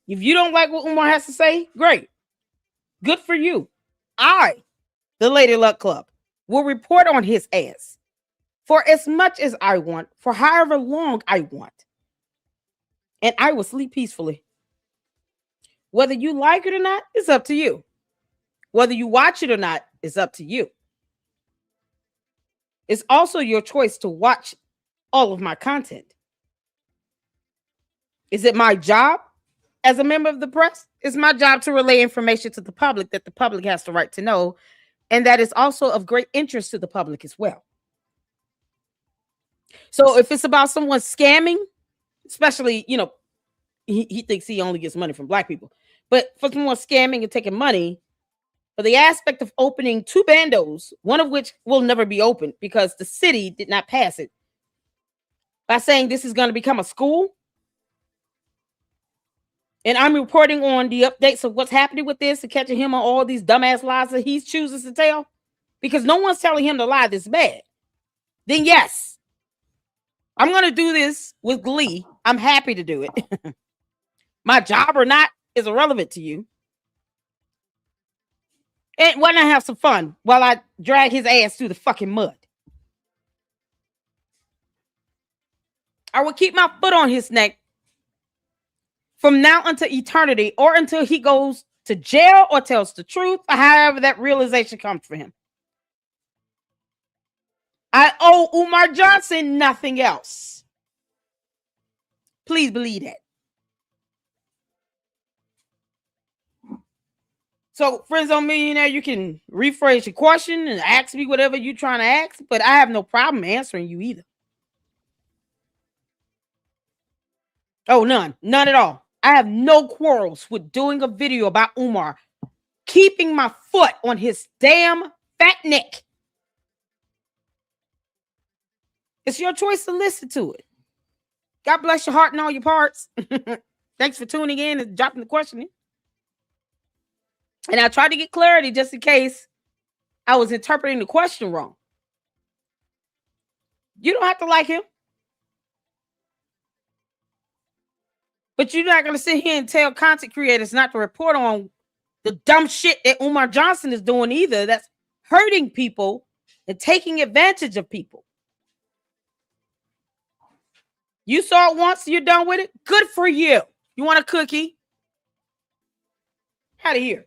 If you don't like what Umar has to say, great. Good for you. I, the Lady Luck Club, will report on his ass for as much as I want, for however long I want. And I will sleep peacefully. Whether you like it or not, it's up to you. Whether you watch it or not, it's up to you. It's also your choice to watch all of my content. Is it my job as a member of the press? It's my job to relay information to the public that the public has the right to know, and that is also of great interest to the public as well. So if it's about someone scamming, especially, he thinks he only gets money from black people, but for someone scamming and taking money, for the aspect of opening 2 bandos, one of which will never be opened because the city did not pass it, by saying this is going to become a school, and I'm reporting on the updates of what's happening with this and catching him on all these dumbass lies that he chooses to tell, because no one's telling him to lie this bad, then yes, I'm going to do this with glee. I'm happy to do it. My job or not is irrelevant to you. And why not have some fun while I drag his ass through the fucking mud? I will keep my foot on his neck from now until eternity, or until he goes to jail or tells the truth, or however that realization comes for him. I owe Umar Johnson nothing else. Please believe that. So, Friends on Millionaire, you can rephrase your question and ask me whatever you're trying to ask, but I have no problem answering you either. Oh, none. None at all. I have no quarrels with doing a video about Umar keeping my foot on his damn fat neck. It's your choice to listen to it. God bless your heart and all your parts. Thanks for tuning in and dropping the question in. And I tried to get clarity just in case I was interpreting the question wrong. You don't have to like him. But you're not going to sit here and tell content creators not to report on the dumb shit that Umar Johnson is doing either. That's hurting people and taking advantage of people. You saw it once, you're done with it. Good for you. You want a cookie? Out of here.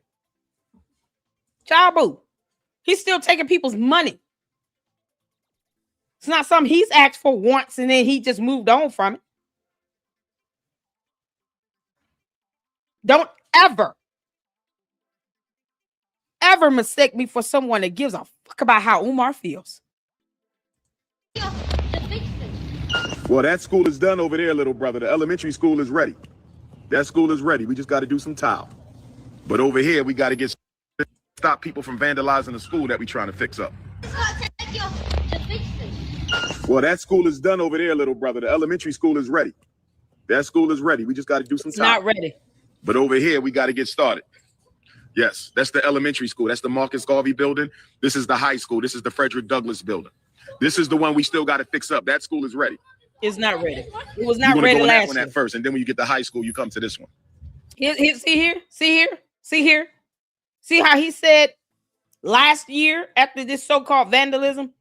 Child boo. He's still taking people's money. It's not something he's asked for once and then he just moved on from it. Don't ever mistake me for someone that gives a fuck about how Umar feels. Well, that school is done over there, little brother. The elementary school is ready. That school is ready. We just got to do some tile. But over here, we got to stop people from vandalizing the school that we trying to fix up. Well, that school is done over there, little brother. The elementary school is ready. That school is ready. We just got to do some tile. Not ready. But over here, we got to get started. Yes, that's the elementary school. That's the Marcus Garvey building. This is the high school. This is the Frederick Douglass building. This is the one we still got to fix up. That school is ready. It's not ready. It was not ready last year. At first, and then when you get to high school, you come to this one. See here. See how he said last year after this so-called vandalism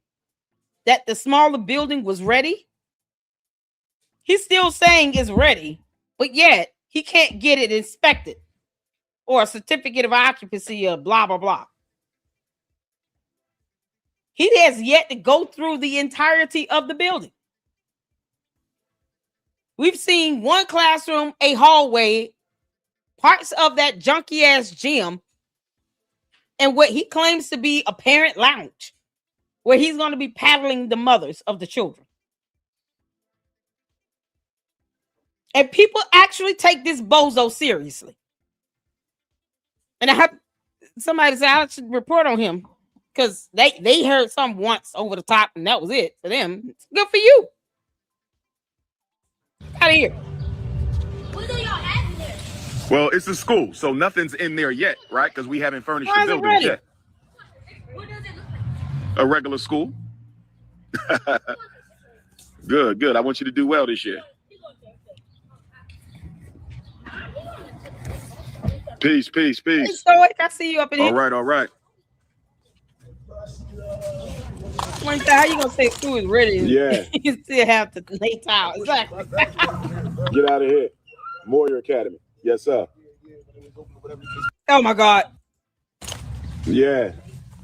that the smaller building was ready? He's still saying it's ready, but yet he can't get it inspected or a certificate of occupancy or blah, blah, blah. He has yet to go through the entirety of the building. We've seen one classroom, a hallway, parts of that junky ass gym, and what he claims to be a parent lounge, where he's going to be paddling the mothers of the children. And people actually take this bozo seriously. And I have somebody say I should report on him because they heard something once over the top and that was it for them. It's good for you. Out of here. What do y'all have in there? Well, it's a school, so nothing's in there yet, right? Because we haven't furnished the buildings yet. A regular school. Good, good. I want you to do well this year. Peace, peace, peace. So I see you up in here. All right, all right. How you gonna say school is ready? Yeah. You still have to lay towel. Exactly. Get out of here. Moyer Academy. Yes, sir. Oh my God. Yeah.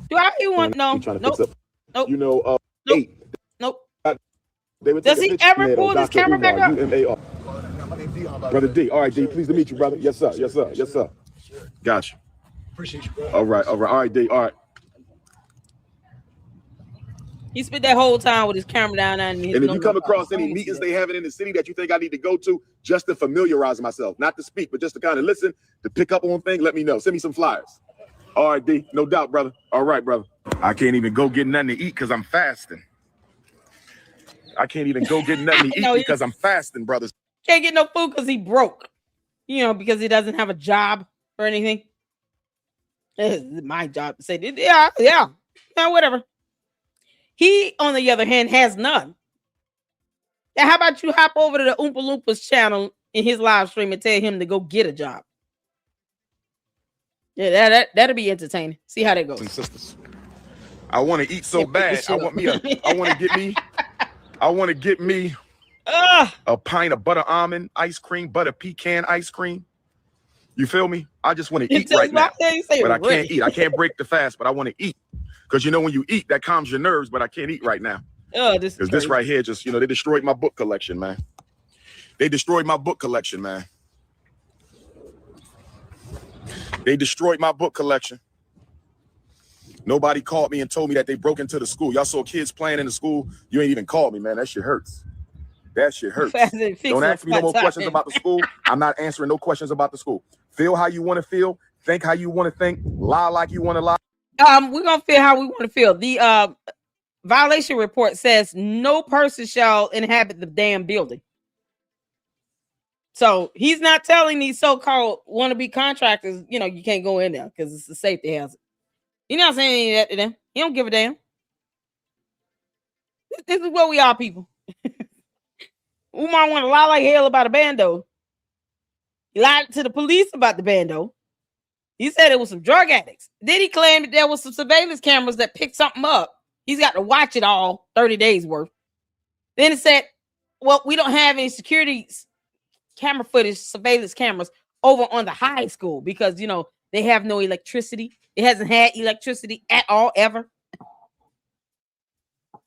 Do I even want no? Nope. Nope. You know, nope. 8. Nope. Does he ever pull his camera back up? Brother D. All right, D. Pleased to meet you, brother. Yes, sir. Yes, sir. Yes, sir. Gotcha. Appreciate you, bro. All right, all right. All right, D. All right. He spent that whole time with his camera down on me. And if you come across any meetings they have in the city that you think I need to go to, just to familiarize myself, not to speak, but just to kind of listen, to pick up on things, let me know. Send me some flyers. All right, D. No doubt, brother. All right, brother. I can't even go get nothing to eat because I'm fasting. I can't even go get nothing to eat because I'm fasting, brothers. Can't get no food because he broke. You know, because he doesn't have a job or anything. This is my job to say, yeah, whatever. He, on the other hand, has none. Now, how about you hop over to the Oompa Loompas channel in his live stream and tell him to go get a job? Yeah, that'll be entertaining. See how that goes. And sisters, I want to eat so bad. I want to get me a pint of butter almond ice cream, butter pecan ice cream. You feel me? I just want to eat right now. But I can't eat. I can't break the fast, but I want to eat. Because you know when you eat, that calms your nerves, but I can't eat right now. Oh, this right here just, they destroyed my book collection, man. They destroyed my book collection, man. They destroyed my book collection. Nobody called me and told me that they broke into the school. Y'all saw kids playing in the school. You ain't even called me, man. That shit hurts. That shit hurts. Don't ask me no more questions about the school. I'm not answering no questions about the school. Feel how you want to feel. Think how you want to think. Lie like you want to lie. We're gonna feel how we want to feel. The violation report says no person shall inhabit the damn building. So he's not telling these so-called wannabe contractors, you can't go in there because it's a safety hazard. You're not saying that to them. He don't give a damn. This is what we are, people. Umar want to lie like hell about a bando. He lied to the police about the bando. He said it was some drug addicts. Then he claimed that there was some surveillance cameras that picked something up. He's got to watch it all, 30 days worth. Then it said, well, we don't have any security camera footage, surveillance cameras over on the high school because, they have no electricity. It hasn't had electricity at all, ever. So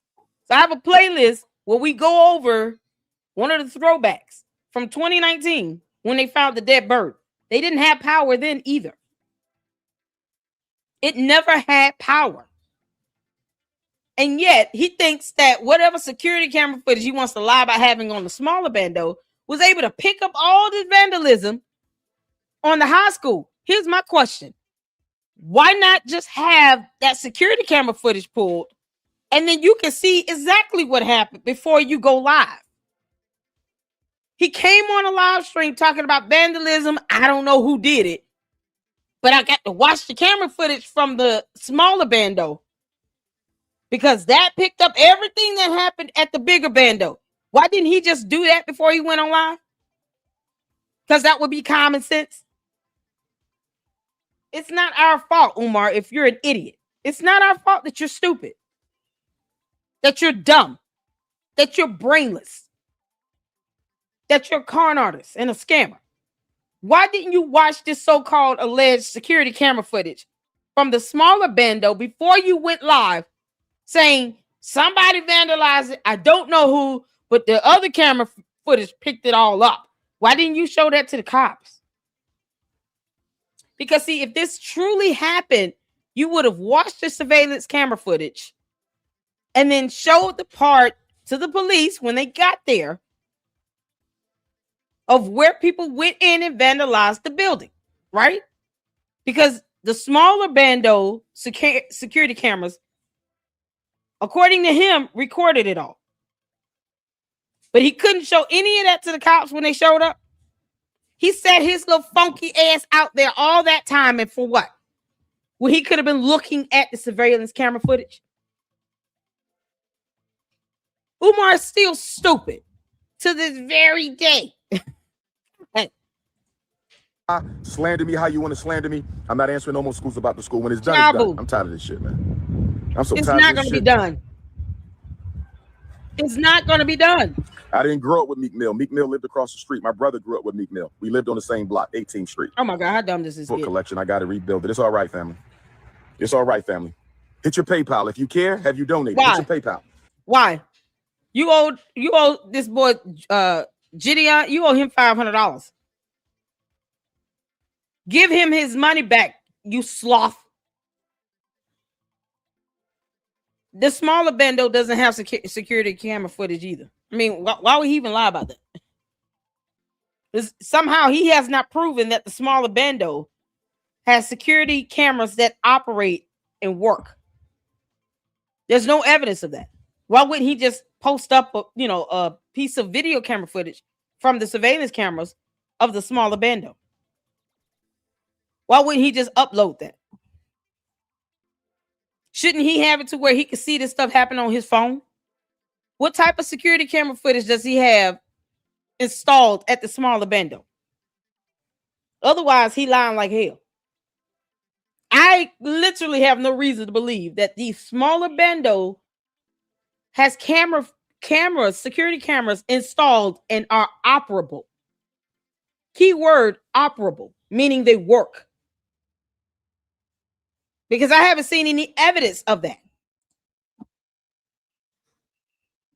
I have a playlist where we go over one of the throwbacks from 2019 when they found the dead bird. They didn't have power then either. It never had power. And yet he thinks that whatever security camera footage he wants to lie about having on the smaller bando was able to pick up all this vandalism on the high school. Here's my question. Why not just have that security camera footage pulled and then you can see exactly what happened before you go live? He came on a live stream talking about vandalism. I don't know who did it, but I got to watch the camera footage from the smaller bando because that picked up everything that happened at the bigger bando. Why didn't he just do that before he went on live? Because that would be common sense. It's not our fault, Umar, if you're an idiot. It's not our fault that you're stupid, that you're dumb, that you're brainless, that you're a con artist and a scammer. Why didn't you watch this so-called alleged security camera footage from the smaller bando before you went live saying somebody vandalized it? I don't know who, but the other camera footage picked it all up. Why didn't you show that to the cops? Because see, if this truly happened, you would have watched the surveillance camera footage and then showed the part to the police when they got there of where people went in and vandalized the building, right? Because the smaller bando security cameras, according to him, recorded it all. But he couldn't show any of that to the cops when they showed up. He set his little funky ass out there all that time, and for what? Well, he could have been looking at the surveillance camera footage. Umar is still stupid to this very day. Slander me how you want to slander me. I'm not answering no more schools about the school. When it's done, it's done. I'm tired of this shit, man. I'm so it's tired not of this gonna shit. be done. It's not going to be done. I didn't grow up with Meek Mill. Meek Mill lived across the street. My brother grew up with Meek Mill. We lived on the same block, 18th Street. Oh my God, how dumb this is. Book collection. I got to rebuild it. It's all right, family. It's all right, family. Hit your PayPal. If you care, have you donated? Why? Hit your PayPal. Why? You owe this boy Jidion, you owe him $500. Give him his money back, you sloth. The smaller bando doesn't have security camera footage either. I mean, why would he even lie about that? Somehow he has not proven that the smaller bando has security cameras that operate and work. There's no evidence of that. Why wouldn't he just post up a piece of video camera footage from the surveillance cameras of the smaller bando? Why wouldn't he just upload that? Shouldn't he have it to where he can see this stuff happen on his phone? What type of security camera footage does he have installed at the smaller bando? Otherwise, he lying like hell. I literally have no reason to believe that the smaller bando has security cameras installed and are operable. Keyword operable, meaning they work. Because I haven't seen any evidence of that.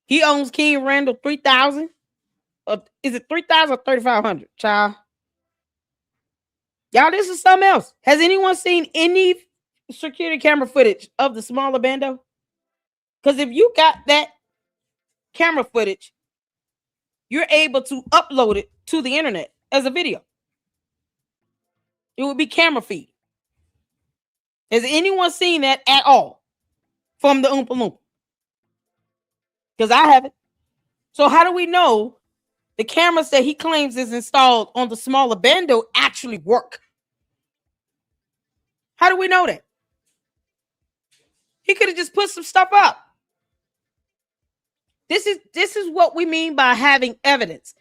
He owns King Randall 3,000. Is it 3,000 or 3,500, child? Y'all, this is something else. Has anyone seen any security camera footage of the smaller bando? Because if you got that camera footage, you're able to upload it to the internet as a video. It would be camera feed. Has anyone seen that at all from the Oompa Loompa? Because I haven't. So how do we know the cameras that he claims is installed on the smaller bando actually work? How do we know that? He could have just put some stuff up. This is what we mean by having evidence.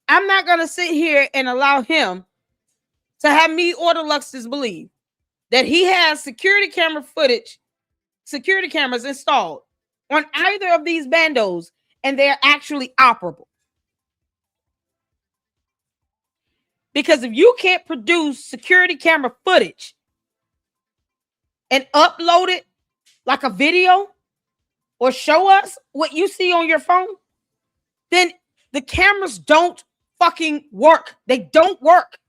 I'm not going to sit here and allow him to have me or the Luxtons believe that he has security camera footage, security cameras installed on either of these bandos, and they're actually operable. Because if you can't produce security camera footage and upload it like a video or show us what you see on your phone, then the cameras don't fucking work. They don't work.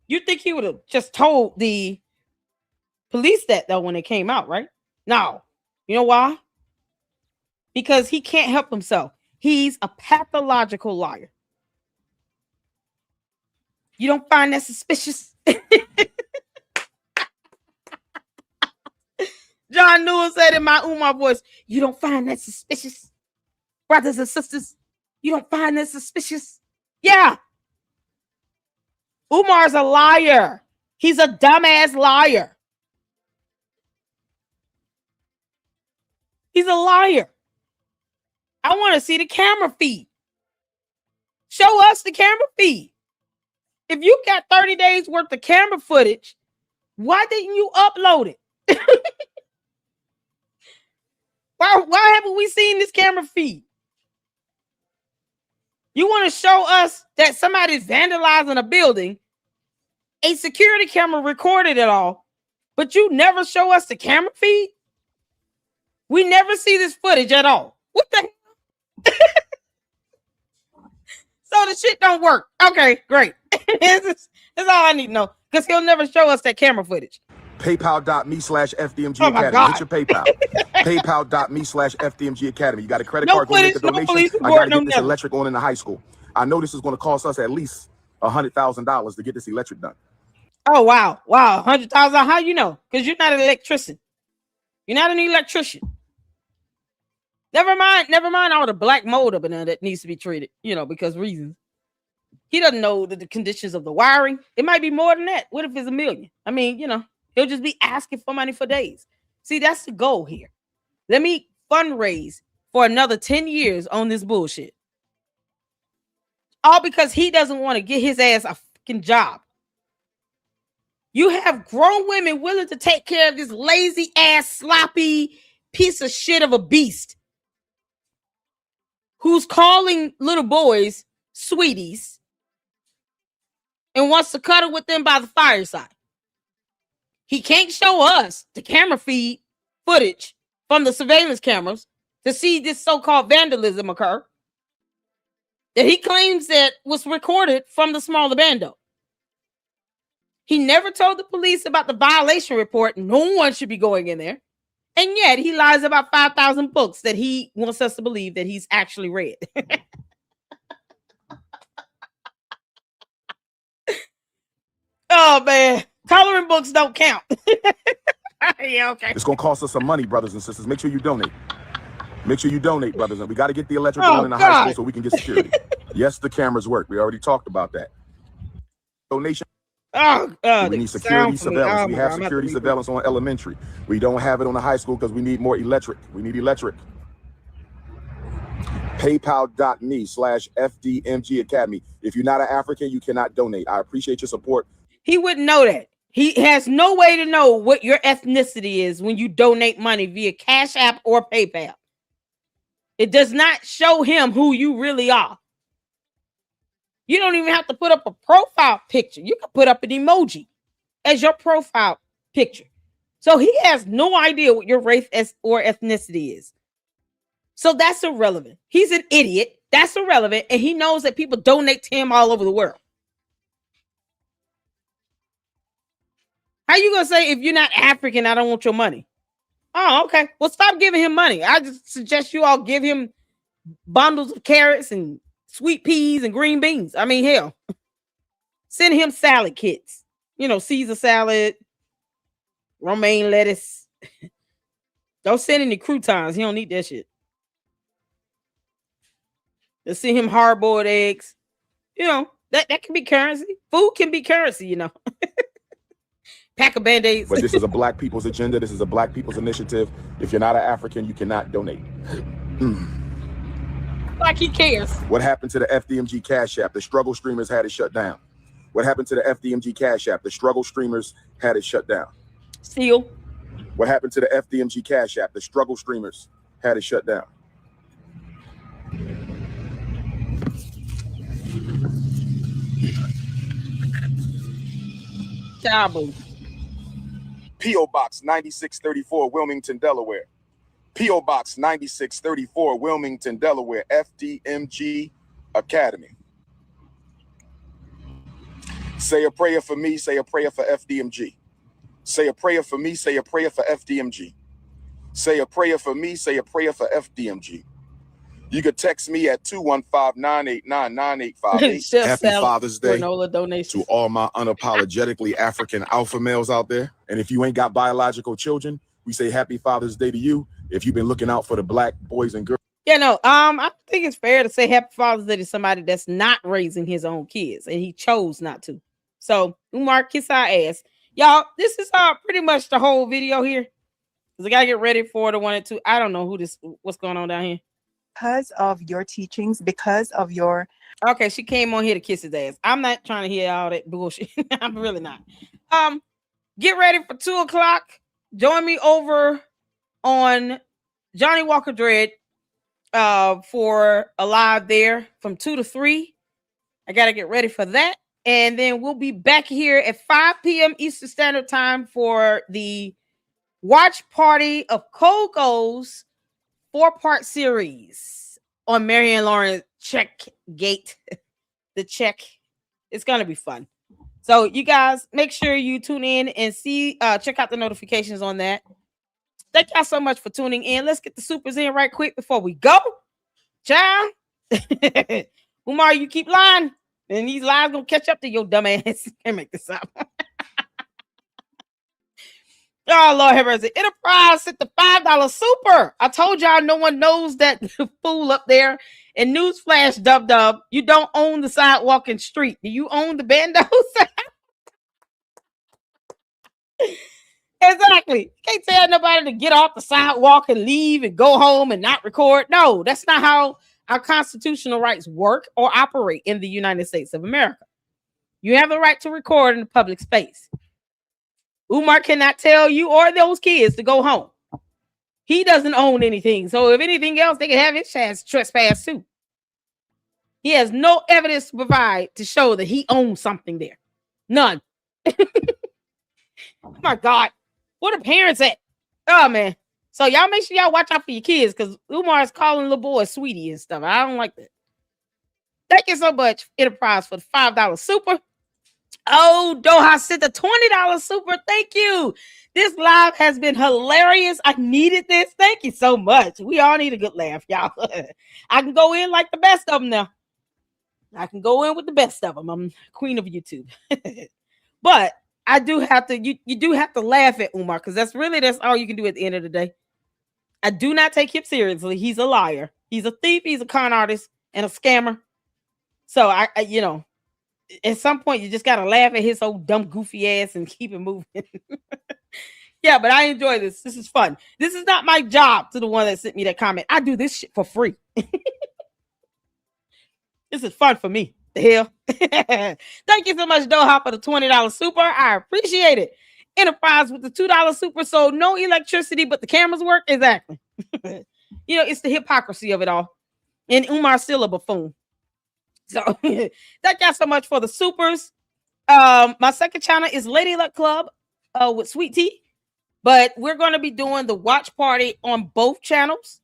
You think he would have just told the police that, though, when they came out, right? No. You know why? Because he can't help himself. He's a pathological liar. You don't find that suspicious? John Newell said in my Umar voice, you don't find that suspicious? Brothers and sisters, you don't find that suspicious? Yeah. Umar's a liar. He's a dumbass liar. He's a liar. I want to see the camera feed. Show us the camera feed. If you got 30 days worth of camera footage, why didn't you upload it? Why haven't we seen this camera feed? You want to show us that somebody's vandalizing a building, a security camera recorded it all, but you never show us the camera feed? We never see this footage at all. What the hell? So the shit don't work. Okay, great. That's all I need to know. Because he'll never show us that camera footage. PayPal.me/FDMG Oh my Academy. God. Hit your PayPal. PayPal.me/FDMG Academy. You got a credit No card, go police- make a no donation. police I report, got to no get this nothing. electric on in the high school. I know this is going to cost us at least $100,000 to get this electric done. Oh, wow. Wow. 100,000. How you know? Because you're not an electrician. You're not an electrician. Never mind all the black mold up in there that needs to be treated, because reasons. He doesn't know the conditions of the wiring. It might be more than that. What if it's $1 million? I mean, he'll just be asking for money for days. See, that's the goal here. Let me fundraise for another 10 years on this bullshit. All because he doesn't want to get his ass a fucking job. You have grown women willing to take care of this lazy ass, sloppy piece of shit of a beast who's calling little boys sweeties and wants to cuddle with them by the fireside. He can't show us the camera feed footage from the surveillance cameras to see this so-called vandalism occur that he claims that was recorded from the smaller bando. He never told the police about the violation report. No one should be going in there. And yet he lies about 5,000 books that he wants us to believe that he's actually read. Oh, man. Coloring books don't count. Yeah, okay. It's going to cost us some money, brothers and sisters. Make sure you donate. Make sure you donate, brothers. And we got to get the electrical on in the high school so we can get security. Yes, the cameras work. We already talked about that. Donation. We need security surveillance. We have security surveillance on elementary. We don't have it on the high school because we need more electric. We need electric. PayPal.me/FDMG Academy. If you're not an African, you cannot donate. I appreciate your support. He wouldn't know that. He has no way to know what your ethnicity is when you donate money via Cash App or PayPal. It does not show him who you really are. You don't even have to put up a profile picture. You can put up an emoji as your profile picture. So he has no idea what your race or ethnicity is. So that's irrelevant. He's an idiot. That's irrelevant. And he knows that people donate to him all over the world. How you going to say, if you're not African, I don't want your money? Oh, okay. Well, stop giving him money. I just suggest you all give him bundles of carrots and sweet peas and green beans. I mean, hell, send him salad kits. You know, Caesar salad, romaine lettuce. Don't send any croutons. He don't need that shit. Let's send him hard-boiled eggs. You know, that can be currency. Food can be currency, you know. Pack of Band-Aids. But this is a black people's agenda. This is a black people's initiative. If you're not an African, you cannot donate. Like he cares. What happened to the FDMG Cash App? The struggle streamers had it shut down. What happened to the FDMG Cash App? The struggle streamers had it shut down. Seal. What happened to the FDMG Cash App? The struggle streamers had it shut down. Cowboy. P.O. Box 9634, Wilmington, Delaware. P.O. Box 9634, Wilmington, Delaware. FDMG Academy. Say a prayer for me. Say a prayer for FDMG. Say a prayer for me. Say a prayer for FDMG. Say a prayer for me. Say a prayer for FDMG. You could text me at 215-989-9858. Happy Father's Day to all my unapologetically African alpha males out there. And if you ain't got biological children, we say Happy Father's Day to you. If you've been looking out for the black boys and girls. Yeah, no, I think it's fair to say Happy Father's Day to somebody that's not raising his own kids and he chose not to. So Umar, kiss our ass. Y'all, this is pretty much the whole video here. Because I gotta get ready for the 1 and 2. I don't know what's going on down here. Because of your teachings, because of your... Okay, she came on here to kiss his ass. I'm not trying to hear all that bullshit. I'm really not. Get ready for 2 o'clock. Join me over on Johnny Walker Dread for a live there from 2 to 3. I got to get ready for that. And then we'll be back here at 5 p.m. Eastern Standard Time for the watch party of Coco's 4-part series on Marianne Lawrence Check Gate. The check. It's going to be fun. So you guys make sure you tune in and see, check out the notifications on that. Thank y'all so much for tuning in. Let's get the supers in right quick before we go. Child. Umar, you keep lying. And these lies gonna catch up to your dumb ass. Can't make this up. Oh, Lord have mercy. Enterprise hit the $5 super. I told y'all no one knows that fool up there. And newsflash, Dub, you don't own the sidewalk and street. Do you own the bandos? Exactly. Can't tell nobody to get off the sidewalk and leave and go home and not record. No, that's not how our constitutional rights work or operate in the United States of America. You have the right to record in the public space. Umar cannot tell you or those kids to go home. He doesn't own anything. So if anything else, they can have his chance to trespass too. He has no evidence to provide to show that he owns something there. None. Oh my God. Where the parents at? Oh man. So y'all make sure y'all watch out for your kids because Umar is calling little boy sweetie and stuff. I don't like that. Thank you so much, Enterprise, for the $5 super. Oh, Doha sent the $20 super. Thank you. This live has been hilarious. I needed this. Thank you so much. We all need a good laugh, y'all. I can go in like the best of them now. I can go in with the best of them. I'm queen of YouTube. But I do have to, you do have to laugh at Umar because that's all you can do at the end of the day. I do not take him seriously. He's a liar. He's a thief. He's a con artist and a scammer. So I you know, at some point you just got to laugh at his old dumb goofy ass and keep it moving. Yeah, but I enjoy this. This is fun. This is not my job, to the one that sent me that comment. I do this shit for free. This is fun for me. The hell. Thank you so much, Doha, for the $20 super. I appreciate it. Enterprise with the $2 super. So no electricity, but the cameras work. Exactly. You know, it's the hypocrisy of it all. And Umar's still a buffoon. So thank y'all so much for the supers. My second channel is Lady Luck Club with Sweet Tea. But we're going to be doing the watch party on both channels.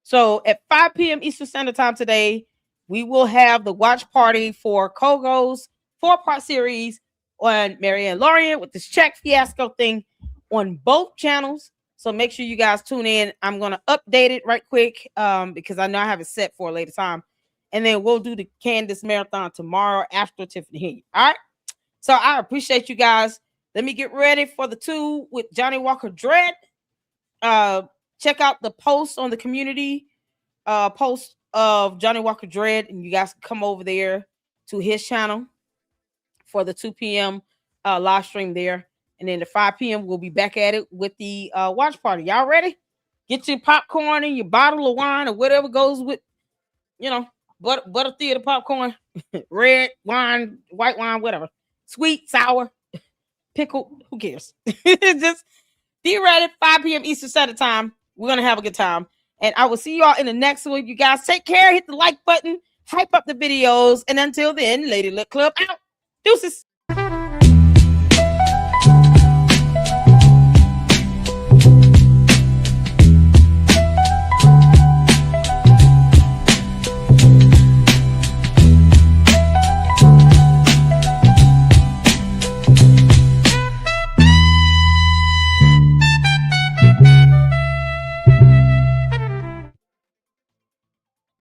So at 5 p.m. Eastern Standard Time today, we will have the watch party for Coco's 4-part series on Marianne Lorien with this check fiasco thing on both channels. So make sure you guys tune in. I'm going to update it right quick because I know I have it set for a later time. And then we'll do the Candace Marathon tomorrow after Tiffany Henry. All right. So I appreciate you guys. Let me get ready for the 2 with Johnny Walker Dread. Check out the post on the community post of Johnny Walker Dread, and you guys can come over there to his channel for the 2 p.m. Live stream there. And then the 5 p.m. we'll be back at it with the watch party. Y'all ready? Get your popcorn and your bottle of wine or whatever goes with, you know, butter theater popcorn, red wine, white wine, whatever. Sweet, sour, pickle, who cares? Just be ready. 5 p.m. Eastern Standard Time. We're going to have a good time. And I will see you all in the next one. You guys take care. Hit the like button. Hype up the videos. And until then, Lady Luck Club out. Deuces.